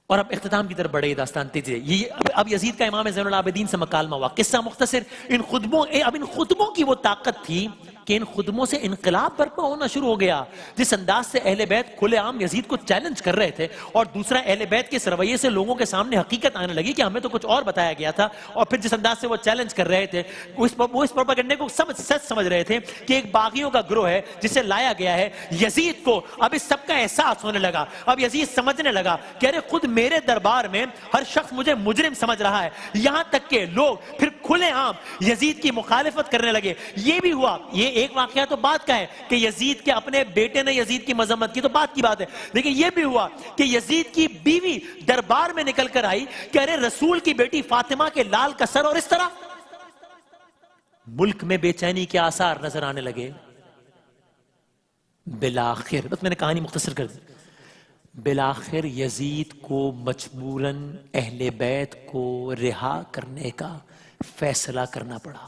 اور اب اختتام کی طرف بڑھے یہ داستان تیزی ہے۔ اب یزید کا امام زین العابدین سے مکالمہ ہوا، قصہ مختصر۔ ان خطبوں کی وہ طاقت تھی کہ ان خطبوں سے انقلاب برپا ہونا شروع ہو گیا۔ جس انداز سے اہل بیت کھلے عام یزید کو چیلنج کر رہے تھے، اور دوسرا اہل بیت کے اس رویے سے لوگوں کے سامنے حقیقت آنے لگی کہ ہمیں تو کچھ اور بتایا گیا تھا، اور پھر جس انداز سے وہ چیلنج کر رہے تھے، وہ اس پروپیگنڈے کو سچ سمجھ رہے تھے کہ ایک باغیوں کا گروہ ہے جسے لایا گیا ہے۔ یزید کو اب اس سب کا احساس ہونے لگا، اب یزید سمجھنے لگا کہ ارے خود میرے دربار میں ہر شخص مجھے مجرم سمجھ رہا ہے، یہاں تک کہ لوگ پھر کھلے عام یزید کی مخالفت کرنے لگے۔ یہ بھی ہوا، یہ ایک واقعہ تو بات کا ہے کہ یزید کے اپنے بیٹے نے یزید کی مذمت کی، تو بات کی بات ہے، لیکن یہ بھی ہوا کہ یزید کی بیوی دربار میں نکل کر آئی کہ ارے رسول کی بیٹی فاطمہ کے لال کا سر، اور اس طرح ملک میں بے چینی کے آثار نظر آنے لگے۔ بالآخر، بس میں نے کہانی مختصر کر دی، بالآخر یزید کو مجبوراً اہل بیت کو رہا کرنے کا فیصلہ کرنا پڑا۔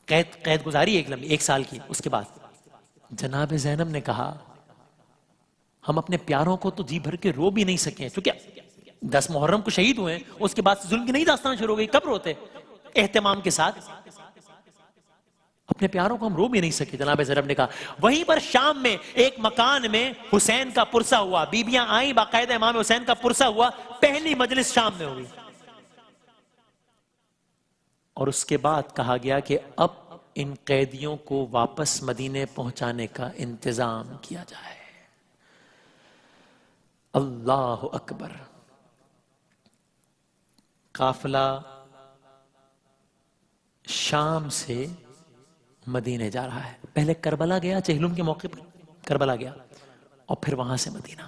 قید گزاری ایک سال کی۔ اس کے بعد جناب زینب نے کہا ہم اپنے پیاروں کو تو جی بھر کے رو بھی نہیں سکیں، چونکہ 10 محرم کو شہید ہوئے ہیں، اس کے بعد ظلم کی نئی داستان شروع ہو گئی، کب روتے اہتمام کے ساتھ، اپنے پیاروں کو ہم رو بھی نہیں سکے۔ جناب زینب نے کہا، وہیں پر شام میں ایک مکان میں حسین کا پرسہ ہوا، بیبیاں آئیں، باقاعدہ امام حسین کا پرسہ ہوا، پہلی مجلس شام میں ہوئی۔ اور اس کے بعد کہا گیا کہ اب ان قیدیوں کو واپس مدینے پہنچانے کا انتظام کیا جائے۔ اللہ اکبر۔ قافلہ شام سے مدینے جا رہا ہے، پہلے کربلا گیا، چہلم کے موقع پر کربلا گیا، اور پھر وہاں سے مدینہ۔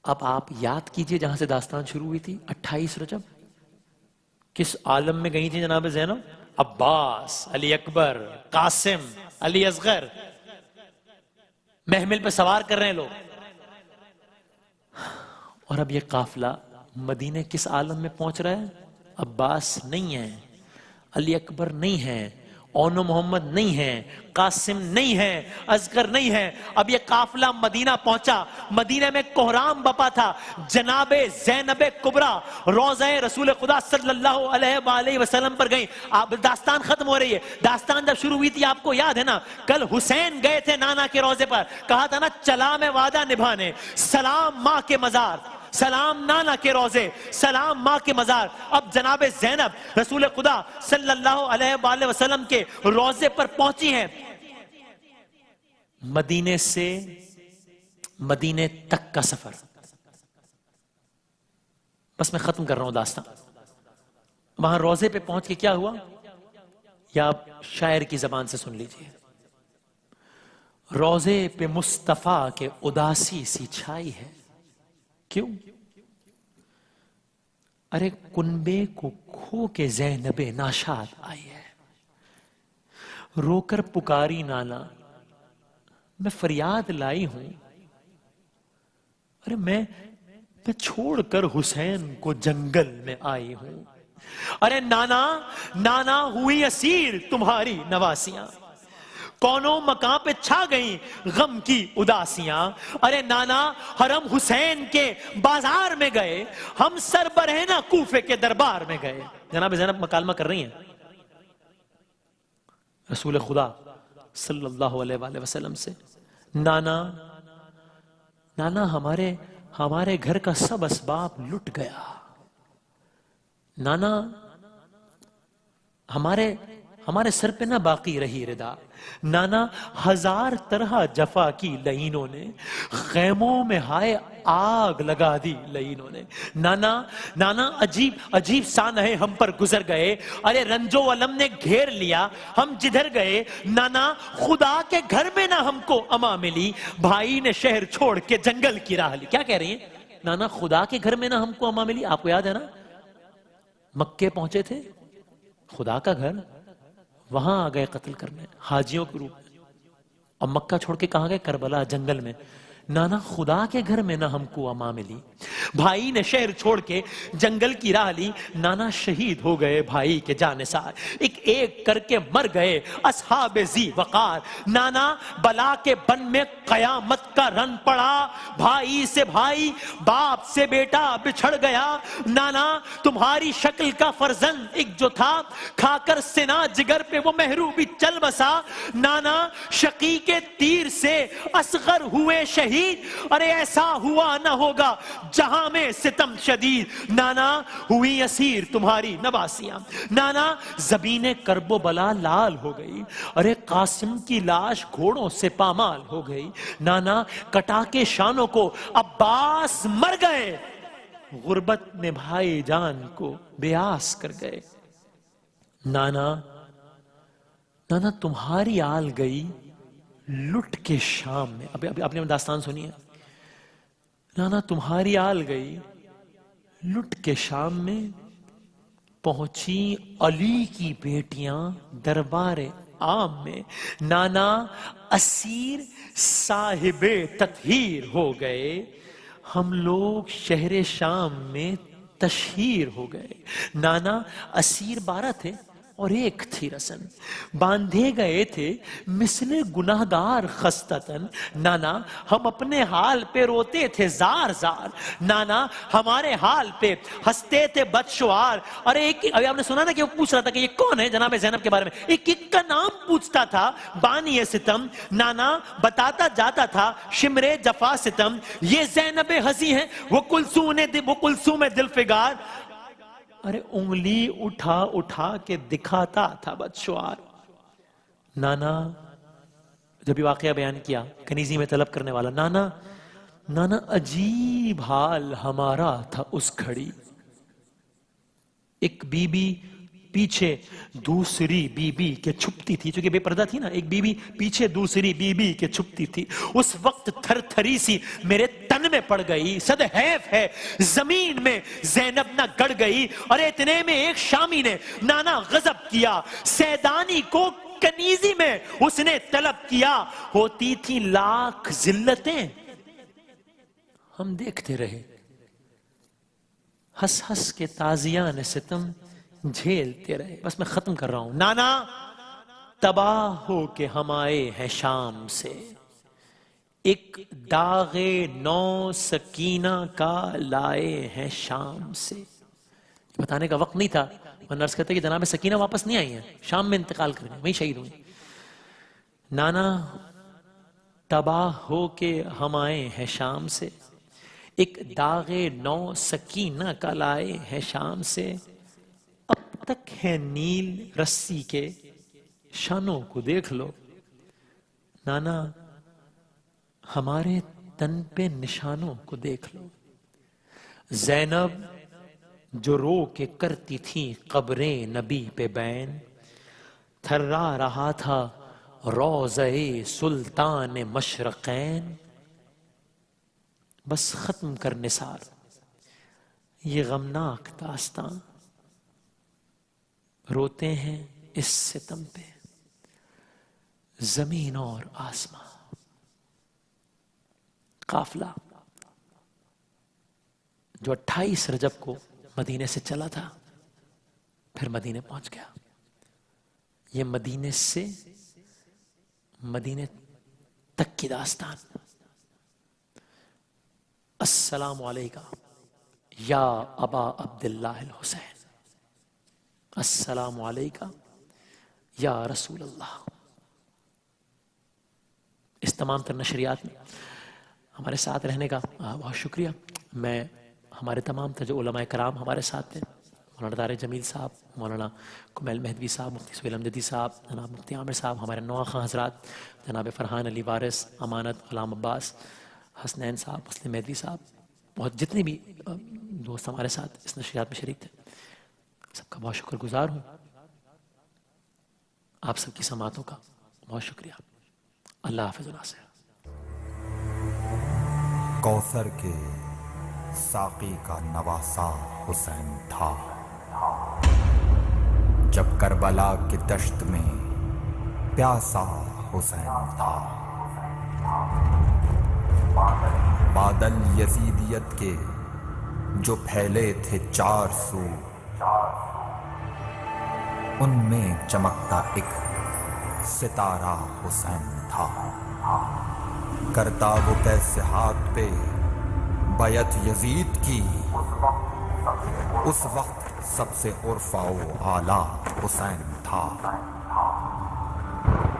اب آپ یاد کیجئے جہاں سے داستان شروع ہوئی تھی، 28 رجب کس عالم میں گئی تھی جناب زینب؟ عباس، علی اکبر، قاسم، علی اصغر، محمل پہ سوار کر رہے ہیں لوگ، اور اب یہ قافلہ مدینے کس عالم میں پہنچ رہا ہے؟ عباس نہیں ہے، علی اکبر نہیں ہے، اونو محمد نہیں ہے، قاسم نہیں ہے، اصغر نہیں ہے۔ اب یہ قافلہ مدینہ پہنچا، مدینہ میں کوہرام بپا تھا، جناب زینب کبریٰ روضہ رسول خدا صلی اللہ علیہ وآلہ وسلم پر گئیں۔ اب داستان ختم ہو رہی ہے، داستان جب شروع ہوئی تھی آپ کو یاد ہے نا، کل حسین گئے تھے نانا کے روضے پر، کہا تھا نا چلا میں وعدہ نبھانے، سلام ماں کے مزار، سلام نانا کے روزے، سلام ماں کے مزار۔ اب جناب زینب رسول خدا صلی اللہ علیہ وآلہ وسلم کے روزے پر پہنچی ہیں۔ مدینے سے مدینے تک کا سفر، بس میں ختم کر رہا ہوں داستان۔ وہاں روزے پہ پہنچ کے کیا ہوا، یا آپ شاعر کی زبان سے سن لیجئے۔ روزے پہ مصطفیٰ کے اداسی سی چھائی ہے، کیوں؟ ارے کنبے کو کھو کے زینب ناشاد آئی ہے، رو کر پکاری نانا میں فریاد لائی ہوں، ارے میں چھوڑ کر حسین کو جنگل میں آئی ہوں، ارے نانا نانا ہوئی اسیر تمہاری نواسیاں، کونوں مکان پہ چھا گئیں غم کی اداسیاں، ارے نانا حرم حسین کے بازار میں گئے، ہم سربرہنہ کوفے کے دربار میں گئے۔ جناب زینب مکالمہ کر رہی ہیں رسول خدا صلی اللہ علیہ وآلہ وسلم سے، نانا نانا ہمارے گھر کا سب اسباب لٹ گیا، نانا ہمارے سر پہ نہ باقی رہی ردا، نانا ہزار طرح جفا کی لعینوں نے، خیموں میں ہائے آگ لگا دی لعینوں نے، نانا عجیب سانحے ہم پر گزر گئے، ارے رنج و علم نے گھیر لیا ہم جدھر گئے، نانا خدا کے گھر میں نہ ہم کو اما ملی، بھائی نے شہر چھوڑ کے جنگل کی راہ لی۔ کیا کہہ رہی ہیں؟ نانا خدا کے گھر میں نہ ہم کو اما ملی، آپ کو یاد ہے نا مکے پہنچے تھے، خدا کا گھر، وہاں آ گئے قتل کرنے حاجیوں کے روپ میں، اور مکہ چھوڑ کے کہاں گئے؟ کربلا جنگل میں۔ نانا خدا کے گھر میں نہ ہم کو اما ملی، بھائی نے شہر چھوڑ کے جنگل کی راہ لی، نانا شہید ہو گئے بھائی کے جانثار، ایک ایک کر کے مر گئے اصحاب ذی وقار، نانا بلا کے بن میں قیامت کا رن پڑا، بھائی سے بھائی باپ سے بیٹا بچھڑ گیا، نانا تمہاری شکل کا فرزند ایک جو تھا، کھا کر سنا جگر پہ وہ محروبی چل بسا، نانا شقی کے تیر سے اصغر ہوئے شہید، ارے ایسا ہوا نہ ہوگا جہاں میں ستم شدید، نانا ہوئی اسیر تمہاری نواسیاں، نانا زبین کرب و بلا لال ہو گئی، ارے قاسم کی لاش گھوڑوں سے پامال ہو گئی، نانا کٹا کے شانوں کو عباس مر گئے، غربت میں بھائی جان کو بیاس کر گئے، نانا تمہاری آل گئی لٹ کے شام میں۔ ابھی آپ نے داستان سنی ہے، نانا تمہاری آل گئی لٹ کے شام میں، پہنچی علی کی بیٹیاں دربار عام میں، نانا اسیر صاحب تطہیر ہو گئے، ہم لوگ شہر شام میں تشہیر ہو گئے، نانا اسیر 12 تھے اور ایک تھی رسن، باندھے گئے تھے مثل گناہگار خستتن، نانا ہم اپنے حال پہ روتے تھے زار زار، نانا ہمارے حال پہ ہنستے تھے بدشعار، اور ایک ابھی آپ نے سنا نا کہ وہ پوچھ رہا تھا کہ یہ کون ہے جناب زینب کے بارے میں، ایک ایک کا نام پوچھتا تھا بانی ستم، نانا بتاتا جاتا تھا شمر جفا ستم، یہ زینب ہزی ہیں وہ کلثوم دل فگار، ارے انگلی اٹھا اٹھا کے دکھاتا تھا بدشعار. نانا جب یہ واقعہ بیان کیا کنیزی میں طلب کرنے والا، نانا نانا عجیب حال ہمارا تھا اس گھڑی. ایک بی بی پیچھے دوسری بی بی کے چھپتی تھی، چونکہ بے پردہ تھی نا، ایک بی بی پیچھے دوسری بی بی کے چھپتی تھی. اس وقت تھر تھری سی میرے تن میں پڑ گئی، صد حیف ہے زمین میں زینب نہ گڑ گئی. اور اتنے میں ایک شامی نے نانا غضب کیا، سیدانی کو کنیزی میں اس نے طلب کیا. ہوتی تھی لاکھ ذلتیں ہم دیکھتے رہے، ہنس ہنس کے تازیان ستم جھیلتے رہے. بس میں ختم کر رہا ہوں. نانا تباہ ہو کے ہم آئے ہیں شام سے، ایک داغ نو سکینہ کا لائے ہیں شام سے. بتانے کا وقت نہیں تھا، وہ نرس کہتے کہ جناب سکینہ واپس نہیں آئی ہیں، شام میں انتقال کر گئے، وہیں شہید ہوئی. نانا تباہ ہو کے ہم آئے ہیں شام سے، ایک داغ نو سکینہ کا لائے ہیں شام سے. اب تک ہے نیل رسی کے شانوں کو دیکھ لو. نانا ہمارے تن پہ نشانوں کو دیکھ لو. زینب جو رو کے کرتی تھی قبریں نبی پہ بین، تھرا رہا تھا روضہ سلطان مشرقین. بس ختم کر نثار یہ غمناک داستان. روتے ہیں اس ستم پہ زمین اور آسمان. قافلہ جو 28 رجب کو مدینے سے چلا تھا پھر مدینے پہنچ گیا. یہ مدینے سے مدینے تک کی داستان. السلام علیکہ یا ابا عبداللہ الحسین، السلام علیکہ یا رسول اللہ. اس تمام تر نشریات میں ہمارے ساتھ رہنے کا بہت شکریہ. میں ہمارے تمام تر جو علماء کرام ہمارے ساتھ تھے، مولانا طارق جمیل صاحب، مولانا کمیل مہدوی صاحب، مفتی سہیل امجدی صاحب، جناب مفتی عامر صاحب، ہمارے نواں خاں حضرات جناب فرحان علی وارث، امانت، غلام عباس، حسنین صاحب، مسلم مہدوی صاحب، بہت جتنے بھی دوست ہمارے ساتھ اس نشریات میں شریک تھے، سب کا بہت شکر گزار ہوں. آپ سب کی سماعتوں کا بہت شکریہ. اللہ حافظ ناصر. کوثر کے ساقی کا نواسا حسین تھا، جب کربلا کی دشت میں پیاسا حسین تھا. بادل یزیدیت کے جو پھیلے تھے 4 سو، ان میں چمکتا ایک ستارہ حسین تھا. کرتا وہ کیسے ہاتھ پہ بیعت یزید کی، اس وقت سب سے عرفا و اعلیٰ حسین تھا.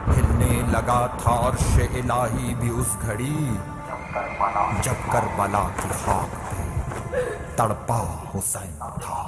ہلنے لگا تھا عرش الہی بھی اس گھڑی، جب کربلا کی خاک پہ تڑپا حسین تھا.